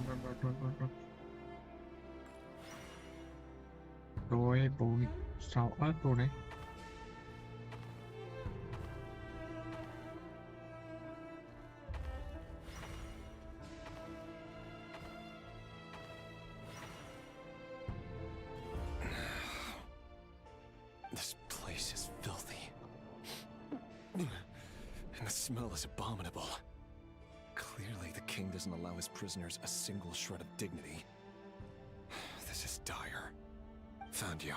Rồi 4, 6 ớt rồi đấy. This place is filthy. And the smell is abominable. Clearly the king doesn't allow his prisoners a single shred of dignity. This is dire. Found you.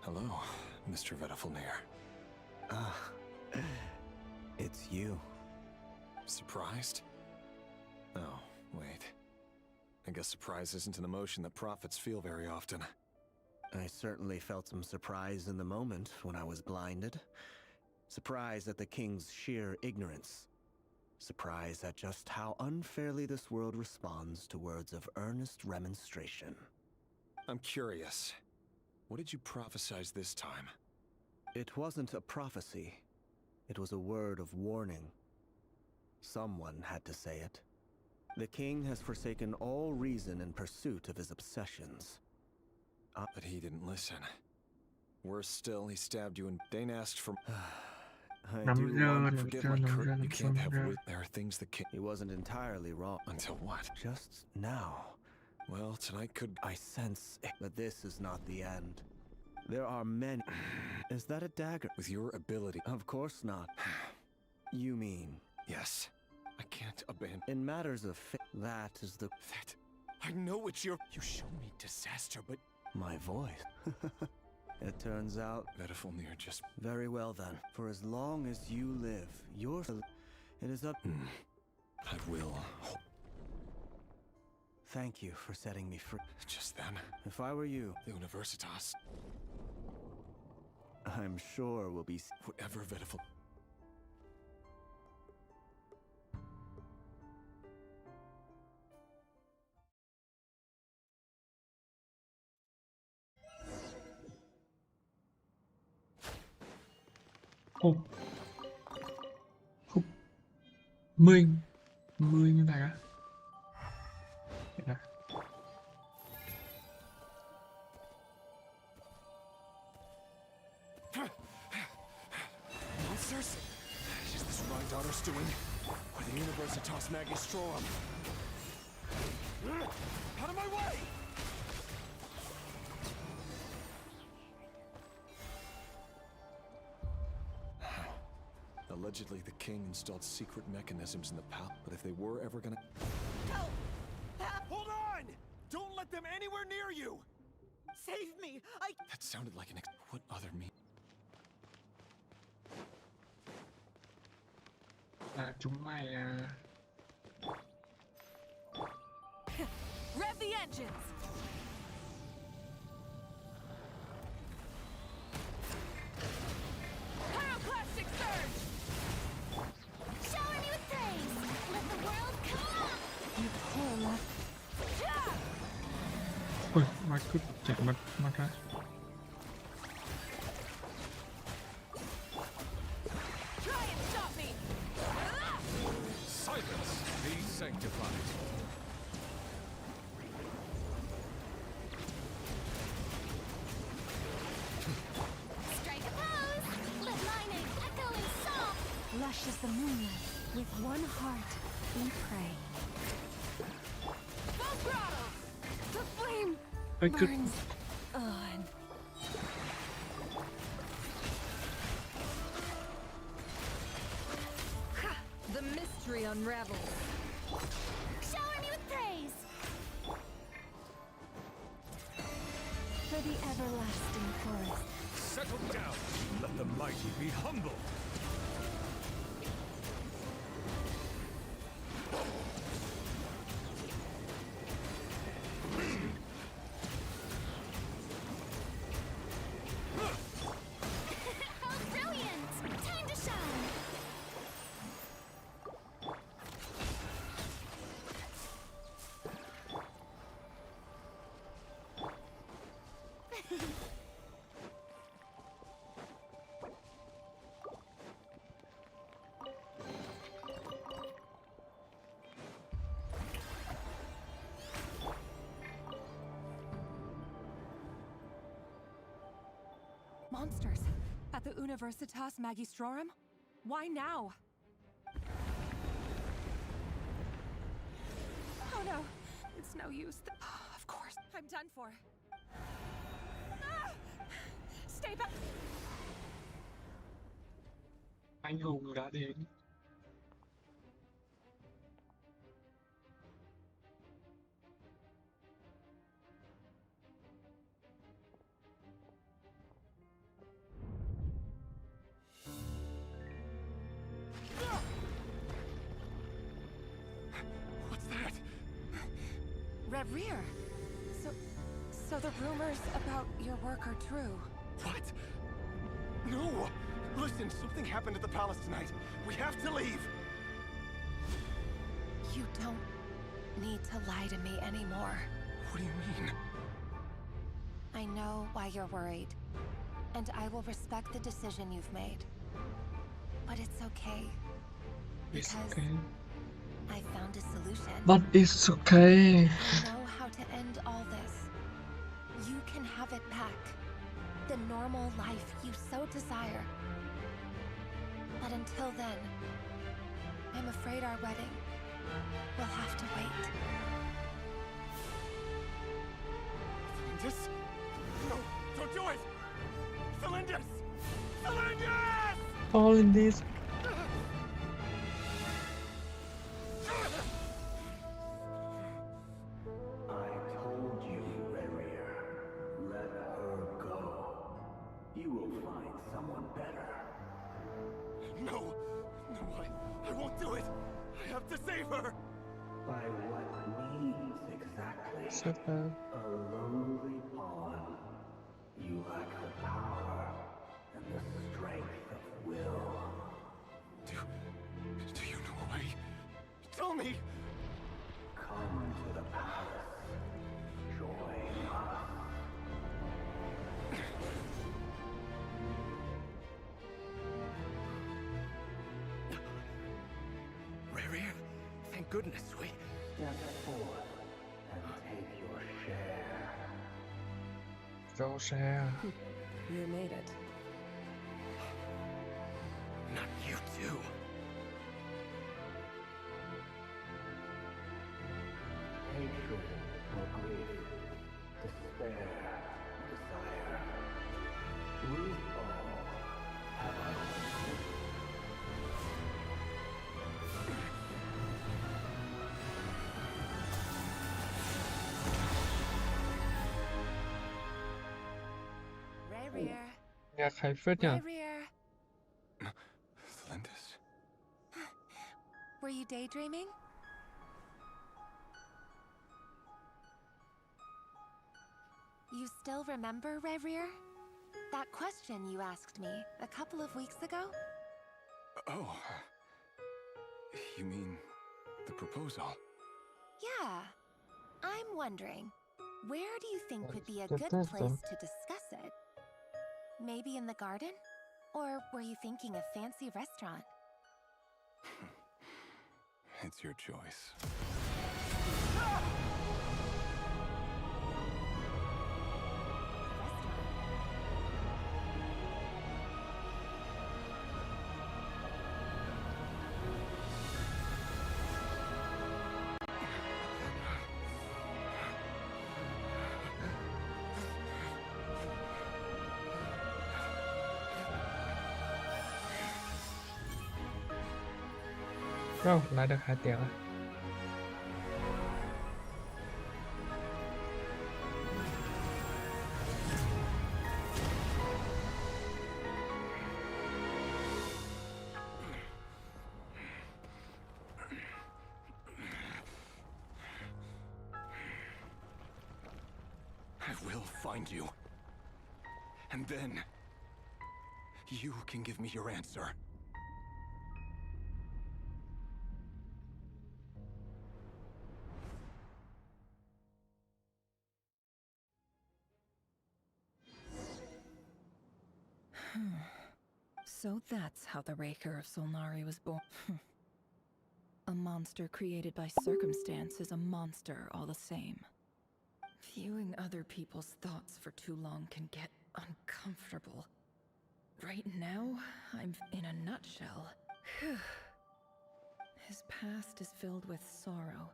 Hello, Mr. Vedafilnir. It's you. Surprised? Oh, wait. I guess surprise isn't an emotion that prophets feel very often. I certainly felt some surprise in the moment when I was blinded. Surprise at the king's sheer ignorance. Surprise at just how unfairly this world responds to words of earnest remonstration. I'm curious. What did you prophesize this time? It wasn't a prophecy. It was a word of warning. Someone had to say it. The king has forsaken all reason in pursuit of his obsessions. But he didn't listen. Worse still, he stabbed you and Dane asked for... I do want to forgive me, Kurt. You can't have... There are things the king... He wasn't entirely wrong. Until what? Just now. Well, tonight could... I sense it. But this is not the end. There are many... Is that a dagger? With your ability... Of course not. You mean... Yes. I can't abandon... In matters of that is the... That... I know it's your... You show me disaster, but... My voice. It turns out... Vedifalnir just... Very well then. For as long as you live, it is up... I will. Thank you for setting me free. Just then... If I were you... The Universitas... I'm sure we'll be... Whatever Vedifal... Khúc Khúc 10 như này á. Đây nè. Monsters? Is this my daughter's doing? Or the Universitas Magistrorum? Out of my way! Allegedly, the king installed secret mechanisms in the palace, but if they were ever gonna... Help! Hold on! Don't let them anywhere near you! Save me! That sounded like an What other mean? Chúng mày Rev the engines! Pyroclastic surge! Shower me with praise! Let the world come up! You poor love. Ôi, mày cứ chạy mặt ra. Try and stop me! Silence! Be sanctified. Strike a pose! Let my name echo in song! Lush as the moonlight. With one heart, we pray. Full throttle! The flame Ôi, cứ... burns on. The mystery unravels. Shower me with praise! For the everlasting forest. Settle down! Let the mighty be humble! How brilliant! Time to shine! Monsters at the Universitas Magistrorum? Why now? Oh no, it's no use. Of course, I'm done for. Ah! Stay back. Anh hùng đã đến. Rear. So the rumors about your work are true. What? No! Listen, something happened at the palace tonight. We have to leave. You don't need to lie to me anymore. What do you mean? I know why you're worried, and I will respect the decision you've made. But it's okay. It's Because okay. I found a solution. But it's okay. I know how to end all this. You can have it back. The normal life you so desire. But until then, I'm afraid our wedding will have to wait. Cylinders? No, don't do it! Cylinders! Cylinders! All in this. I told you, Rarier. Let her go. You will find someone better. No! No, I won't do it! I have to save her! By what means exactly? Super. A lowly pawn. You lack the power and the strength of will. Do you know a way? Tell me! Come to the palace. Join us. Rarier, thank goodness we... Step forth and take your share. Go share. You made it. Not you too. Hatred or grief, despair, desire. We all have our own. Rarier. อยากใครเฟิร์สเนี่ย Rarier. Cylinders? Were you daydreaming? You still remember, Rarier? That question you asked me a couple of weeks ago? Oh. You mean the proposal? Yeah. I'm wondering, where do you think would be a Good good question. place to discuss it? Maybe in the garden? Or were you thinking a fancy restaurant? It's your choice. Đâu, lại được 2 tiếng à? I will find you. And then... you can give me your answer. So that's how the Raker of Solnari was born. A monster created by circumstance is a monster all the same. Viewing other people's thoughts for too long can get uncomfortable. Right now, I'm in a nutshell. His past is filled with sorrow.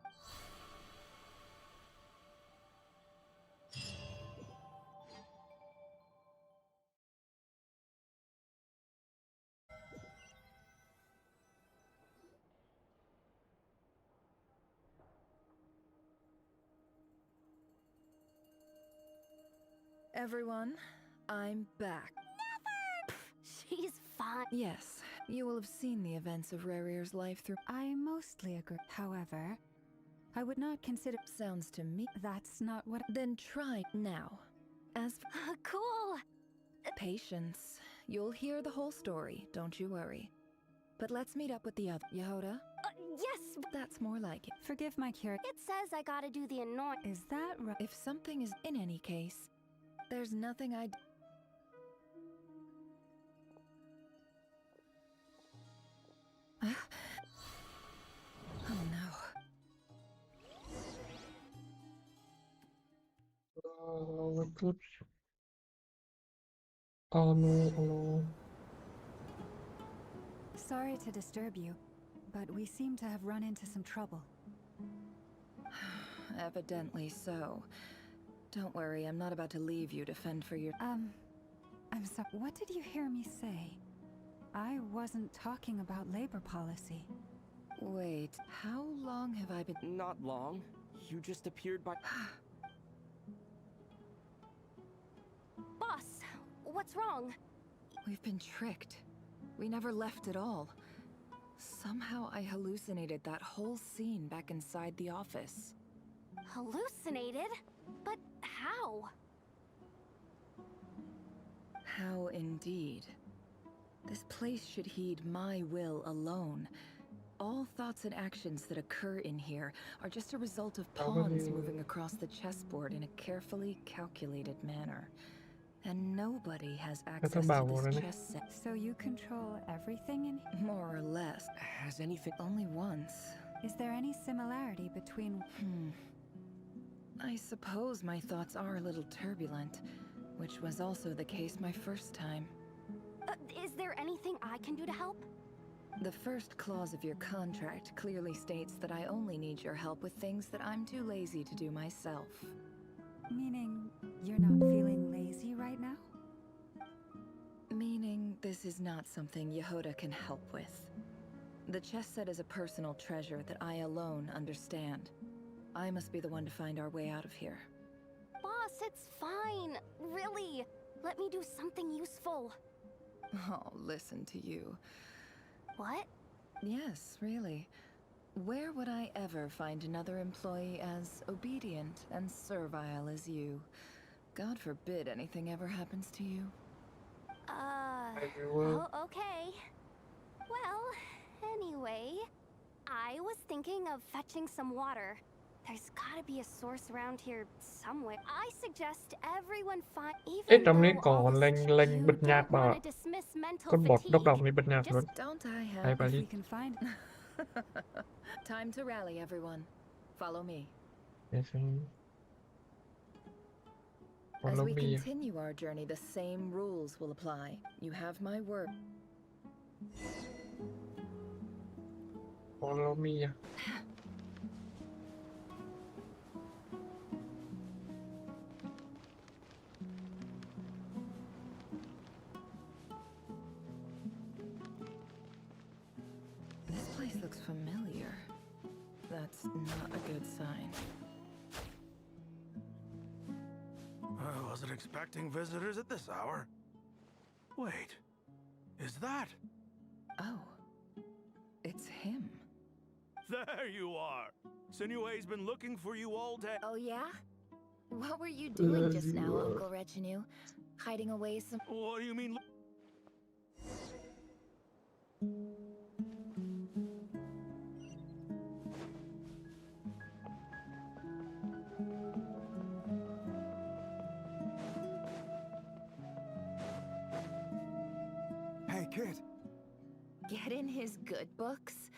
Everyone, I'm back. Never! She's fine. Yes, you will have seen the events of Rarier's life through. I mostly agree. However, I would not consider. Sounds to me. That's not what. Then try now. As Cool. patience You'll hear the whole story, don't you worry. But let's meet up with the other. Yehoda? Yes! That's more like it. Forgive my curiosity. It says I gotta do the annoying. Is that right? If something is in any case, there's nothing I'd... Oh no. Oh no, oh no. Sorry to disturb you, but we seem to have run into some trouble. Evidently so. Don't worry, I'm not about to leave you to fend for your... I'm sorry. What did you hear me say? I wasn't talking about labor policy. Wait, how long have I been... Not long. You just appeared by... Boss, what's wrong? We've been tricked. We never left at all. Somehow I hallucinated that whole scene back inside the office. Hallucinated? But how? How indeed. This place should heed my will alone. All thoughts and actions that occur in here are just a result of pawns moving across the chessboard in a carefully calculated manner. And nobody has access to this chess set. So you control everything in here? More or less. Has anything... Only once. Is there any similarity between... I suppose my thoughts are a little turbulent, which was also the case my first time. Is there anything I can do to help? The first clause of your contract clearly states that I only need your help with things that I'm too lazy to do myself. Meaning, you're not feeling lazy right now? Meaning, this is not something Yehoda can help with. The chess set is a personal treasure that I alone understand. I must be the one to find our way out of here. Boss, it's fine. Really. Let me do something useful. Oh, listen to you. What? Yes, really. Where would I ever find another employee as obedient and servile as you? God forbid anything ever happens to you. Oh, okay. Well, anyway, I was thinking of fetching some water. There's gotta be a source around here somewhere. I suggest everyone find... Trongนี้có lệnh bật nhạc bảo con bot độc độc này bật nhạc luôn. Hay bà đi. Time to rally, everyone. Follow me. Yes, As we continue our journey, the same rules will apply. You have my word. Follow me. This place looks familiar. That's not a good sign. I wasn't expecting visitors at this hour. Wait, is that? Oh, it's him. There you are. Sinue's been looking for you all day. Oh yeah? What were you doing just now, Uncle Retinue? Hiding away some... What do you mean? Hey, kid. Get in his good books?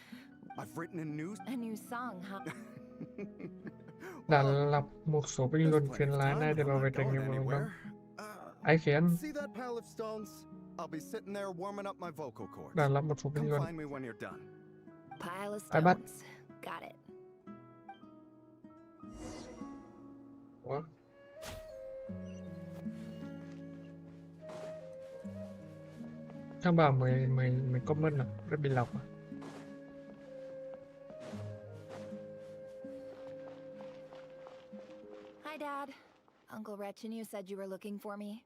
I've written a news... A new song, huh? Đã lập một số bình luận truyền lại này để bảo vệ trách nhiệm của cộng đồng. Ai khiến? See that pile of stones? I'll be sitting there warming up my vocal cords. Đã lập một số bình Come luận. find me when you're done. Pile of Ai bắt? stones. Got it. Ủa? Thằng bảo mày comment à? Rất bị lọc à? Hi, Dad. Uncle Retinue said you were looking for me.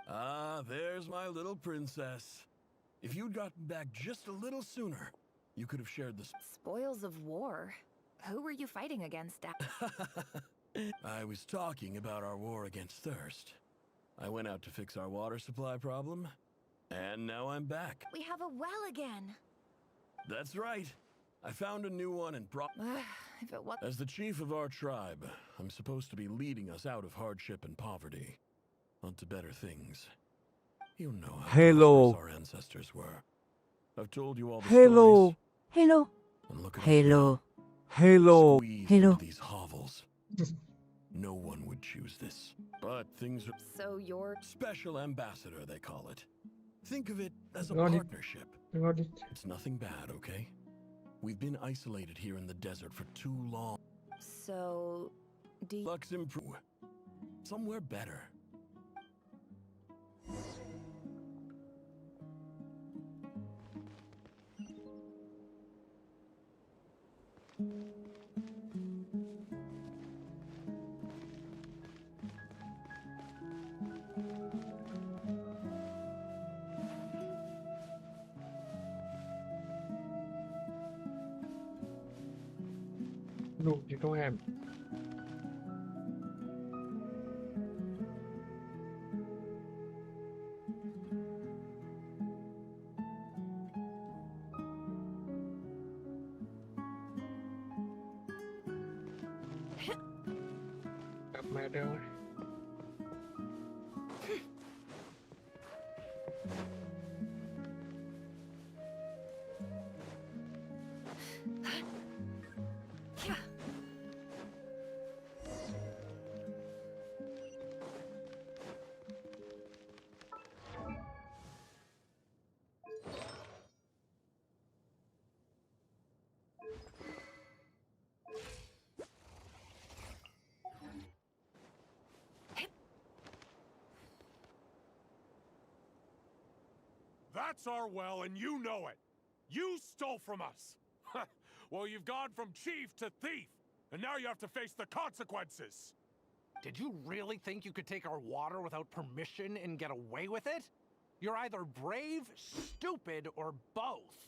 Ah, there's my little princess. If you'd gotten back just a little sooner, you could have shared the Spoils of war? Who were you fighting against, Dad? I was talking about our war against thirst. I went out to fix our water supply problem, And now I'm back. We have a well again. That's right. I found a new one and brought... If it was... As the chief of our tribe, I'm supposed to be leading us out of hardship and poverty, onto better things. You know how prosperous our ancestors were. I've told you all the stories. Hello. And look at us Hello. now. Hello. Squeezed Hello. into these hovels. No one would choose this. But things are... So you're... Special ambassador, they call it. Think of it as a Got it. partnership. Got it. It's nothing bad, okay? We've been isolated here in the desert for too long. So... Luck's improve. Somewhere better. No, you don't have. Gặp mẹ đâu rồi. That's our well, and you know it. You stole from us. Well, you've gone from chief to thief, and now you have to face the consequences. Did you really think you could take our water without permission and get away with it? You're either brave, stupid, or both.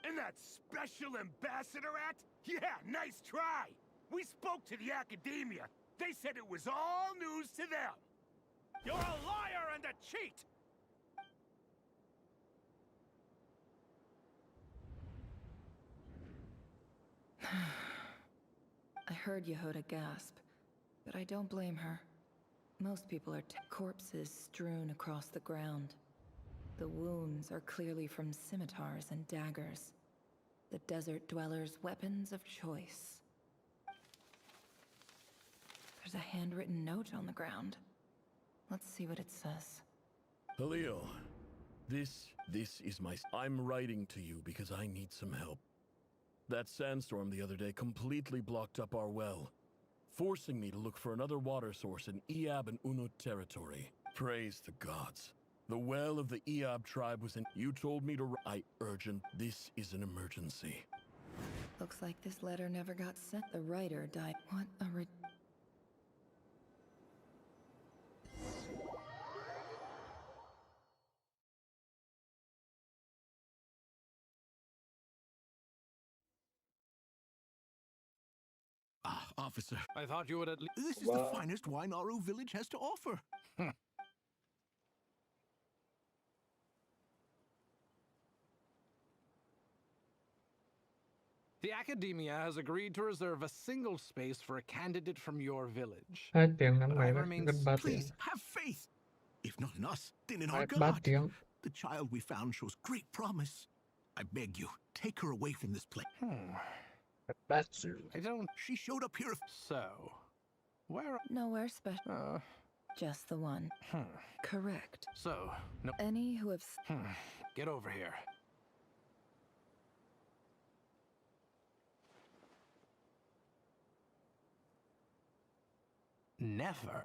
And that special ambassador act? Yeah, nice try. We spoke to the academia. They said it was all news to them. You're a liar and a cheat. I heard Yehuda gasp, but I don't blame her. Most people are corpses strewn across the ground. The wounds are clearly from scimitars and daggers. The desert dwellers' weapons of choice. There's a handwritten note on the ground. Let's see what it says. Halil, this is my... I'm writing to you because I need some help. That sandstorm the other day completely blocked up our well, forcing me to look for another water source in Iab and Unut territory. Praise the gods. The well of the Iab tribe was in... You told me to... urgent. This is an emergency. Looks like this letter never got sent. The writer died. What a Officer. I thought you would at least... This is the finest wine Aru village has to offer. The Academia has agreed to reserve a single space for a candidate from your village. 2 tiếng ngắn But vậy I đó, remain... gần 3 tiếng. Please, have faith. If not in us, then in our 3 God. tiếng. The child we found shows great promise. I beg you, take her away from this place. I don't... She showed up here... So... Where... Nowhere special. Just the one. Correct. So... No... Any who have... Get over here. Never.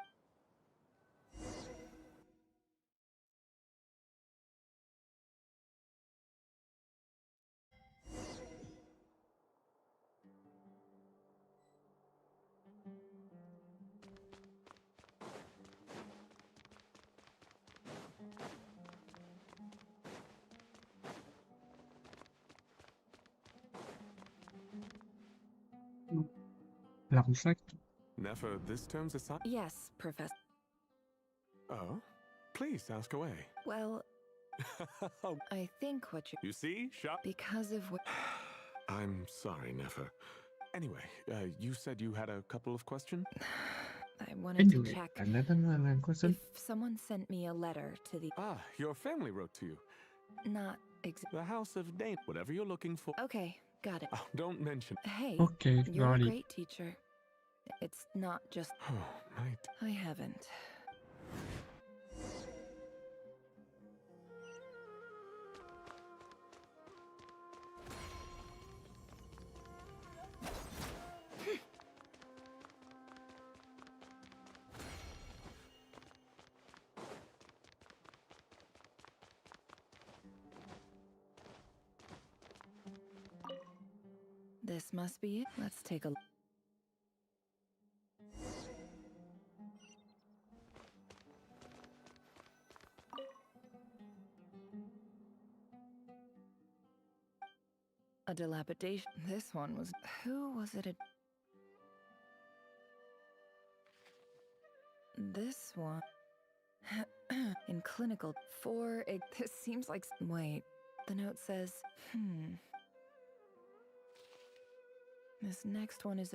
Làm sách. Never this term's assigned? Yes, Professor. Oh? Please, ask away. Well, I think what you see, shop. Because of what. I'm sorry, Nefer. Anyway, you said you had a couple of questions? I wanted to Anyway, check another question. if someone sent me a letter to the. Ah, your family wrote to you. Not The House of Dane. Whatever you're looking for. Okay, got it. Oh, don't mention. Hey, Okay, you're a got it. great teacher. It's not just. Oh, right. I haven't. This must be it. Let's take a look. A dilapidation. This one was. Who was it? This one. In clinical. This seems like. Wait. The note says. This next one is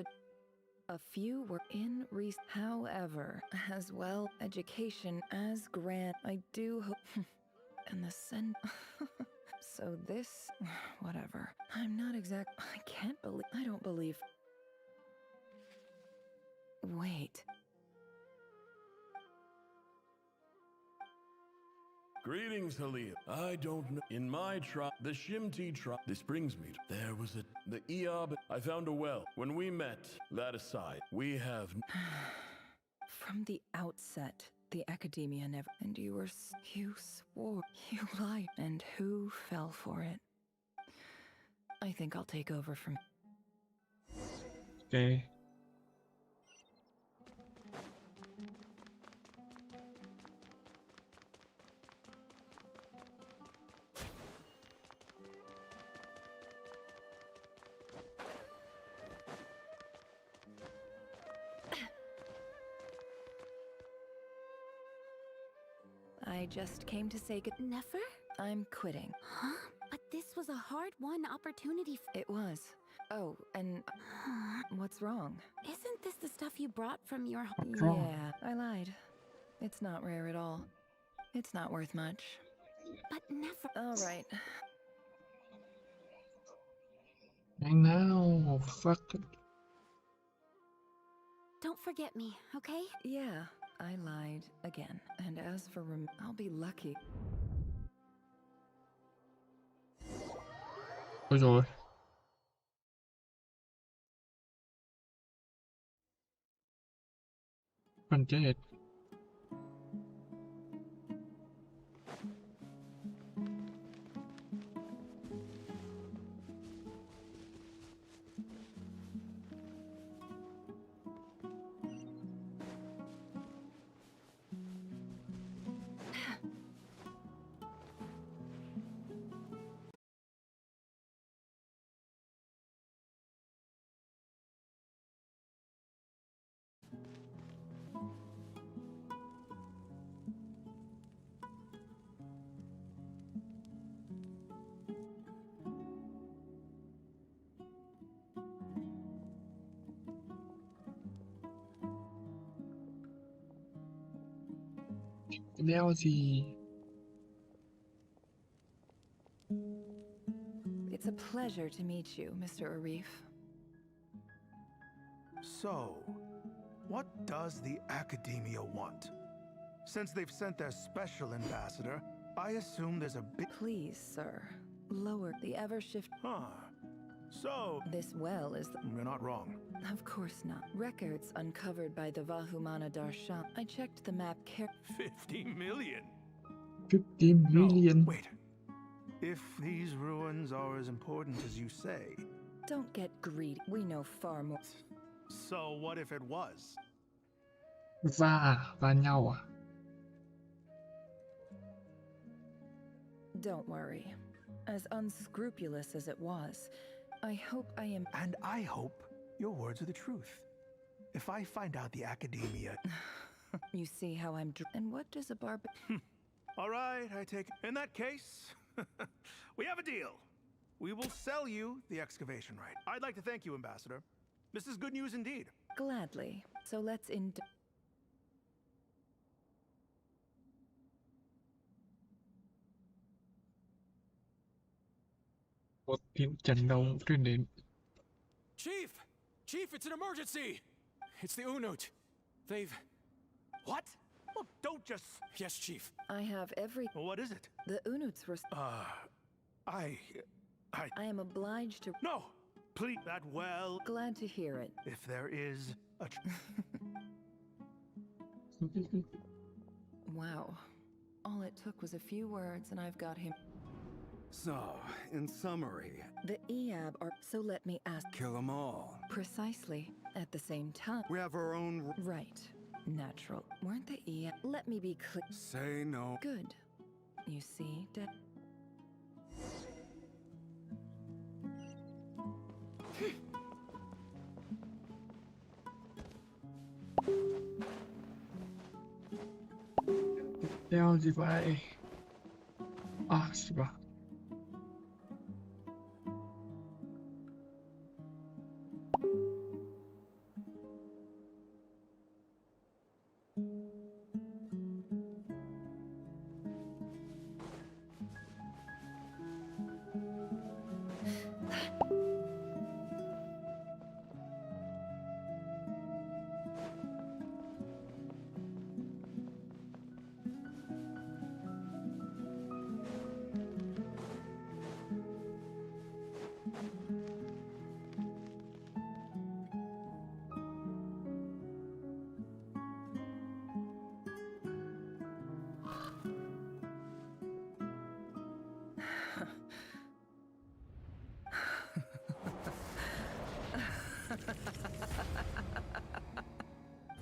a few were in however, as well, education as grant. I do hope. And the send. So this, whatever. I'm not exact. I can't believe. I don't believe. Wait. Greetings, Halil. I don't know. In my tribe, the Shimti tribe, this brings me to. There was the Eob. I found a well. When we met, that aside, we have. From the outset, the academia never. And you swore. You lied. And who fell for it? I think I'll take over from. Okay. I just came to say good. Nefer? I'm quitting. Huh? But this was a hard-won opportunity. It was. Oh, and what's wrong? Isn't this the stuff you brought from your home? What's wrong? Yeah, I lied. It's not rare at all. It's not worth much. But Nefer. All right. I know. Fuck it. Don't forget me, okay? Yeah, I lied again. And as for I'll be lucky. Ôi rồi. Phần chết. Đeo gì? It's a pleasure to meet you, Mr. Arif. So, what does the Academia want? Since they've sent their special ambassador, I assume there's a big... Please, sir. Lower the ever-shift... Huh. So... This well is the... You're not wrong. Of course not. Records uncovered by the Vahumana Darshan. I checked the map 50 million? 50 million. No, wait. If these ruins are as important as you say... Don't get greedy. We know far more. So what if it was? Va nhau à? Don't worry. As unscrupulous as it was, I hope I am... And I hope your words are the truth. If I find out the Academia... You see how I'm... And what does a All right, I take it. In that case, we have a deal. We will sell you the excavation right. I'd like to thank you, Ambassador. This is good news indeed. Gladly. So let's Một tiếng trận đấu truyền đến. Chief! Chief, it's an emergency! It's the Unut. They've... What? Well, don't just... Yes, Chief. I have every... What is it? The Unuts were... I am obliged to... No! Please, that well... Glad to hear it. If there is a... Wow. All it took was a few words and I've got him... So, in summary... The Eab are... So let me ask... Kill them all. Precisely. At the same time... We have our own... Right. Natural. Weren't the Eab... Let me be clear... Say no. Good. You see, Đeo gì vậy? À, gì vậy?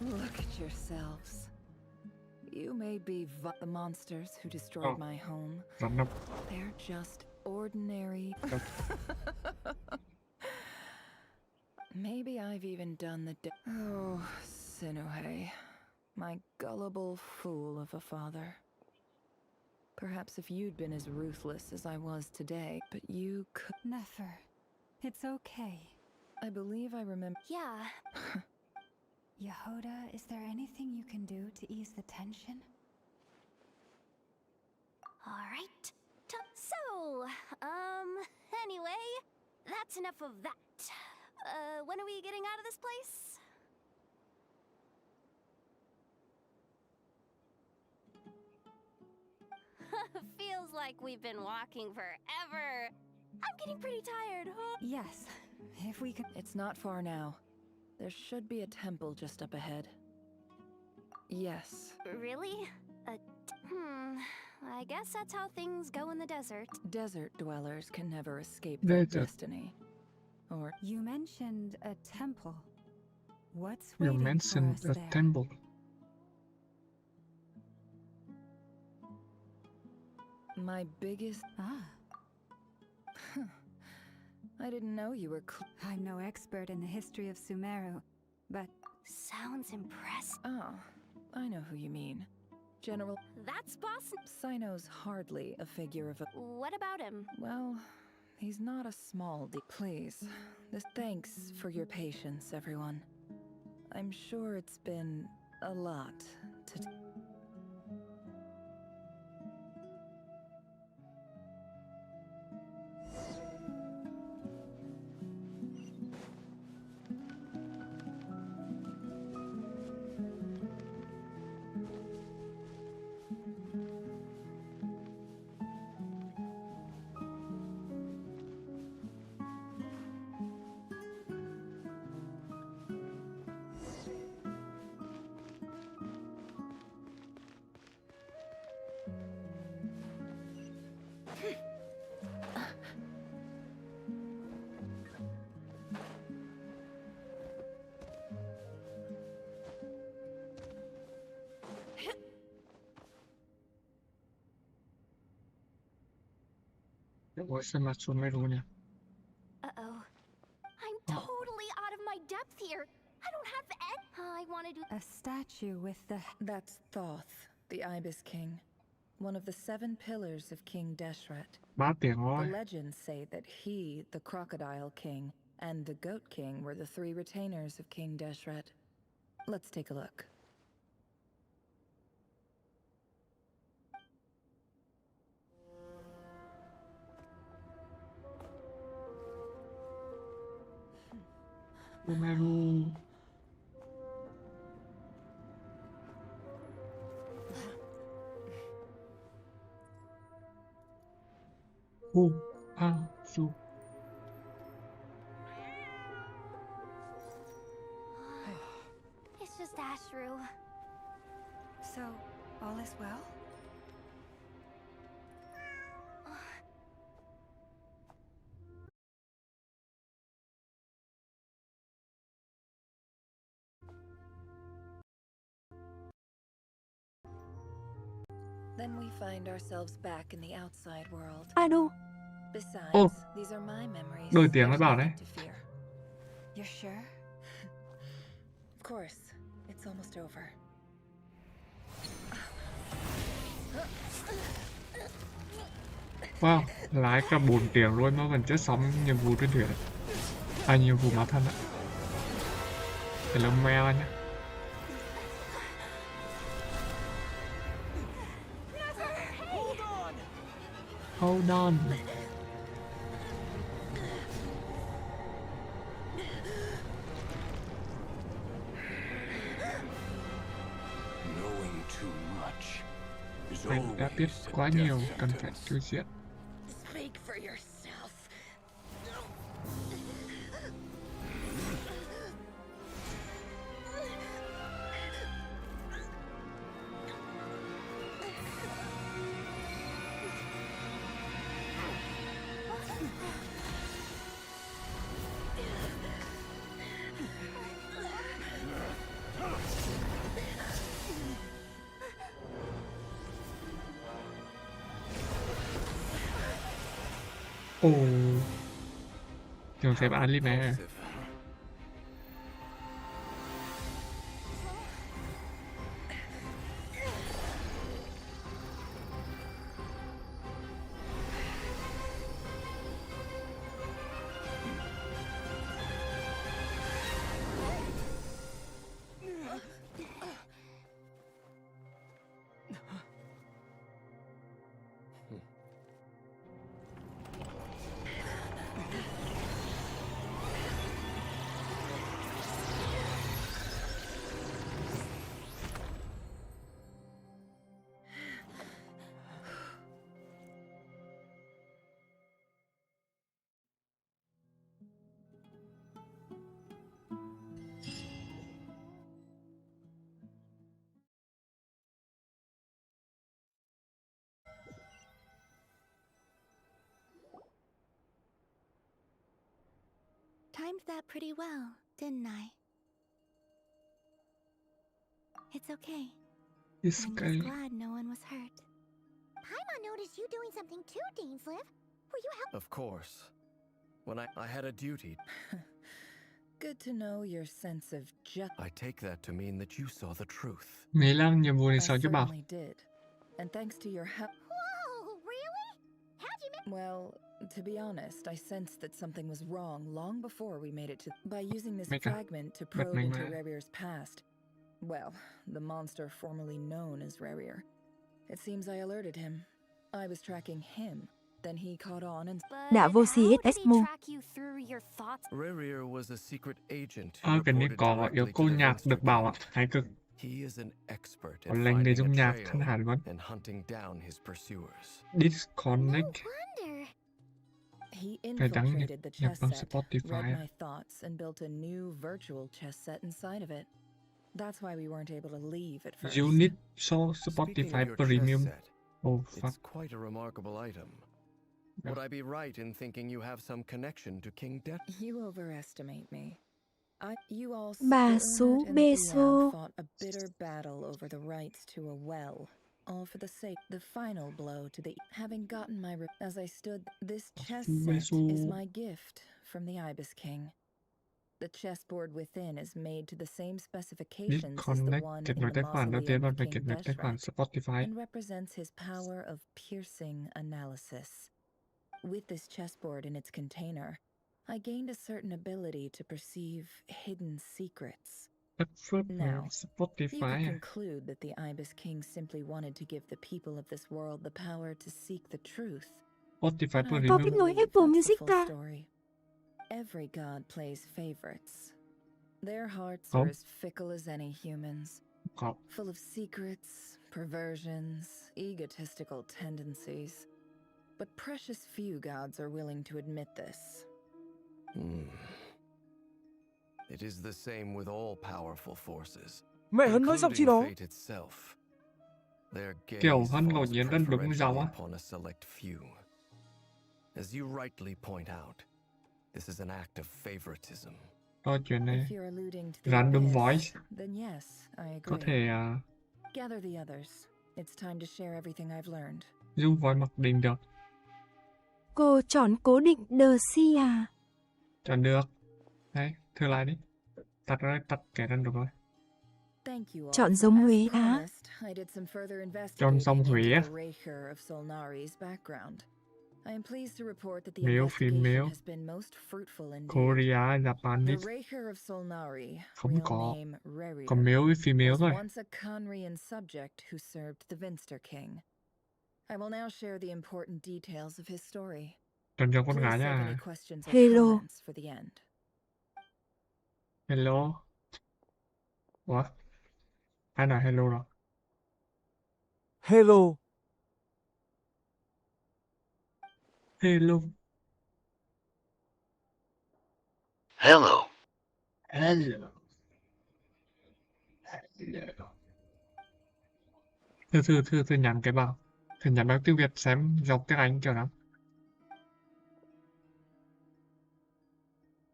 Look at yourselves. You may be the monsters who destroyed my home. They're just ordinary... Maybe I've even done the... Oh, Sinuhe. My gullible fool of a father. Perhaps if you'd been as ruthless as I was today, but you could... Nefer, it's okay. I believe I remember... Yeah. Yehoda, is there anything you can do to ease the tension? All right. So, anyway, that's enough of that. When are we getting out of this place? Feels like we've been walking forever. I'm getting pretty tired, huh? Yes, if we could... It's not far now. There should be a temple just up ahead. Yes. Really? I guess that's how things go in the desert. Desert dwellers can never escape their destiny. Or... You mentioned a temple. What's You waiting mentioned for us a there? temple. My biggest... I didn't know you were... I'm no expert in the history of Sumeru, but... Sounds impressive. Oh, I know who you mean. General... That's boss... Sino's hardly a figure of a... What about him? Well, he's not a small Please, thanks for your patience, everyone. I'm sure it's been a lot to... Ủa sao mà xuống mấy luôn nha? Uh-oh. I'm totally out of my depth here. I don't have I wanted to... A statue with the... That's Thoth, the Ibis King. one of the 7 pillars of King Deshret. 3 tiếng thôi. The legends say that he, the Crocodile King, and the Goat King were the 3 retainers of King Deshret. Let's take a look. Umeru. Su. It's just Ashru. So, all is well? Then we find ourselves back in the outside world. Alo. Besides, these are my memories. Đổi tiếng lại There's bảo đấy. nothing to fear. You're sure? Of course, it's almost over. Wow, lái cả 4 tiếng luôn mà vẫn chưa xong nhiệm vụ trên thuyền. Nhiệm vụ mà thân ạ. Để làm mèo nhá. Hold on. Knowing too much is Anh đã biết always a quá death nhiều, cần phải sentence. truy diện. Speak for yourself. Ồ. Trường sẽ bán clip này. Timed that pretty well, didn't I? It's okay. It's I'm okay. just glad no one was hurt. Paimon noticed you doing something too, Dainsliv. Were you helping? Of course. When I had a duty. Good to know your sense of justice. I take that to mean that you saw the truth. 15 nhiệm vụ này I sao chứ bảo. certainly did. And thanks to your help. Whoa, really? How'd you make? Well, to be honest, I sensed that something was wrong long before we made it to. By using this Mika, fragment to bật probe mình into mà. Rerir's past. Well, the monster formerly known as Rerir. It seems I alerted him. I was tracking him. Then he caught on and. Đã vô How did he CSS track you through your thoughts? Rerir was a secret agent who Cái này reported có directly yếu to cô the nhạc Master được bảo ạ. King. Hay cực. He is an expert Có at lệnh để finding dùng a nhạc trail thân hẳn luôn. and hunting down his pursuers. Disconnect. Wonder. He Phải đăng nhập, infiltrated the nhập chess bằng set, Spotify read ạ. my thoughts, and built a new virtual chess set inside of it. That's why we weren't able to leave at first. You need so Speaking of Spotify your chess Premium. set, Oh fuck. it's quite a remarkable item. Would I be right in thinking you have some connection to King Det? You overestimate me. You all Bà Stirnet số and bê Theon số. fought a bitter battle over the rights to a well, all for the sake the final blow to the having gotten my as I stood. This chess set is my gift from the Ibis King. The chessboard within is made to the same specifications as the Disconnect one เก็บ in ไว้ the ได้ก่อนแล้ว mausoleum เดี๋ยวมัน of ไปเก็บ King ไว้ได้ก่อน Deshret Spotify and represents his power of piercing analysis. With this chessboard in its container, I gained a certain ability to perceive hidden secrets. Now, you Spotify could อะ conclude that the Ibis King simply wanted to give the people of this world the power to seek the truth. Spotify But เปิด I รี don't วิว believe Apple that's the Music full จ้ะ story. Every god plays favorites. Their hearts Oh. are as fickle as any humans, ครับ full of secrets, perversions, egotistical tendencies. But precious few gods are willing to admit this. It is the same with all powerful forces, Mẹ hắn nói xong chi đó? including fate itself. Their Kiểu gaze hắn ngẫu falls nhiên đánh đúng dòng preferentially á. upon a select few. As you rightly point out, this is an act of favoritism. Câu chuyện này If you're alluding to the random abyss, voice then yes, I có agree. thể Gather the others. It's time to share everything I've learned. giúp voi mặc định được. Cô chọn cố định The Sea à? Chọn được. Đấy, thử lại đi. Tắt cái random rồi. Thank you all. Chọn giống Huế As á? promised, I did some further Chọn xong investigating Huế á. into the Raker of Solnari's background. I am pleased to report that the Male, investigation female, has been most fruitful indeed. Korea, The Japanese. Raker of Solnari, Không real có. name Rerir, Có male với female was thôi. once a Conrian subject who served the Vinster King. I will now share the important details of his story. Chọn cho con Please gái save any nha. questions or Hello. comments for the end. Hello. Ủa? Ai nói hello rồi? Hello. Hello. Hello. Hello. Hello. Thử nhắn cái bảo. Thử nhắn bằng tiếng Việt xem dòng tiếng Anh kiểu nào.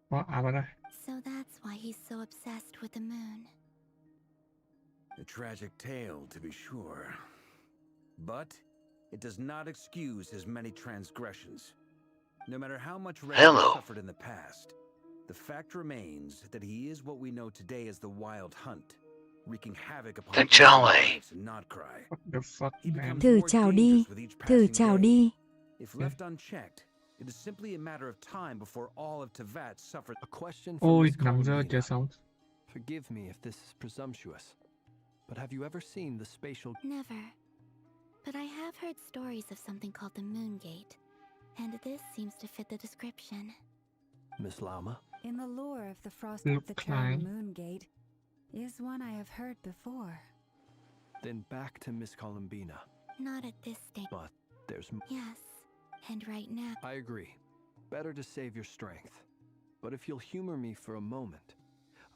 Ủa, vào đây. So that's why he's so obsessed with the moon. A tragic tale, to be sure. But it does not excuse his many transgressions. No matter how much Red suffered in the past, the fact remains that he is what we know today as the Wild Hunt, wreaking havoc upon the lives in Nod-Krai. What the fuck, He man? becomes Thử more chào đi. dangerous with each Thử passing chào day. đi. If left unchecked, it is simply a matter of time before all of Tevat suffers. A question for Ôi, Miss 5 giờ Columbina. chưa xong. Forgive me if this is presumptuous, but have you ever seen the spatial... Never. But I have heard stories of something called the Moon Gate, and this seems to fit the description. Miss Lama? In the lore of the frost Look, the Klein. term Moon Gate is one I have heard before. Then back to Miss Columbina. Not at this stage. But there's... Yes, and right now. I agree. Better to save your strength. But if you'll humor me for a moment,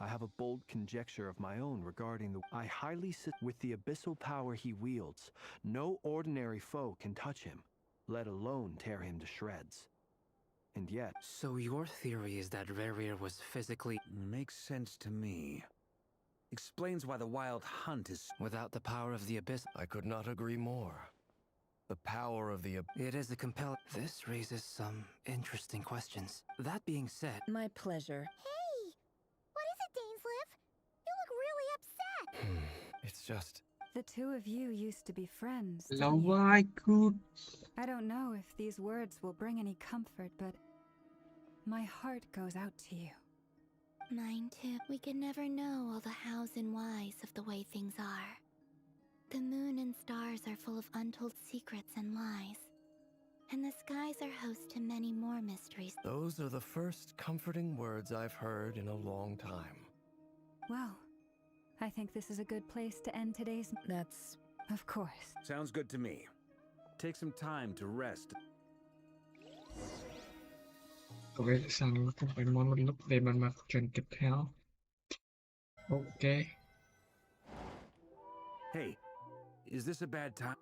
I have a bold conjecture of my own regarding the... I highly with the abyssal power he wields, no ordinary foe can touch him, let alone tear him to shreds. And yet... So your theory is that Rerir was physically... Makes sense to me. Explains why the Wild Hunt is... Without the power of the Abyss... I could not agree more. The power of the... It is a compelling... This raises some interesting questions. That being said... My pleasure. Hey! What is it, Dainsleif? You look really upset! It's just... The two of you used to be friends. Là didn't you? vai good. I don't know if these words will bring any comfort, but my heart goes out to you. Mine too. We can never know all the hows and whys of the way things are. The moon and stars are full of untold secrets and lies. And the skies are host to many more mysteries. Those are the first comforting words I've heard in a long time. Well, I think this is a good place to end today's... That's... Of course. Sounds good to me. Take some time to rest. Ok, sẵn là không phải món một lúc để bàn bạc chuyện tiếp theo. Ok. Hey, is this a bad time?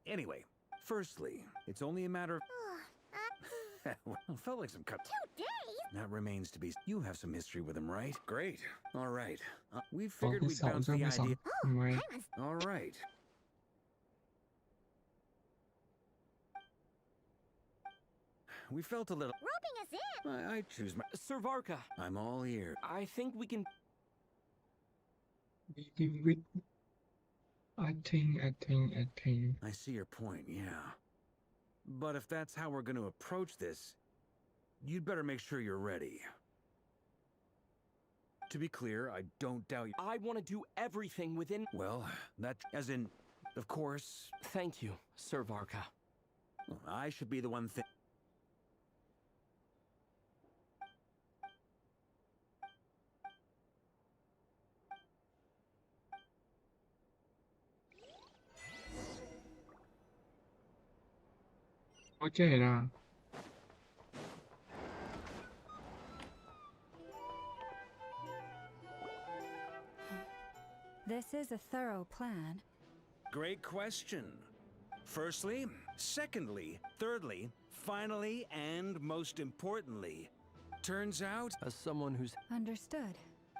Anyway, firstly, it's only a matter of... Well, felt like some cut. 2 days? That remains to be... You have some history with him, right? Great. All right. We figured cái we'd sóng bounce cho the cái sóng. idea... Mày. All right. we felt a little... Roping us in! I choose my... Sir Varka, I'm all ear. I think we can... Begin with I think. I see your point, yeah. But if that's how we're going to approach this, you'd better make sure you're ready. To be clear, I don't doubt you. I want to do everything within... Well, that... as in, of course... Thank you, Sir Varka. I should be the one thing... Có trẻ là This is a thorough plan. Great question. Firstly, secondly, thirdly, finally, and most importantly, turns out... As someone who's... Understood.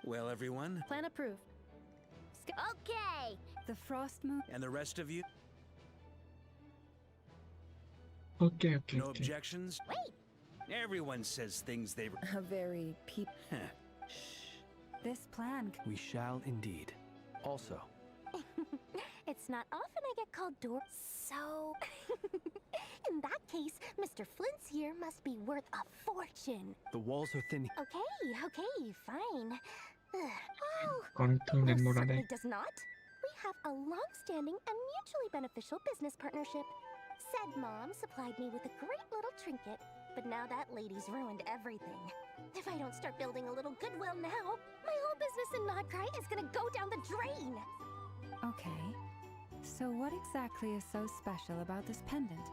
Well, everyone, Plan approved. Okay! The Frost Moon. and the rest of you, ok. no objections? Wait! Everyone says things they... A very This plan. We shall indeed. Also, It's not often I get called door. So... in that case, Mr. Flint's here must be worth a fortune. the walls are thin. Okay, fine. Oh, Còn thương it đến most một ở đây. certainly does not. We have a long-standing and mutually beneficial business partnership. Said mom supplied me with a great little trinket, but now that lady's ruined everything. If I don't start building a little goodwill now, my whole business in Nod-Krai is gonna go down the drain. Okay. So what exactly is so special about this pendant?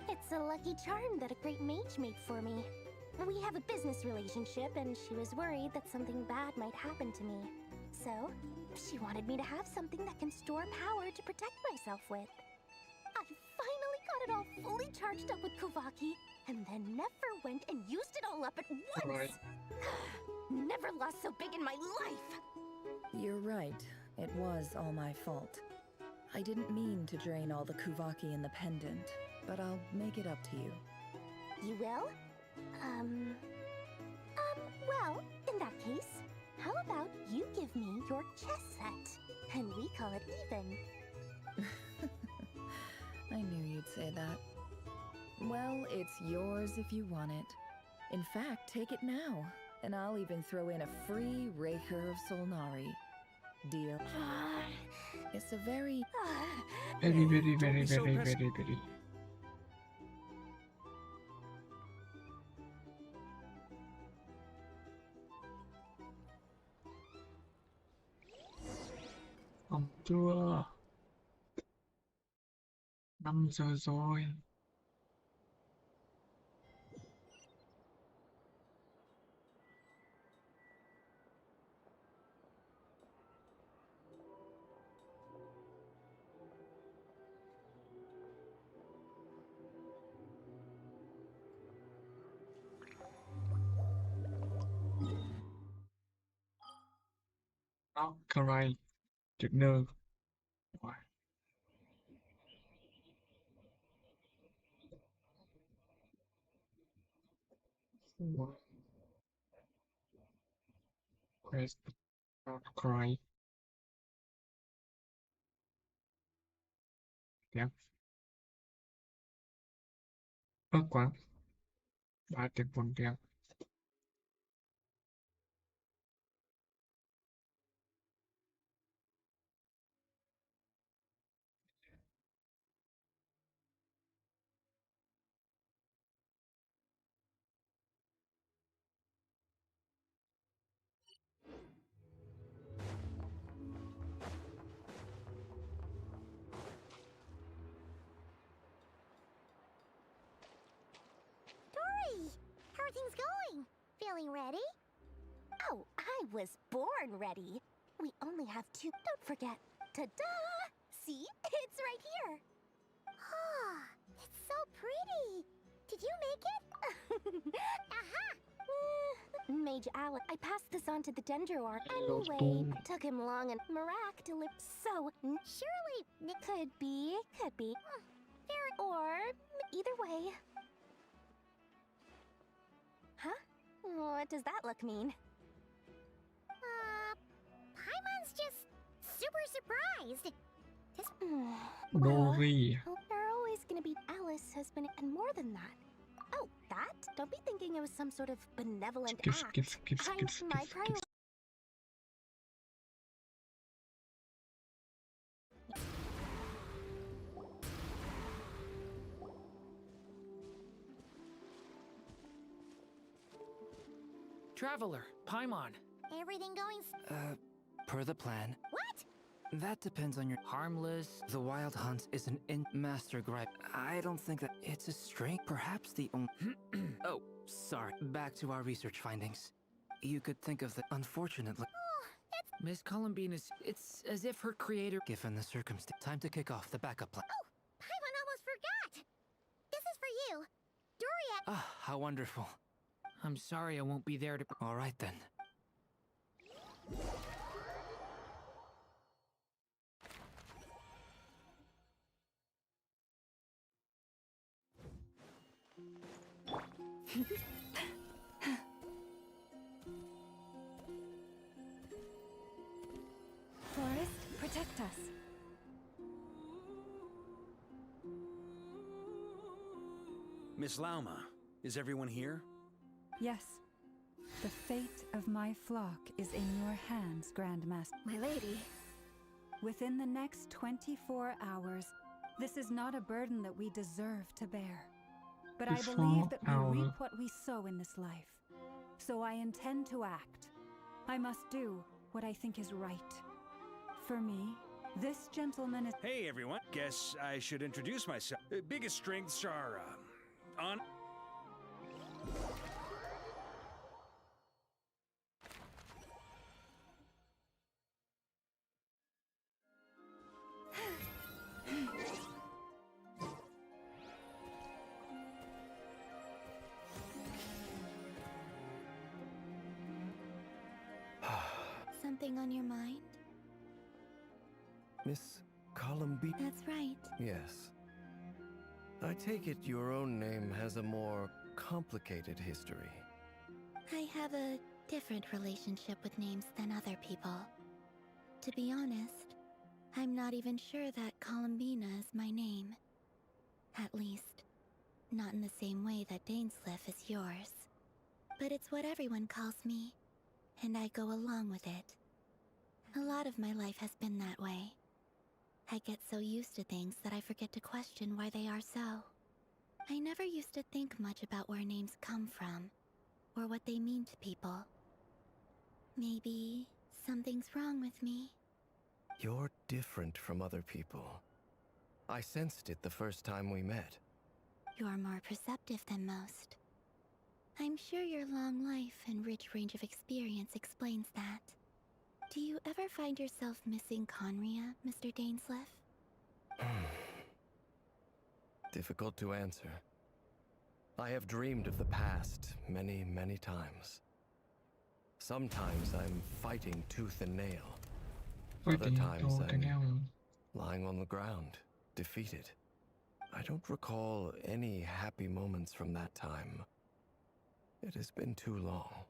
It's a lucky charm that a great mage made for me. We have a business relationship, and she was worried that something bad might happen to me. So, she wanted me to have something that can store power to protect myself with. I finally got it all fully charged up with Kovaki, and then never went and used it all up at once! Right. Never lost so big in my life! You're right. It was all my fault. I didn't mean to drain all the Kuvaki in the pendant, but I'll make it up to you. You will? Well, in that case, how about you give me your chess set? And we call it even. I knew you'd say that. Well, it's yours if you want it. In fact, take it now, and I'll even throw in a free Raker of Solnari. Deal? It's a very... Very. Xong chưa? 5 giờ rồi. Nod-Krai chữ N. Rồi. Quest Nod-Krai. Đẹp. Quá. 3 tiếng 4 tiếng. Dory! How are things going? Feeling ready? Oh, I was born ready. We only have 2. Don't forget. Ta-da! See? It's right here. Ah, it's so pretty. Did you make it? Aha! Mage Alec, I passed this on to the Dendroarch. Anyway, it took him long and miraculously. So, surely it could be. Very, or either way. What does that look mean? Paimon's just super surprised. Just, โดรี they're always gonna be Alice has been, and more than that. Oh, that? Don't be thinking it was some sort of benevolent act. My priority. Traveler, Paimon. Everything going? Per the plan. What? That depends on your harmless. The wild hunt is an master gripe. I don't think that it's a string. Perhaps the only. Oh, sorry. Back to our research findings. You could think of the. Unfortunately, Miss Columbine is. It's as if her creator. Given the circumstance, time to kick off the backup plan. Oh, Paimon almost forgot. This is for you, Durian. Ah, how wonderful. I'm sorry I won't be there to. All right then. Forest, protect us. Miss Lauma, is everyone here? Yes. The fate of my flock is in your hands, Grandmaster. My lady. Within the next 24 hours, this is not a burden that we deserve to bear. But I believe that we reap what we sow in this life. So I intend to act. I must do what I think is right. For me, this gentleman is... Hey everyone, guess I should introduce myself. Biggest strengths are, on... Something on your mind? Miss Columbine? That's right. Yes. I take it your own name has a more complicated history. I have a different relationship with names than other people. To be honest, I'm not even sure that Columbina is my name. At least, not in the same way that Dainsleif is yours. But it's what everyone calls me, and I go along with it. A lot of my life has been that way. I get so used to things that I forget to question why they are so. I never used to think much about where names come from, or what they mean to people. Maybe something's wrong with me. You're different from other people. I sensed it the first time we met. You're more perceptive than most. I'm sure your long life and rich range of experience explains that. Do you ever find yourself missing Conria, Mr. Dainsleif? Difficult to answer. I have dreamed of the past many, many times. Sometimes I'm fighting tooth and nail. Other times I'm lying on the ground, defeated. I don't recall any happy moments from that time. It has been too long.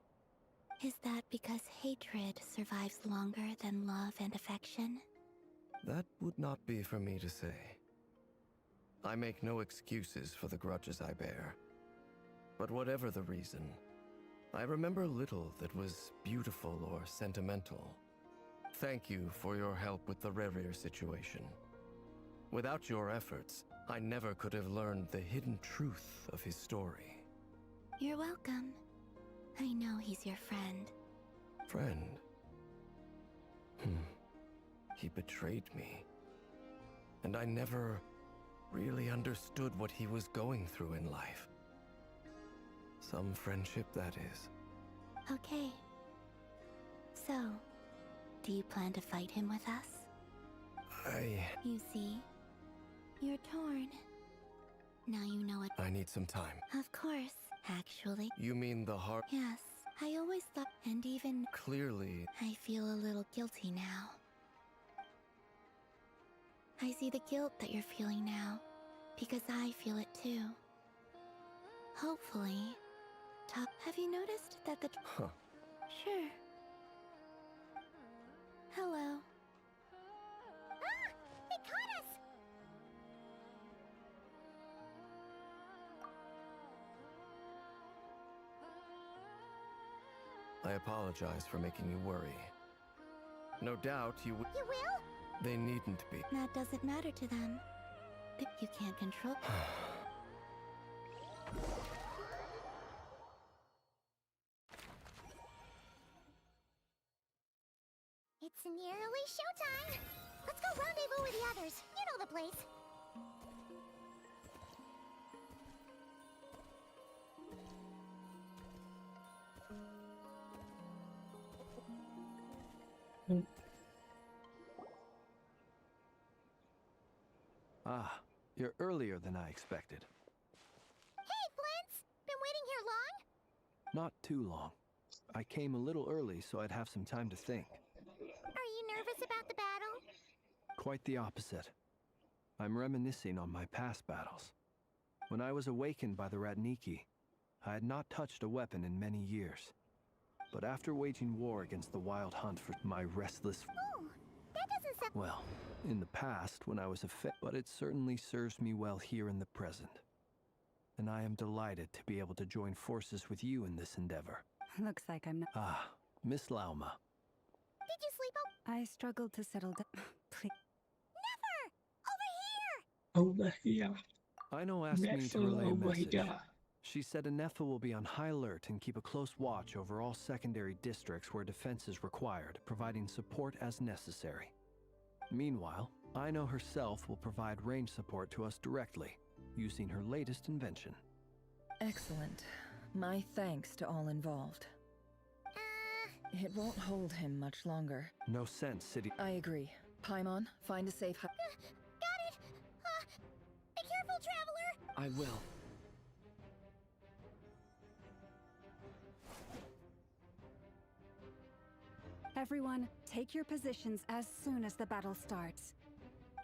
Is that because hatred survives longer than love and affection? That would not be for me to say. I make no excuses for the grudges I bear. But whatever the reason, I remember little that was beautiful or sentimental. Thank you for your help with the Rerir situation. Without your efforts, I never could have learned the hidden truth of his story. You're welcome. I know he's your friend. Friend? He betrayed me. And I never really understood what he was going through in life. Some friendship, that is. Okay. So, do you plan to fight him with us? You see, you're torn. Now you know it. I need some time. Of course, actually. You mean the heart? Yes, I always thought, and even... Clearly... I feel a little guilty now. I see the guilt that you're feeling now, because I feel it too. Hopefully, top. Have you noticed that the... Huh. Sure. Hello. Ah! They caught us! I apologize for making you worry. No doubt you would... You will? They needn't be. That doesn't matter to them. You can't control... It's nearly showtime! Let's go rendezvous with the others. You know the place. Ah, you're earlier than I expected. Hey, Flint's! Been waiting here long? Not too long. I came a little early so I'd have some time to think. Are you nervous about the battle? Quite the opposite. I'm reminiscing on my past battles. When I was awakened by the Ratniki, I had not touched a weapon in many years. But after waging war against the Wild Hunt for my restless... Oh, that doesn't sound... Well, in the past when I was a but it certainly serves me well here in the present. And I am delighted to be able to join forces with you in this endeavor. Looks like I'm not... Ah, Miss Lauma. Did you sleep I struggled to settle down. Please. Never! Over here! Over here. I know asked me to Never relay a over message. here. She said Anefa will be on high alert and keep a close watch over all secondary districts where defense is required, providing support as necessary. Meanwhile, Aino herself will provide range support to us directly, using her latest invention. Excellent. My thanks to all involved. It won't hold him much longer. No sense, City. I agree. Paimon, find a safe Got it! Be careful, traveler! I will. Everyone, take your positions as soon as the battle starts.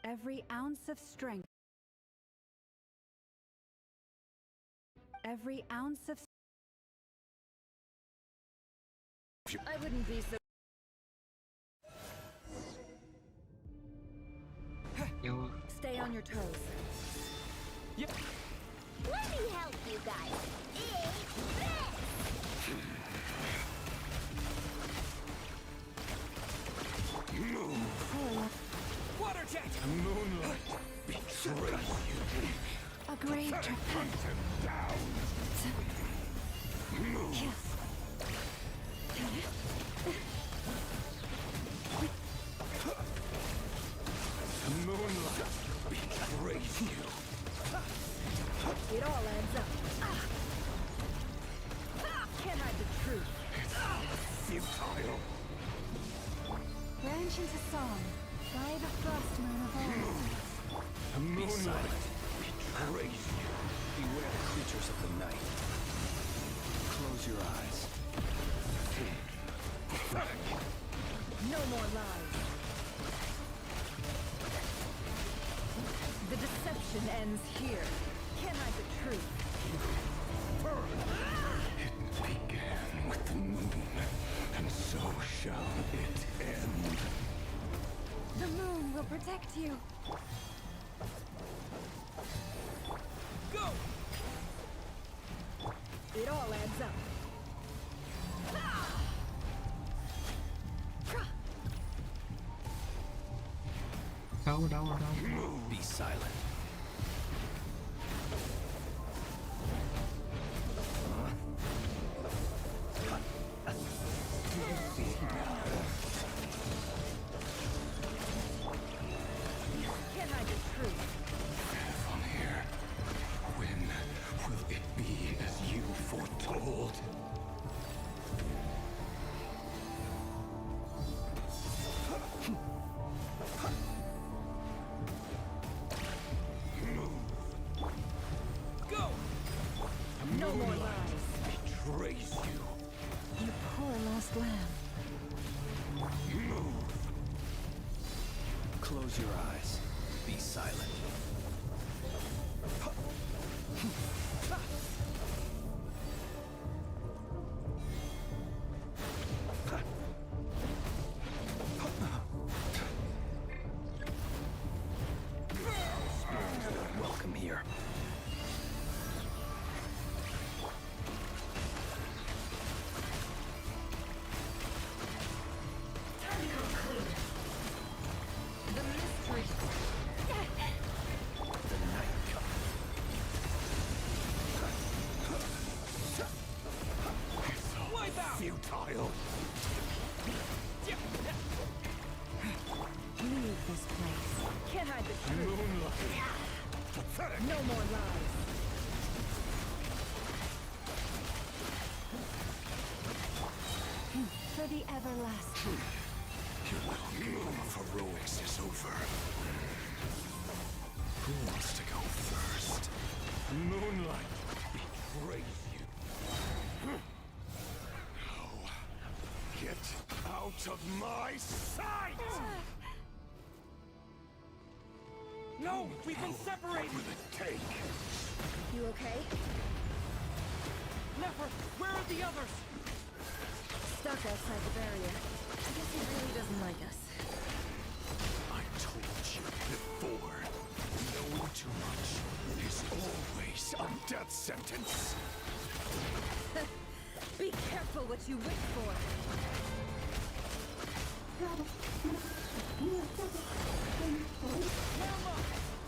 Every ounce of strength. Every ounce of... I wouldn't be so... Stay on your toes. Yep. Let me help you guys. Eat this! Water jet! Moonlight betrays you. A grave Hunt him down. Move. Moonlight betrays you. It all adds up. Can't hide the truth. Futile. Branch into song. By the frost moon of old. Moonlight betrays you. Beware the creatures of the night. Close your eyes. No more lies. The deception ends here. Can't hide the truth. It began with the moon, and so shall it end. The moon will protect you. Go! It all adds up. Đâu. Be silent. Can't hide the truth. From here, when will it be as you foretold? Go! No more lies. Betrays you. You poor lost lamb. Move. Close your eyes. Be silent. the everlasting. Your long game of heroics is over. Who wants to go first? Moonlight betrays you. Now, get out of my sight! No, we've been separated! What will it take? You okay? Never! Where are the others? Stuck outside the barrier. I guess he really doesn't like us. I told you before. Knowing too much is always a death sentence. Be careful what you wish for. Mama!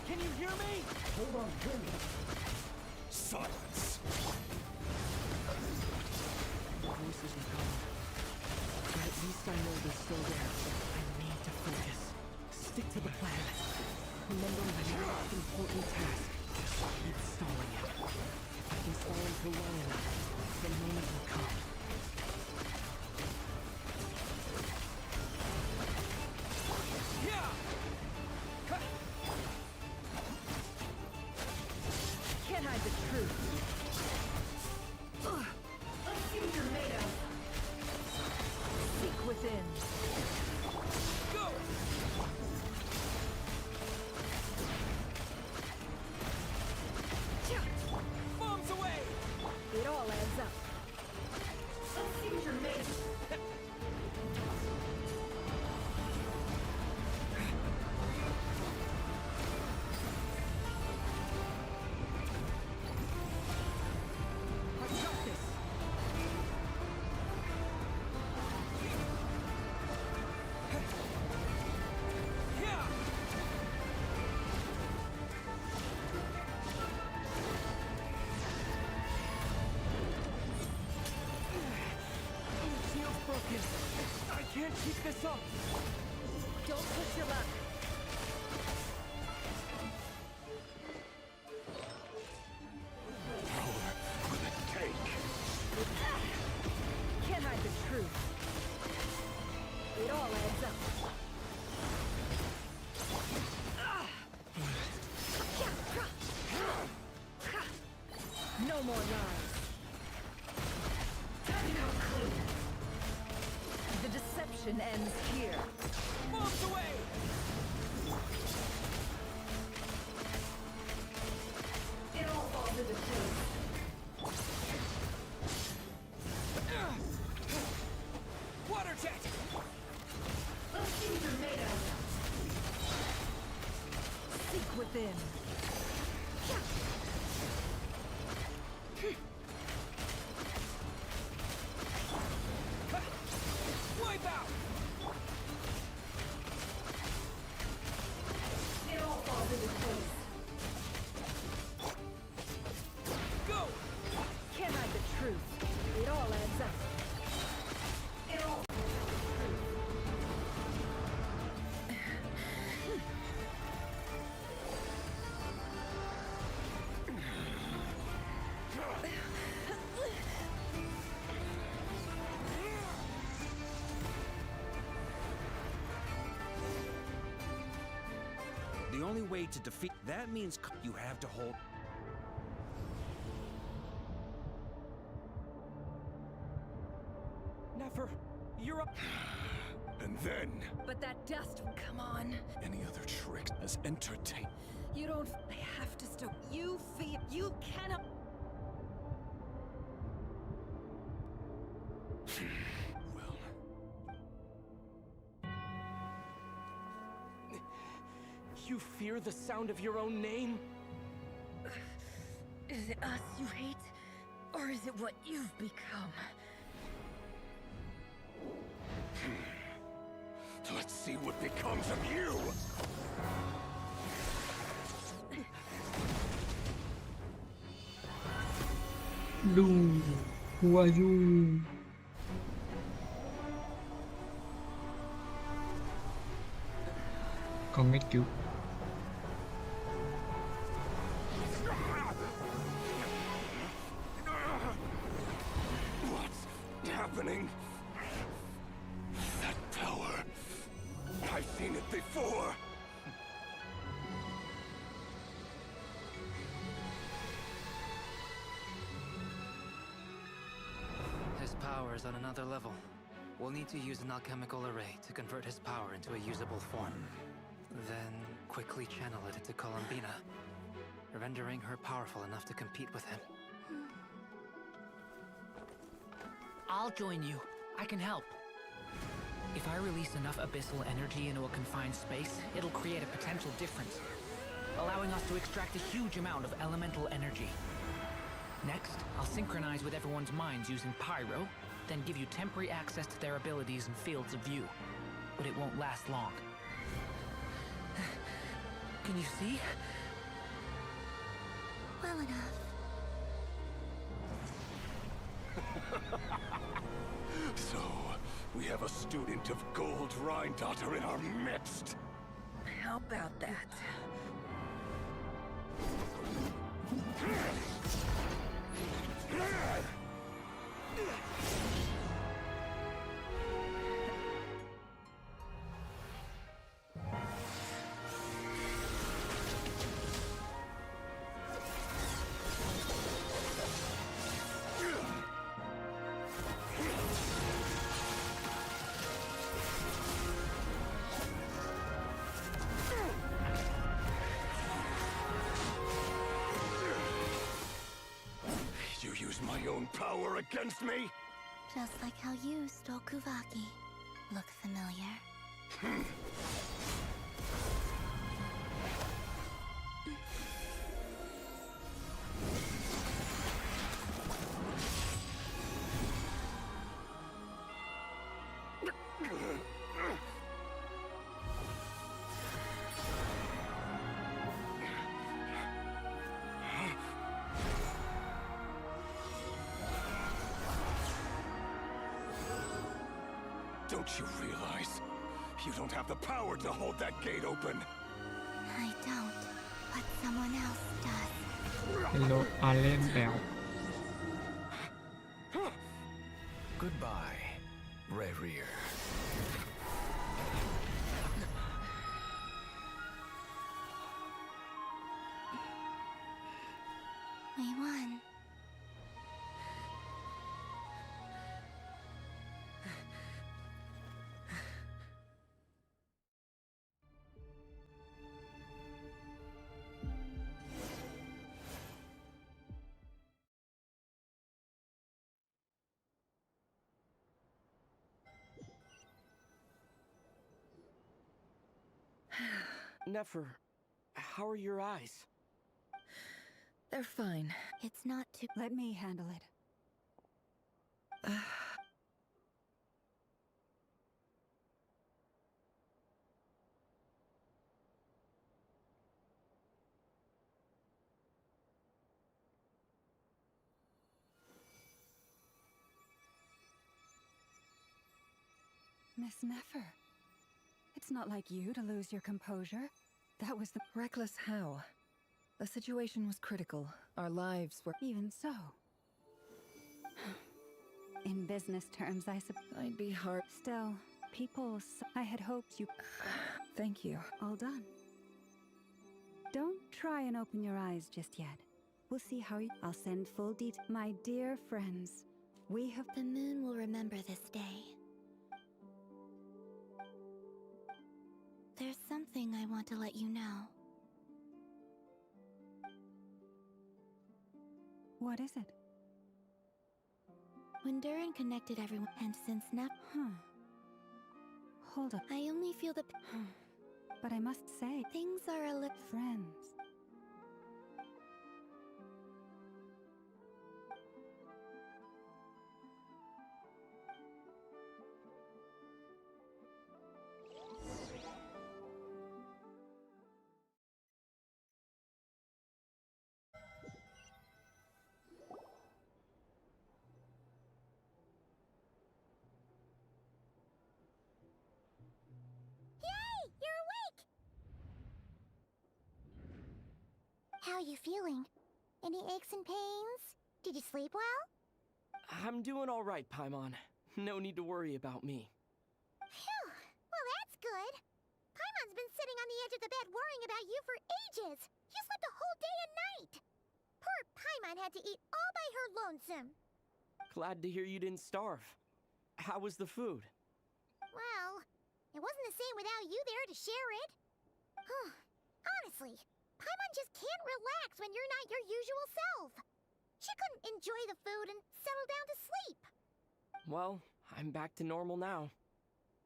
Can you hear me? Hold on, Jimmy. Silence. The voices are gone. But at least I know they're still there. I need to focus. Stick to the plan. Remember my most important task. Just keep stalling it. If I can stall him for long enough, the moment will come. Can't hide the truth. Let's see what you're made of. Seek within. Go! Bombs away! It all adds up. Let's see what you're made of. I can't keep this up! Don't push your luck. Power will it take? Can't hide the truth. It all adds up. No more lies. Time to come clean. The deception ends here. Bombs away! It all falls into place. Water jet! Let's see what you're made of. Seek within. Wipe out! It all falls into place. Go! Can't hide the truth. It all adds up. It all The only way to defeat that means you have to hold. Never. You're up. And then, But that dust, come on. any other trick as entertain. You don't. I have to stop. You feel. You cannot. You fear the sound of your own name? Is it us you hate? Or is it what you've become? Let's see what becomes of you! Đù, who are you? Con mấy kiểu What's happening? before! His power is on another level. We'll need to use an alchemical array to convert his power into a usable form. Then quickly channel it into Columbina, rendering her powerful enough to compete with him. I'll join you. I can help. If I release enough abyssal energy into a confined space, it'll create a potential difference, allowing us to extract a huge amount of elemental energy. Next, I'll synchronize with everyone's minds using pyro, then give you temporary access to their abilities and fields of view. But it won't last long. Can you see? Well enough. So, we have a student of Gold Rhine-Daughter in our midst. How about that? You use my own power against me? Just like how you stole Kuvaki. Look familiar? Don't you realize? You don't have the power to hold that gate open. I don't, but someone else does. Hello, Alien Bell. Goodbye, Rerir. We won. Nefer, how are your eyes? They're fine. It's not too... Let me handle it. Miss Nefer, it's not like you to lose your composure. That was the... Reckless how? The situation was critical. Our lives were... Even so. In business terms, I suppose... I'd be hard... Still, people... I had hoped you... Thank you. All done. Don't try and open your eyes just yet. We'll see how you... I'll send full detail. My dear friends, we have... The moon will remember this day. There's something I want to let you know. What is it? When Durin connected everyone, and since Nep... Hold up. I only feel the... But I must say... Things are a little... Friends. How are you feeling? Any aches and pains? Did you sleep well? I'm doing all right, Paimon. No need to worry about me. Phew. Well, that's good. Paimon's been sitting on the edge of the bed worrying about you for ages. You slept a whole day and night. Poor Paimon had to eat all by her lonesome. Glad to hear you didn't starve. How was the food? Well, it wasn't the same without you there to share it. Honestly, Paimon just can't relax when you're not your usual self. She couldn't enjoy the food and settle down to sleep. Well, I'm back to normal now.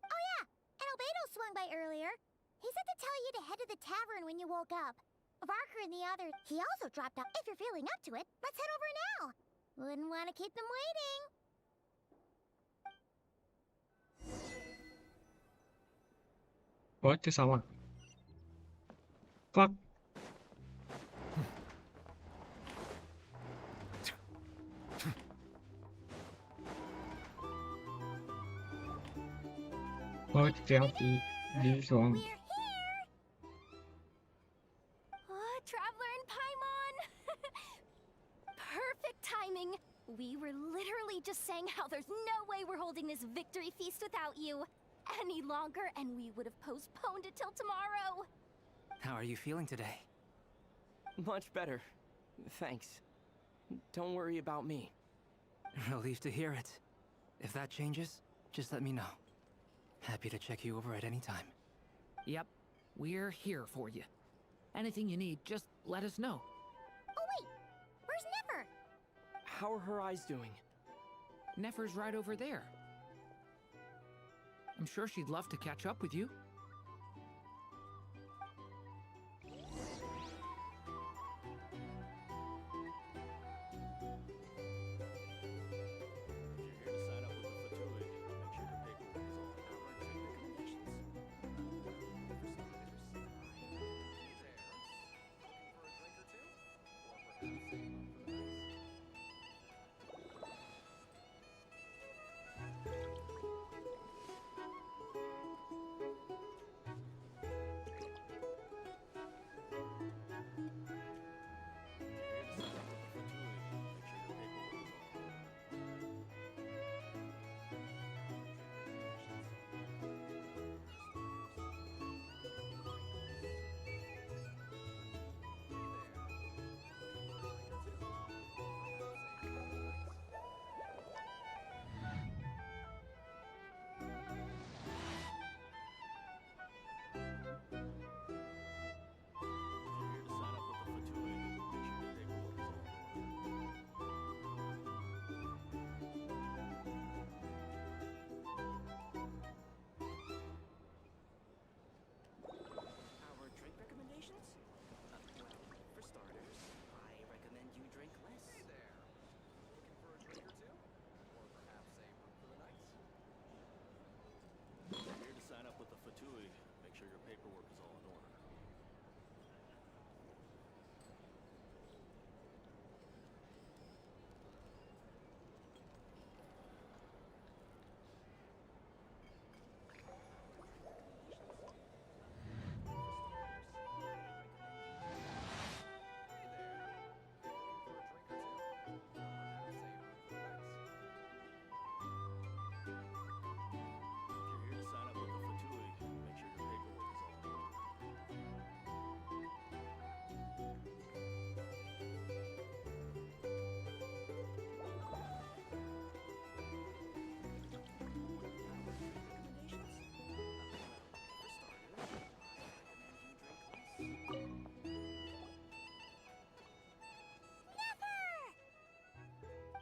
Oh yeah, and Albedo swung by earlier. He said to tell you to head to the tavern when you woke up. Barker and the other, he also dropped off. If you're feeling up to it, let's head over now. Wouldn't want to keep them waiting. Ủa chưa xong à? Fuck. Ôi kéo đi xuống. Traveler and Paimon! Perfect timing! We were literally just saying how there's no way we're holding this victory feast without you any longer, and we would have postponed it till tomorrow. How are you feeling today? Much better. Thanks. Don't worry about me. Relieved to hear it. If that changes, just let me know. Happy to check you over at any time. Yep, we're here for you. Anything you need, just let us know. Oh wait, where's Nefer? How are her eyes doing? Nefer's right over there. I'm sure she'd love to catch up with you.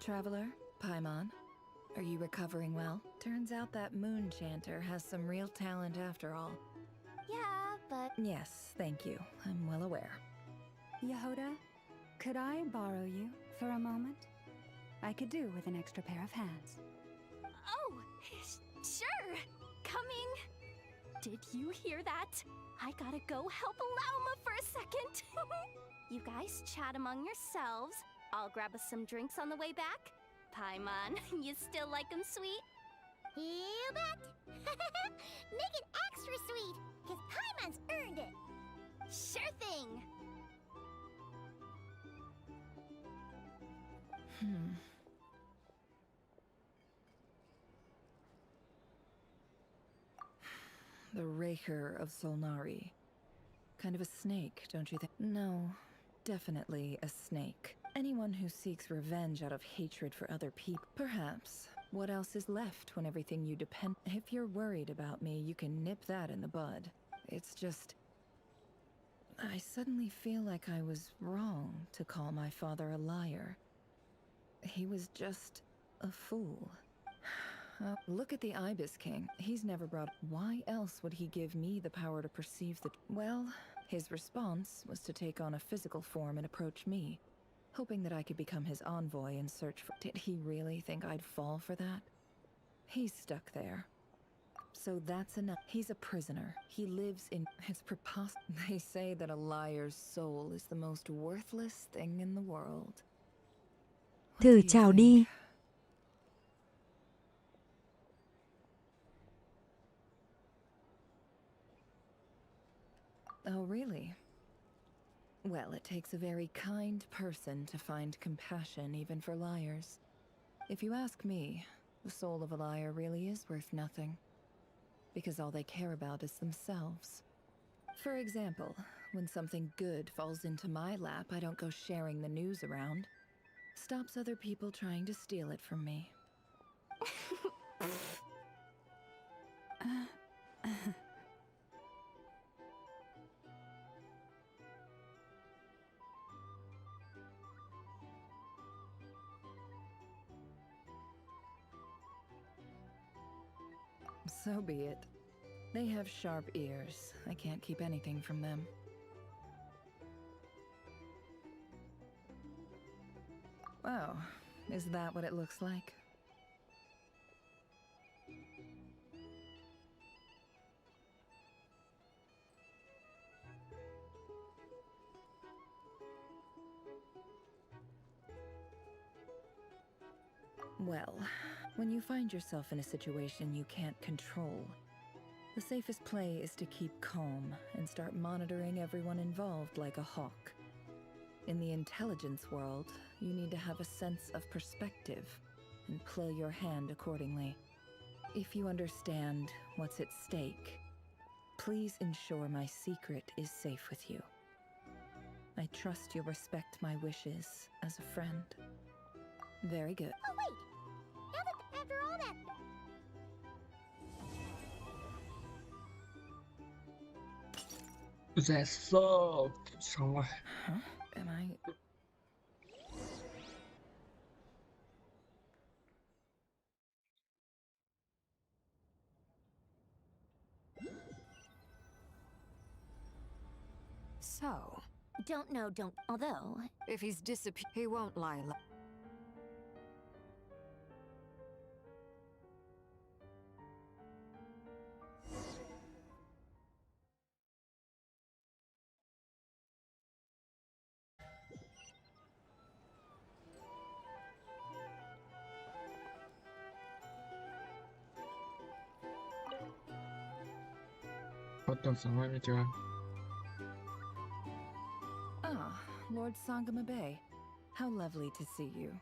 Traveler, Paimon, are you recovering well? Turns out that moon chanter has some real talent after all. Yeah, but... Yes, thank you. I'm well aware. Yehoda, could I borrow you for a moment? I could do with an extra pair of hands. Oh, sure. Coming. Did you hear that? I gotta go help Lauma for a second. You guys chat among yourselves. I'll grab us some drinks on the way back. Paimon, you still like them sweet? You bet. Make it extra sweet, because Paimon's earned it. Sure thing. The Raker of Solnari. Kind of a snake, don't you think? No, definitely a snake. Anyone who seeks revenge out of hatred for other people. Perhaps. What else is left when everything you depend... If you're worried about me, you can nip that in the bud. It's just... I suddenly feel like I was wrong to call my father a liar. He was just a fool. Look at the Ibis King. He's never brought... Why else would he give me the power to perceive the... Well, his response was to take on a physical form and approach me, hoping that I could become his envoy and search for... Did he really think I'd fall for that? He's stuck there. So that's enough. He's a prisoner. He lives in... It's preposterous. They say that a liar's soul is the most worthless thing in the world. Thử chào đi. Oh, really? Well, it takes a very kind person to find compassion even for liars. If you ask me, the soul of a liar really is worth nothing. Because all they care about is themselves. For example, when something good falls into my lap, I don't go sharing the news around. Stops other people trying to steal it from me. So be it. They have sharp ears. I can't keep anything from them. Wow, is that what it looks like? Well, when you find yourself in a situation you can't control, the safest play is to keep calm and start monitoring everyone involved like a hawk. In the intelligence world, you need to have a sense of perspective and play your hand accordingly. If you understand what's at stake, please ensure my secret is safe with you. I trust you'll respect my wishes as a friend. Very good. Oh, wait! Now that after all that... That's xong rồi. Huh? Am I... So, Don't. Although... if he's disappeared, he won't lie. 어떤 상황이죠? Ah, Lord Sangama Bay. How lovely to see you.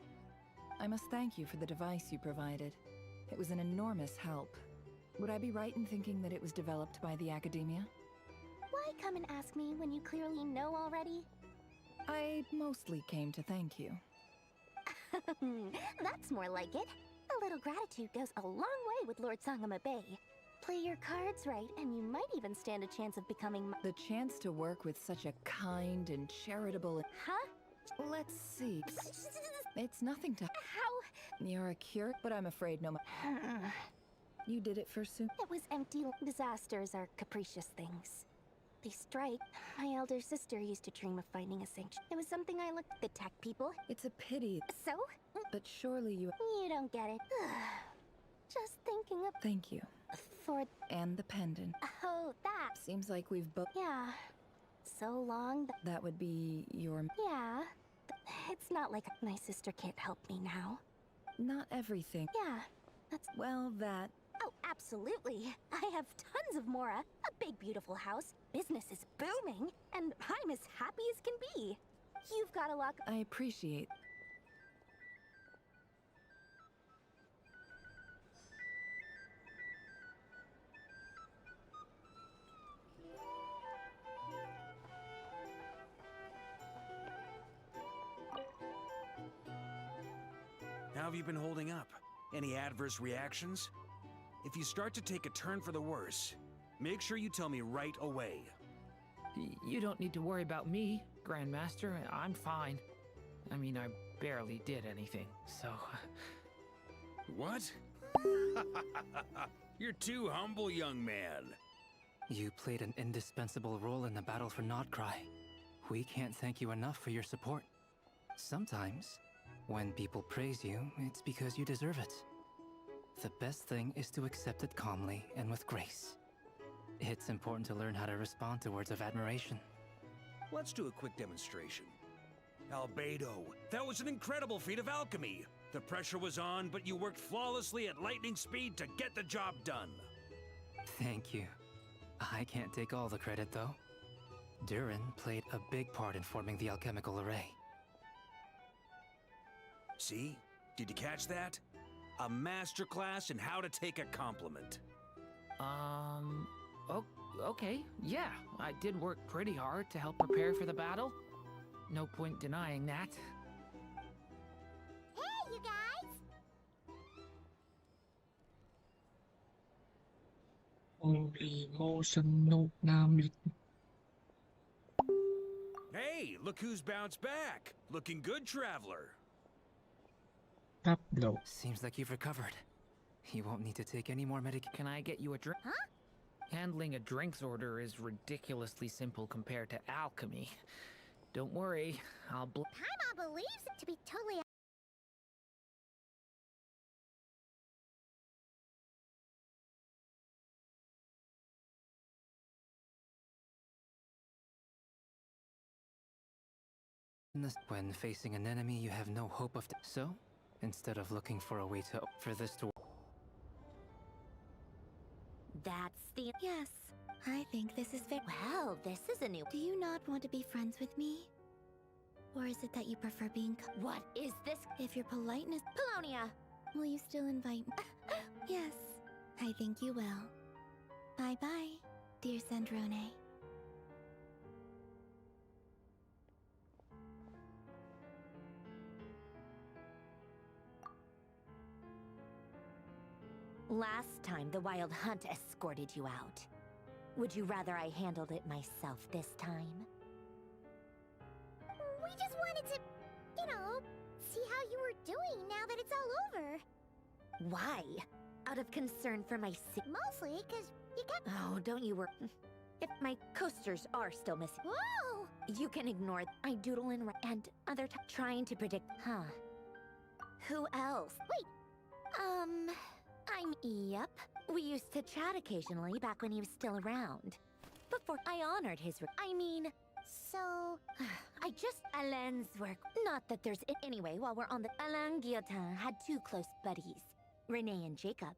I must thank you for the device you provided. It was an enormous help. Would I be right in thinking that it was developed by the Academia? Why come and ask me when you clearly know already? I mostly came to thank you. That's more like it. A little gratitude goes a long way with Lord Sangama Bay. Play your cards right, and you might even stand a chance of becoming The chance to work with such a kind and charitable... Huh? Let's see. It's nothing to... How? You're a cure, but I'm afraid no... You did it for Sue? It was empty. Disasters are capricious things. They strike. My elder sister used to dream of finding a sanctuary. It was something I looked at the tech people. It's a pity. So? But surely you... You don't get it. Just thinking of... Thank you. For... And the pendant. Oh, that. Seems like we've both... Yeah. So long. That would be your... Yeah. It's not like my sister can't help me now. Not everything. Yeah. That's... Well, that... Oh, absolutely. I have tons of Mora, a big beautiful house, business is booming, and I'm as happy as can be. You've got a lot... I appreciate... How have you been holding up? Any adverse reactions? If you start to take a turn for the worse, make sure you tell me right away. You don't need to worry about me, Grandmaster. I'm fine. I mean, I barely did anything, so... What? You're too humble, young man. You played an indispensable role in the battle for Nod-Krai. We can't thank you enough for your support. Sometimes, when people praise you, it's because you deserve it. The best thing is to accept it calmly and with grace. It's important to learn how to respond to words of admiration. Let's do a quick demonstration. Albedo, that was an incredible feat of alchemy. The pressure was on, but you worked flawlessly at lightning speed to get the job done. Thank you. I can't take all the credit, though. Durin played a big part in forming the alchemical array. See? Did you catch that? A masterclass in how to take a compliment. Okay, yeah. I did work pretty hard to help prepare for the battle. No point denying that. Hey, you guys! Hey, look who's bounced back. Looking good, traveler. Seems like you've recovered. You won't need to take any more medication. Can I get you a drink? Huh? Handling a drinks order is ridiculously simple compared to alchemy. Don't worry, I'll Paimon believes it to be totally... When facing an enemy you have no hope of... So, instead of looking for a way to... for this to... That's the... Yes, I think this is very... Well, this is a new... Do you not want to be friends with me? Or is it that you prefer being... What is this? If your politeness... Polonia! Will you still invite me? Yes, I think you will. Bye-bye, dear Sandrone. Last time, the Wild Hunt escorted you out. Would you rather I handled it myself this time? We just wanted to, you know, see how you were doing now that it's all over. Why? Out of concern for my Mostly because you kept... Oh, don't you worry. If my coasters are still missing... Whoa! You can ignore I doodle and other trying to predict... Huh. Who else? Wait. Yep. We used to chat occasionally back when he was still around. Before I honored his... So... I just... Alain's work. Not that there's... Anyway, while we're on the... Alain Guillotin had two close buddies. Renee and Jacob.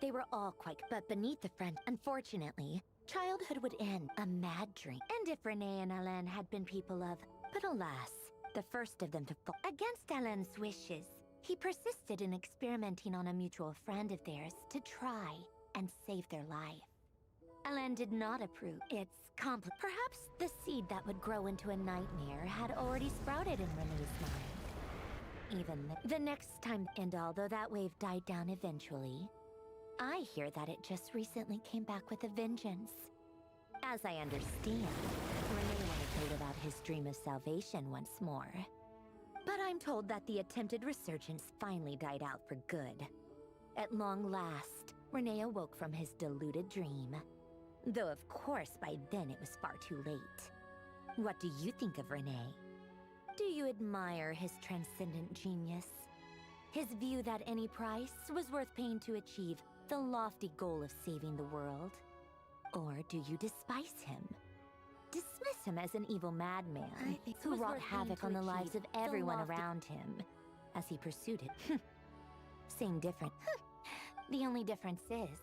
They were all quite... But beneath the friend, unfortunately, childhood would end a mad drink. And if Renee and Alain had been people of... But alas, the first of them to fall against Alain's wishes. He persisted in experimenting on a mutual friend of theirs to try and save their life. Alain did not approve. It's complex. Perhaps the seed that would grow into a nightmare had already sprouted in Renee's mind. Even the next time, and although that wave died down eventually, I hear that it just recently came back with a vengeance. As I understand, Renee wanted to live out his dream of salvation once more. But I'm told that the attempted resurgence finally died out for good. At long last, Renee awoke from his deluded dream. Though of course by then it was far too late. What do you think of Renee? Do you admire his transcendent genius? His view that any price was worth paying to achieve the lofty goal of saving the world? Or do you despise him? Dismiss him as an evil madman who wrought havoc on the lives of everyone around him as he pursued it. Same difference. The only difference is,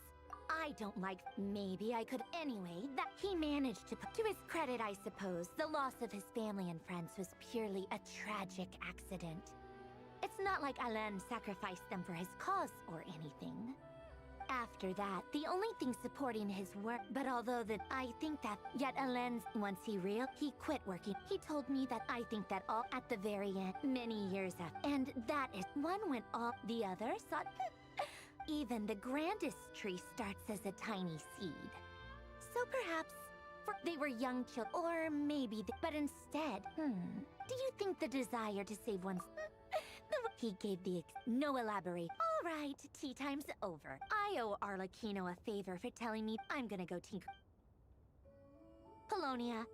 I don't like... Maybe I could anyway. That he managed to put... To his credit, I suppose, the loss of his family and friends was purely a tragic accident. It's not like Alain sacrificed them for his cause or anything. After that, the only thing supporting his work, but although that I think that yet Alen's, once he quit working. He told me that I think that all at the very end, many years after, and that is one went all, the other sought. Even the grandest tree starts as a tiny seed. So perhaps they were young children, or maybe, but instead, do you think the desire to save one's... He gave the no elaborate. All right, tea time's over. I owe Arlecchino a favor for telling me I'm gonna go tinker. Polonia.